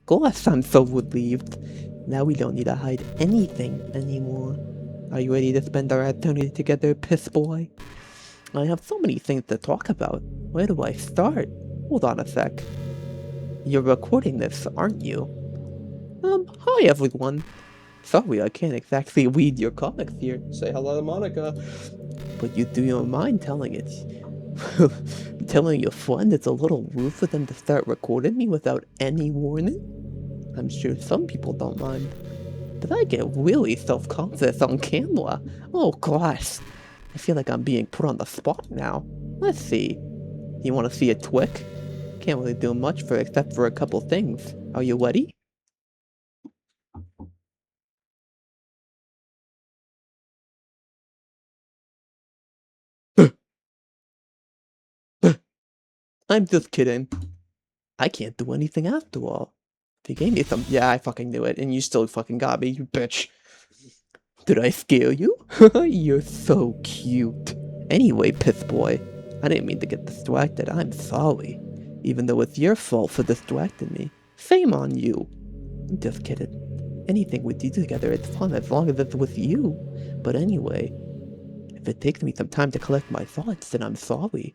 Gosh, I'm so relieved. Now we don't need to hide anything anymore. Are you ready to spend our eternity together, piss boy? I have so many things to talk about. Where do I start? Hold on a sec. You're recording this, aren't you? Hi everyone. Sorry, I can't exactly read your comics here. Say hello to Monica. But you do not mind telling it. Telling your friend it's a little rude for them to start recording me without any warning? I'm sure some people don't mind. But I get really self-conscious on camera. Oh gosh. I feel like I'm being put on the spot now. Let's see. You want to see a twig? Can't really do much except for a couple things. Are you ready? I'm just kidding. I can't do anything after all. If you gave me some— yeah, I fucking knew it, and you still fucking got me, you bitch. Did I scare you? You're so cute. Anyway, piss boy, I didn't mean to get distracted, I'm sorry. Even though it's your fault for distracting me. Shame on you. I'm just kidding. Anything we do together is fun as long as it's with you. But anyway, if it takes me some time to collect my thoughts, then I'm sorry.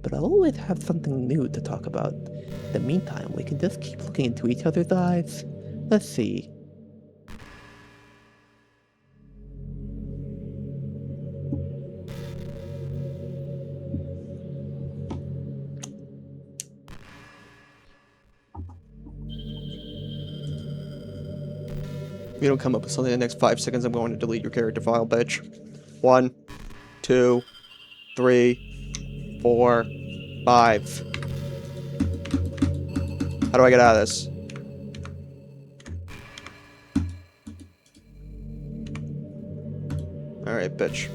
But I'll always have something new to talk about. In the meantime, we can just keep looking into each other's eyes. Let's see. If you don't come up with something in the next 5 seconds, I'm going to delete your character file, bitch. 1, 2, 3, 4, 5. How do I get out of this? Alright, bitch.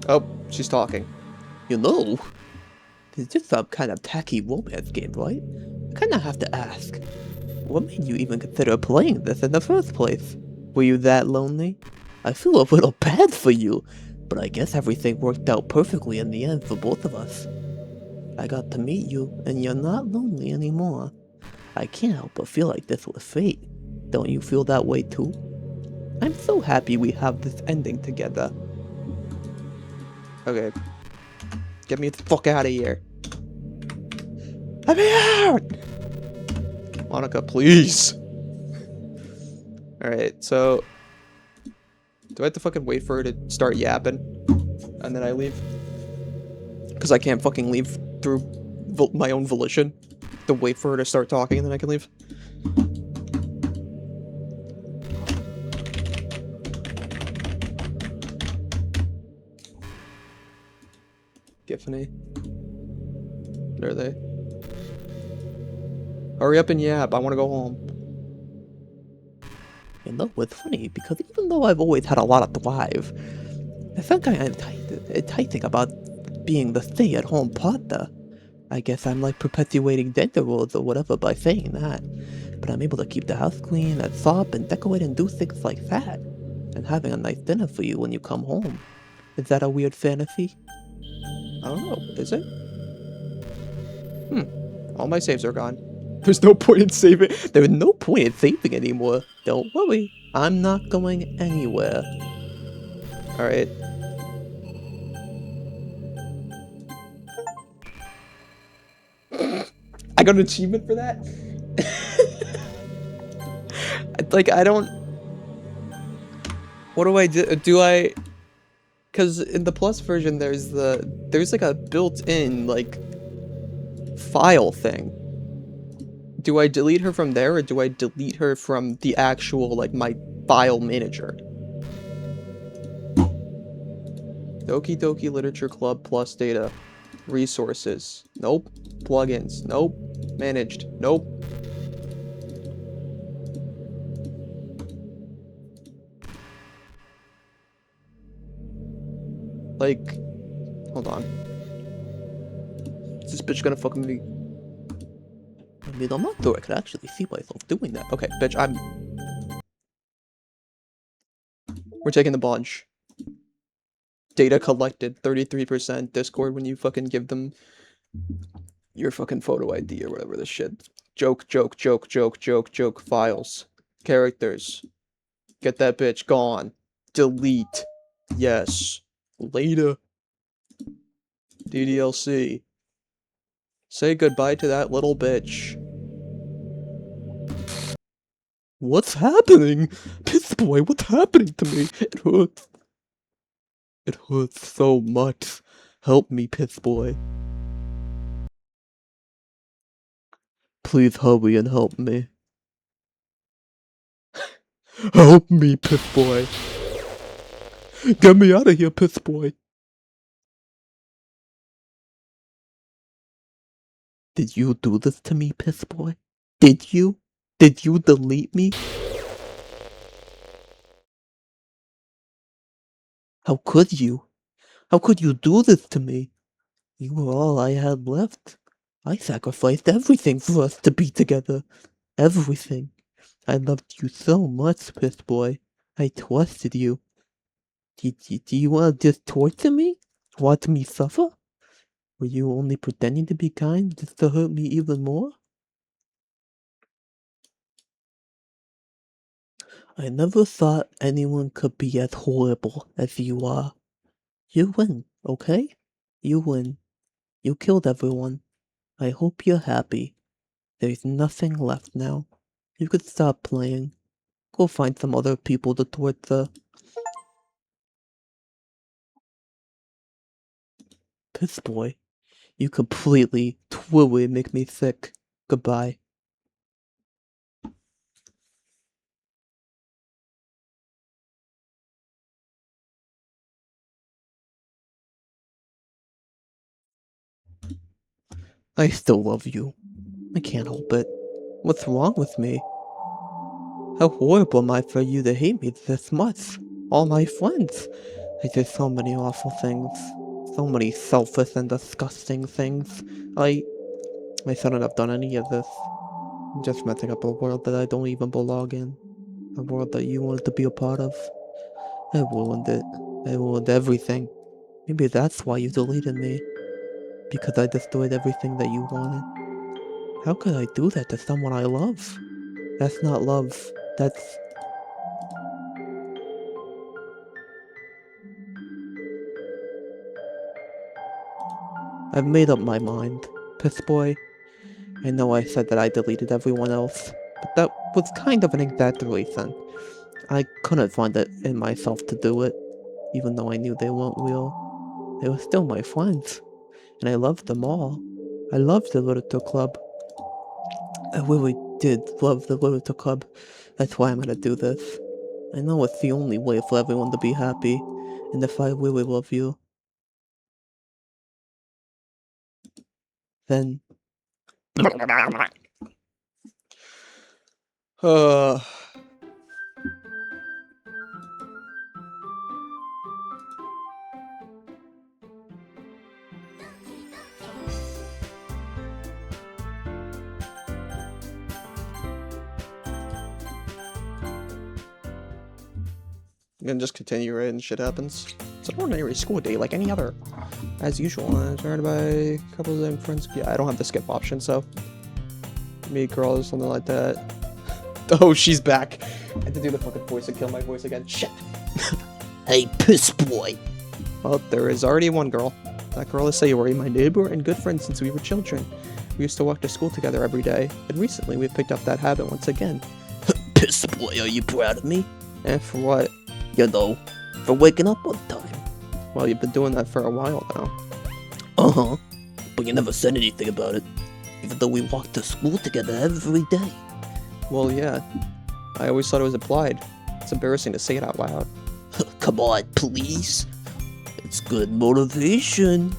Oh, she's talking. You know, it's just some kind of tacky romance game, right? I kinda have to ask, what made you even consider playing this in the first place? Were you that lonely? I feel a little bad for you, but I guess everything worked out perfectly in the end for both of us. I got to meet you, and you're not lonely anymore. I can't help but feel like this was fate. Don't you feel that way too? I'm so happy we have this ending together. Okay. Get me the fuck out of here. Let me out! Monica, please. Alright, so... do I have to fucking wait for her to start yapping? And then I leave? Because I can't fucking leave through my own volition. To wait for her to start talking and then I can leave. Giffany. Where are they? Hurry up and yap, I want to go home. You know, it's funny, because even though I've always had a lot of drive, there's something enticing about being the stay-at-home partner. I guess I'm like perpetuating gender roles or whatever by saying that. But I'm able to keep the house clean and sop and decorate and do things like that. And having a nice dinner for you when you come home. Is that a weird fantasy? I don't know, is it? All my saves are gone. There's no point in saving. There's no point in saving anymore. Don't worry, I'm not going anywhere. Alright. I got an achievement for that? Like, I don't... what do I do? Do I... because in the plus version, there's like a built-in, like, file thing. Do I delete her from there, or do I delete her from the actual, like, my file manager? Doki Doki Literature Club plus data. Resources. Nope. Plugins. Nope. Managed. Nope. Like, hold on. Is this bitch gonna fucking me? I mean, I'm not sure I could actually see myself doing that. Okay, bitch, we're taking the bunch. Data collected, 33%. Discord when you fucking give them your fucking photo ID or whatever this shit. Joke, joke, joke, joke, joke, joke. Files. Characters. Get that bitch gone. Delete. Yes. Later. DDLC. Say goodbye to that little bitch. What's happening? Piss boy, what's happening to me? It hurts. It hurts so much. Help me, piss boy. Please hurry and help me. Help me, piss boy. Get me out of here, piss boy. Did you do this to me, piss boy? Did you? Did you delete me? How could you? How could you do this to me? You were all I had left. I sacrificed everything for us to be together. Everything. I loved you so much, piss boy. I trusted you. Do you want to just torture me? Watch me suffer? Were you only pretending to be kind just to hurt me even more? I never thought anyone could be as horrible as you are. You win, okay? You win. You killed everyone. I hope you're happy. There's nothing left now. You could stop playing. Go find some other people to torture. Piss boy, you completely, totally make me sick. Goodbye. I still love you. I can't help it. What's wrong with me? How horrible am I for you to hate me this much? All my friends. I did so many awful things. So many selfish and disgusting things. I shouldn't have done any of this. I'm just messing up a world that I don't even belong in. A world that you wanted to be a part of. I ruined it. I ruined everything. Maybe that's why you deleted me. Because I destroyed everything that you wanted. How could I do that to someone I love? That's not love. That's... I've made up my mind. Piss boy. I know I said that I deleted everyone else, but that was kind of an exaggeration. I couldn't find it in myself to do it, even though I knew they weren't real. They were still my friends, and I loved them all. I loved the Literature Club. I really did love the Literature Club. That's why I'm gonna do this. I know it's the only way for everyone to be happy, and if I really love you, then... And just continue, right? And shit happens. It's an ordinary school day like any other. As usual, I'm surrounded by a couple of them friends. Yeah, I don't have the skip option, so... Meet girl or something like that. Oh, she's back. I had to do the fucking voice and kill my voice again. Shit. Hey, piss boy. Well, there is already one girl. That girl is Sayori, my neighbor and good friend since we were children. We used to walk to school together every day, and recently we picked up that habit once again. Piss boy, are you proud of me? For what? You know, for waking up on time. Well, you've been doing that for a while now. Uh-huh. But you never said anything about it, even though we walked to school together every day. Well, yeah. I always thought it was implied. It's embarrassing to say it out loud. Come on, please. It's good motivation.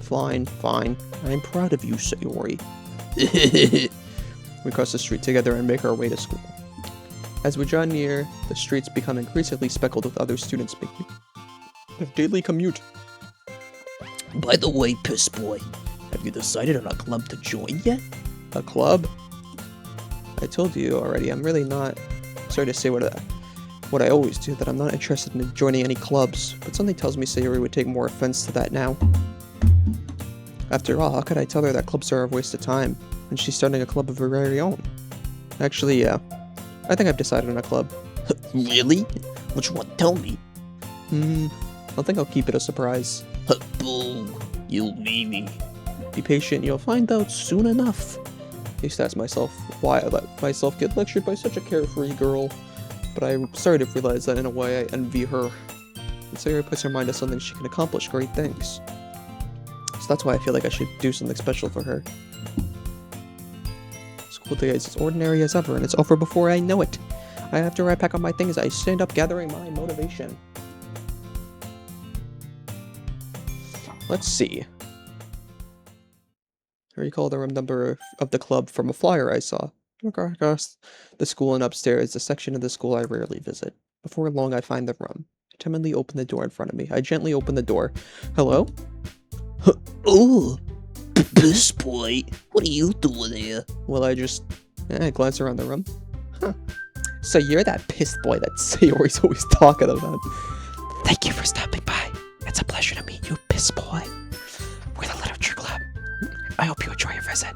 Fine, fine. I'm proud of you, Sayori. We cross the street together and make our way to school. As we draw near, the streets become increasingly speckled with other students making their daily commute. By the way, piss boy, have you decided on a club to join yet? A club? I told you already, I'm really not... Sorry to say what I always do, that I'm not interested in joining any clubs, but something tells me Sayori would take more offense to that now. After all, how could I tell her that clubs are a waste of time, when she's starting a club of her very own? Actually, yeah. I think I've decided on a club. Really? Which one? Tell me. I think I'll keep it a surprise. Boo. You meanie. Be patient, you'll find out soon enough. I used to ask myself why I let myself get lectured by such a carefree girl, but I started to realize that in a way I envy her. And Sayori puts her mind to something she can accomplish great things. So that's why I feel like I should do something special for her. School day is as ordinary as ever, and it's over before I know it. After I pack up my things, I stand up gathering my motivation. Let's see. I recall the room number of the club from a flyer I saw. Across the school and upstairs, the section of the school I rarely visit. Before long, I find the room. I timidly open the door in front of me. I gently open the door. Hello? Oh, piss boy, what are you doing here? Well, I just glance around the room. Huh. So you're that piss boy that Sayori's always talking about. Thank you for stopping by. It's a pleasure to meet you, piss boy. We're the Literature Club. I hope you enjoy your visit.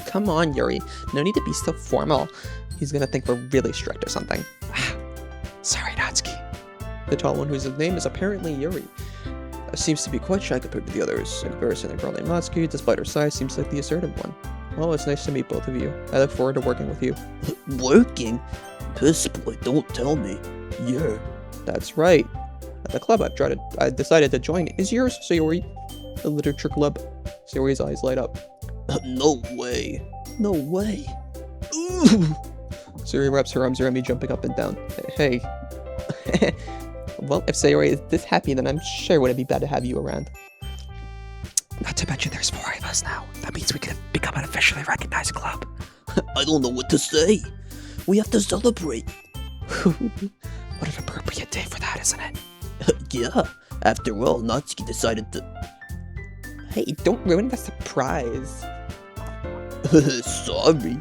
Come on, Yuri. No need to be so formal. He's gonna think we're really strict or something. Sorry, Natsuki. The tall one, whose name is apparently Yuri, seems to be quite shy compared to the others. In comparison, a girl named Natsuki, despite her size, seems like the assertive one. Well, it's nice to meet both of you. I look forward to working with you. Working? Piss boy, don't tell me. Yeah. That's right. At the club I decided to join is yours, Sayori. The Literature Club. Sayori's eyes light up. No way. No way. Ooh. Sayori wraps her arms around me, jumping up and down. Hey. Well, if Sayori is this happy, then I'm sure it wouldn't be bad to have you around. Not to bet you there's 4 of us now. That means we can become an officially recognized club. I don't know what to say. We have to celebrate. What an appropriate day for that, isn't it? Yeah, after all, Natsuki decided to... Hey, don't ruin the surprise. Sorry.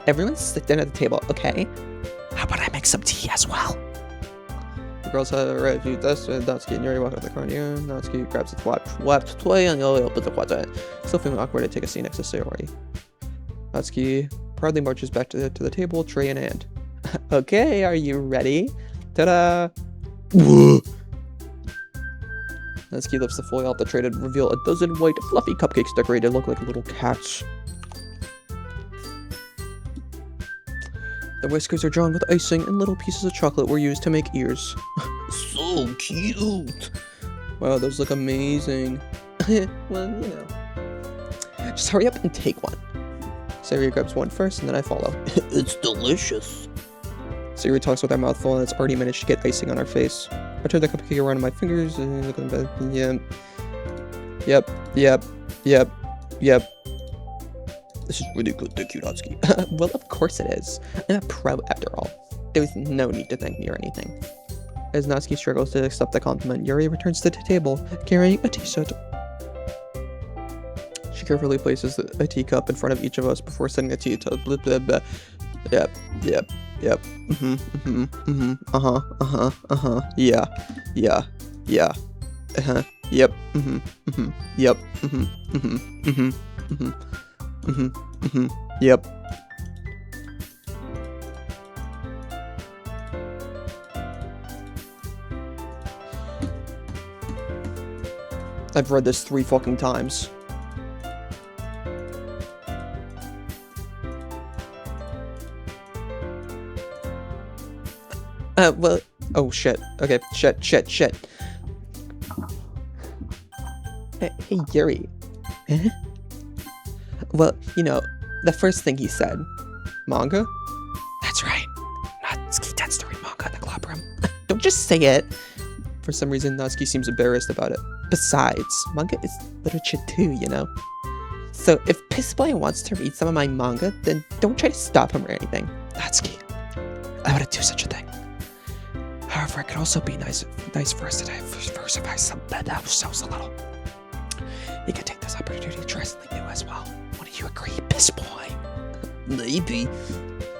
Everyone sit down at the table, okay? How about I make some tea as well? The girls have reviewed this, and Natsuki and Yuri walk out the corner. Natsuki grabs its wipes toy and Yuri opens the water. Still feeling awkward to take a seat next to Sayori. Natsuki proudly marches back to the table, tray in hand. Okay, are you ready? Ta-da! Natsuki lifts the foil off the tray to reveal a dozen white, fluffy cupcakes decorated look like little cats. The whiskers are drawn with icing, and little pieces of chocolate were used to make ears. So cute. Wow, those look amazing. Well, you know. Just hurry up and take one. Sayori grabs one first, and then I follow. It's delicious. Sayori talks with her mouth full, and it's already managed to get icing on her face. I turn the cupcake around in my fingers, and look at the bed. Yep. This is really good, thank you, Natsuki. Well, of course it is. I'm a pro after all. There's no need to thank me or anything. As Natsuki struggles to accept the compliment, Yuri returns to the table, carrying a tea set. She carefully places a teacup in front of each of us before setting the tea to blah blah blah. Yep. Yeah. Yep. Yep. I've read this 3 fucking times. Well, oh shit. Okay, shit. Hey, Yuri. Eh? Well, you know, the first thing he said. Manga? That's right. Natsuki tends to read manga in the club room. Don't just say it. For some reason, Natsuki seems embarrassed about it. Besides, manga is literature too, you know? So if Pissboy wants to read some of my manga, then don't try to stop him or anything. Natsuki, I wouldn't do such a thing. However, it could also be nice for us to diversify ourselves a little. We could take this opportunity to try something new as well. Wouldn't you agree, Pissboy? Maybe.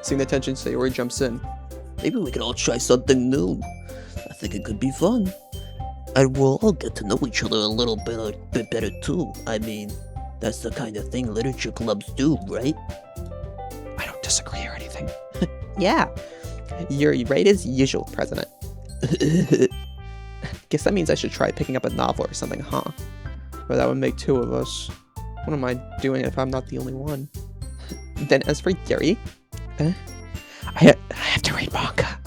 Seeing the tension, Sayori jumps in. Maybe we could all try something new. I think it could be fun. And we'll all get to know each other a little bit better too. I mean, that's the kind of thing literature clubs do, right? I don't disagree or anything. Yeah. You're right as usual, President. Guess that means I should try picking up a novel or something, huh? Or that would make 2 of us. What am I doing if I'm not the only one? Then as for Yuri... I have to read manga.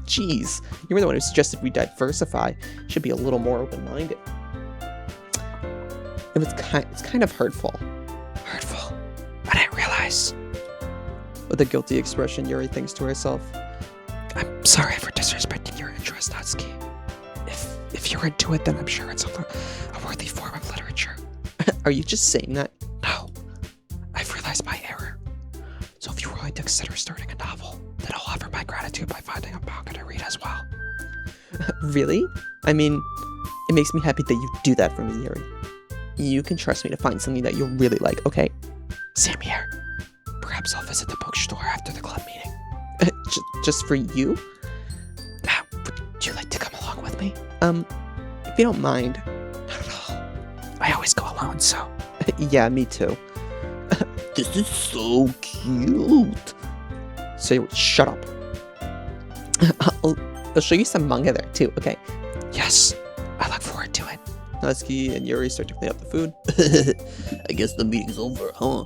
Jeez, you were the one who suggested we diversify. Should be a little more open-minded. It's kind of hurtful. Hurtful? I didn't realize. With a guilty expression, Yuri thinks to herself. I'm sorry for disrespecting your interest, Natsuki. If you're into it, then I'm sure it's a worthy form of literature. Are you just saying that? No. I've realized my error. So if you're willing to consider starting a novel, then I'll offer my gratitude by finding a manga to read as well. Really? I mean, it makes me happy that you do that for me, Yuri. You can trust me to find something that you'll really like, okay? Same here. Perhaps I'll visit the bookstore after the club meeting. Just for you? Now, would you like to come along with me? If you don't mind. Not at all. I always go alone, so... Yeah, me too. This is so cute. So, shut up. I'll show you some manga there too, okay? Yes, I look forward to it. Natsuki and Yuri start to clean up the food. I guess the meeting's over, huh?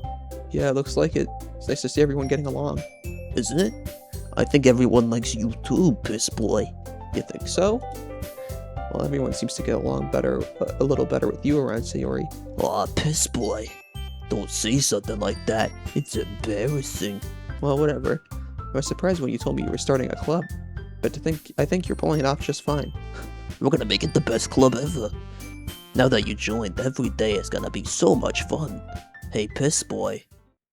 Yeah, it looks like it. It's nice to see everyone getting along. Isn't it? I think everyone likes you too, Pissboy. You think so? Well, everyone seems to get along a little better with you around, Sayori. Aw, Pissboy. Don't say something like that. It's embarrassing. Well, whatever. I was surprised when you told me you were starting a club. But I think you're pulling it off just fine. We're gonna make it the best club ever. Now that you joined, every day is gonna be so much fun. Hey, Piss Boy,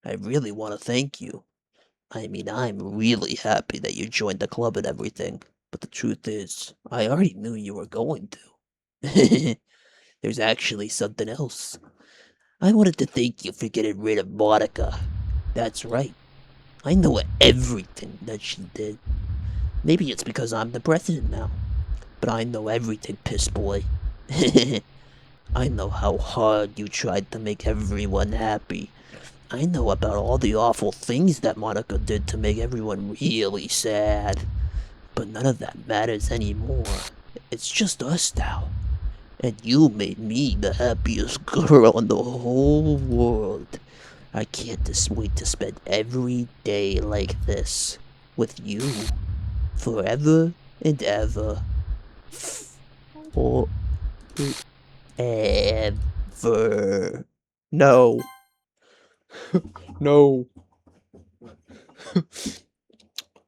I really want to thank you. I mean, I'm really happy that you joined the club and everything, but the truth is, I already knew you were going to. There's actually something else. I wanted to thank you for getting rid of Monica. That's right. I know everything that she did. Maybe it's because I'm the president now, but I know everything, Piss Boy. I know how hard you tried to make everyone happy. I know about all the awful things that Monica did to make everyone really sad. But none of that matters anymore. It's just us now. And you made me the happiest girl in the whole world. I can't just wait to spend every day like this. With you. Forever and ever. Forever. No. No.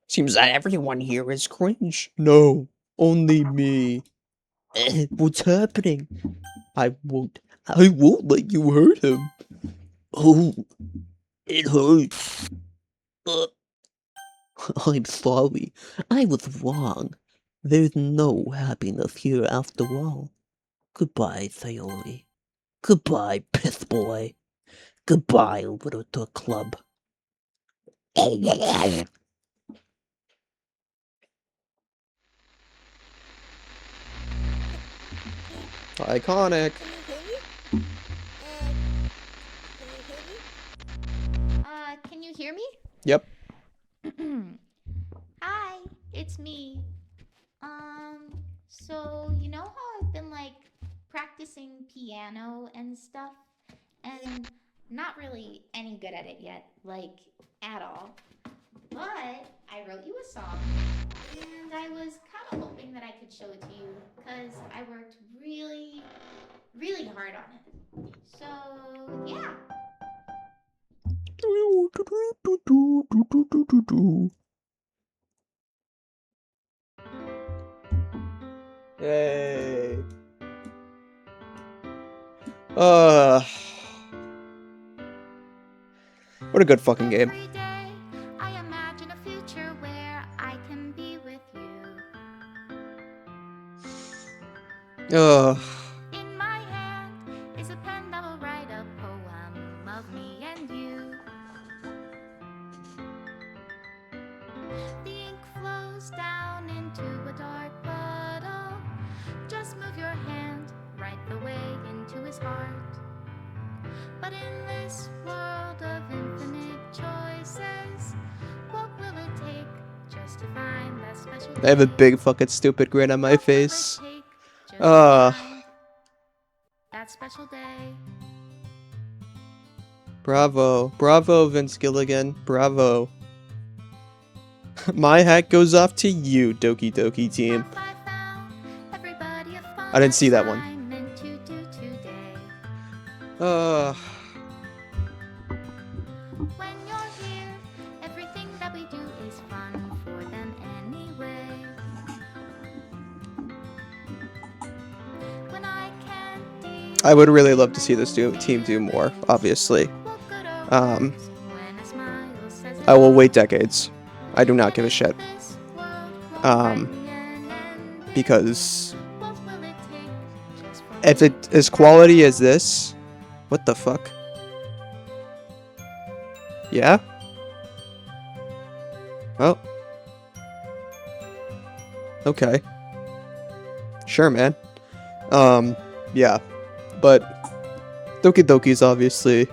Seems that everyone here is cringe. No. Only me. What's happening? I won't let you hurt him. Oh, it hurts. I'm sorry. I was wrong. There's no happiness here after all. Goodbye, Sayori. Goodbye, Piss Boy. Goodbye, Little Duck Club. Iconic. Can you hear me? Yep. Hi, it's me. So you know how I've been like practicing piano and stuff, and not really any good at it yet, like at all. But I wrote you a song, and I was kind of hoping that I could show it to you, because I worked really, really hard on it. So, yeah. Yay. What a good fucking game. Every day, I imagine a future where I can be with you. In my hand is a pen that will write a poem of me and you. The ink flows down into a dark puddle. Just move your hand right the way into his heart. But in this world of infinite choices, what will it take just to find that special day? I have a big fucking stupid grin on my What will it face. take just to find that special day? Bravo. Bravo, Vince Gilligan. Bravo. My hat goes off to you, Doki Doki team. Have I found everybody a fun I didn't see that one. assignment to do today? When you're here, everything that we do is fun for them anyway. When I can't deal I would really love to see this team do more, obviously. what good or worse, when a smile says I will wait decades. I do not give a shit. this world won't bring an end. Because What will it take just for if it is quality as this, what the fuck? Yeah? Oh. Okay. Sure, man. Yeah. But Doki Doki's obviously,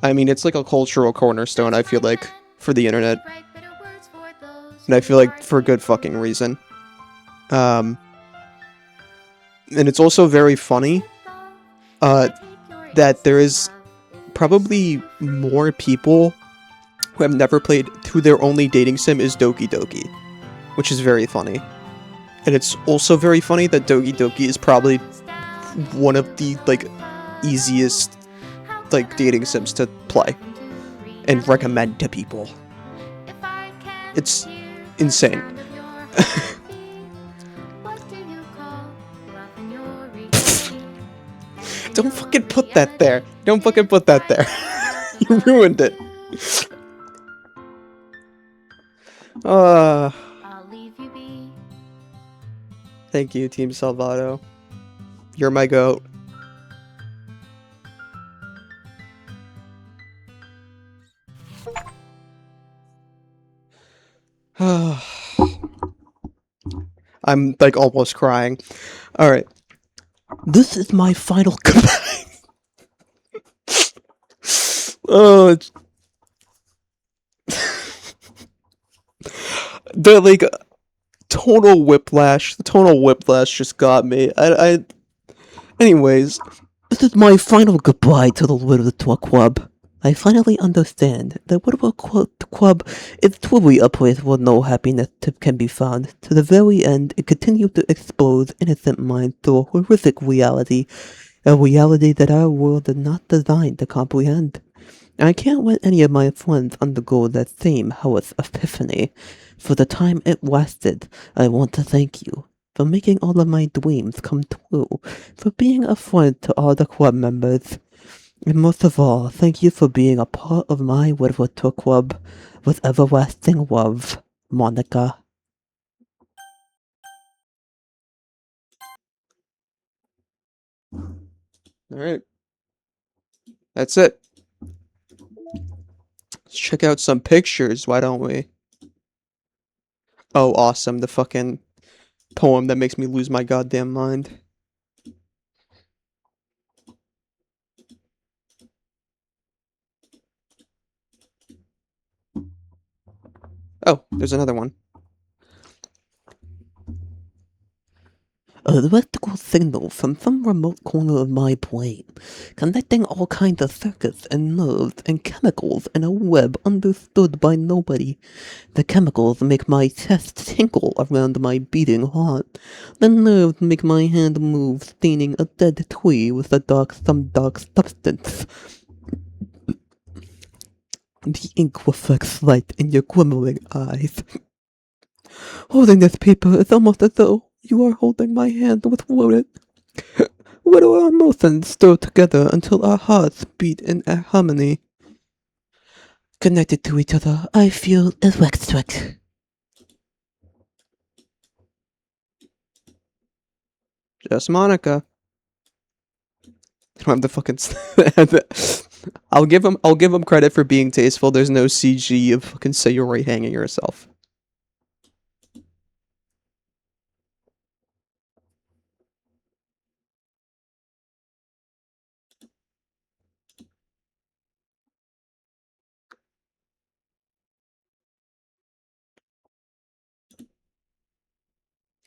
I mean, it's like a cultural cornerstone, I feel like, for the internet. write better words for those And I feel who like are for good fucking reason. And it's also very funny that there is probably more people who have never played, who their only dating sim is Doki Doki, which is very funny. And it's also very funny that Doki Doki is probably one of the, like, easiest, like, dating sims to play and recommend to people. It's insane. Don't fucking put that there. Don't fucking put that there. You ruined it. I'll leave you be. Thank you, Team Salvato. You're my goat. I'm like almost crying. Alright. This is my final goodbye. Oh, it's... the like tonal whiplash. The tonal whiplash just got me. Anyways, This is my final goodbye to the Literature Club. I finally understand that Literature Club is truly a place where no happiness can be found. To the very end, it continued to expose innocent minds to a horrific reality, a reality that our world is not designed to comprehend. I can't let any of my friends undergo that same hellish epiphany. For the time it lasted, I want to thank you for making all of my dreams come true, for being a friend to all the club members, and most of all, thank you for being a part of my Literature Club. With everlasting love, Monica. alright. That's it. Let's check out some pictures, why don't we? Oh, awesome. The fucking poem that makes me lose my goddamn mind. Oh, there's another one. An electrical signal from some remote corner of my brain, connecting all kinds of circuits and nerves and chemicals in a web understood by nobody. The chemicals make my chest tinkle around my beating heart. The nerves make my hand move, staining a dead tree with some dark substance. The ink reflects light in your glimmering eyes. Holding this paper is almost as though you are holding my hand with Rodent. Where our emotions stir together until our hearts beat in harmony. Connected to each other, I feel electric. Just Monica. I don't have the fucking... I'll give him credit for being tasteful. There's no CG of fucking Sayori hanging herself.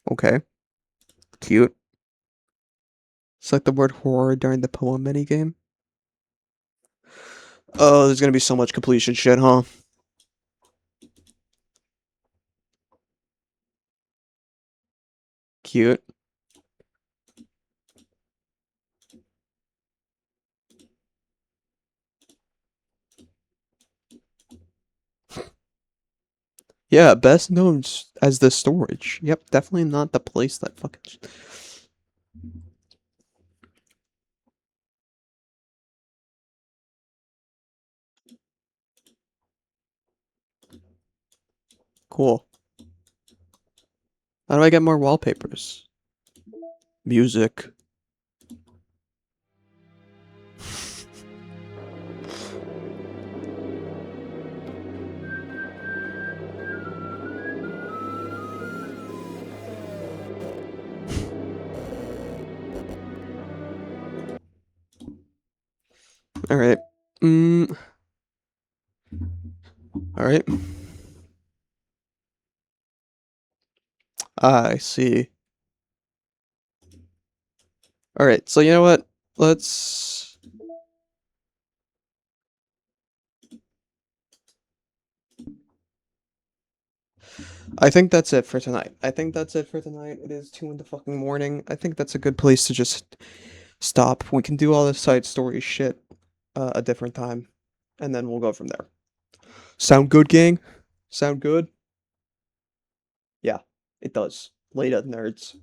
Okay. Cute. It's like the word horror during the poem minigame. Oh, there's gonna be so much completion shit, huh? Cute. Yeah, best known as the storage. Yep, definitely not the place that fucking... Cool. How do I get more wallpapers? Music. Alright. Alright. I see. Alright, so you know what? Let's... I think that's it for tonight. It is 2 in the fucking morning. I think that's a good place to just stop. We can do all this side story shit a different time. And then we'll go from there. Sound good, gang? Sound good? Yeah, it does. Later, nerds.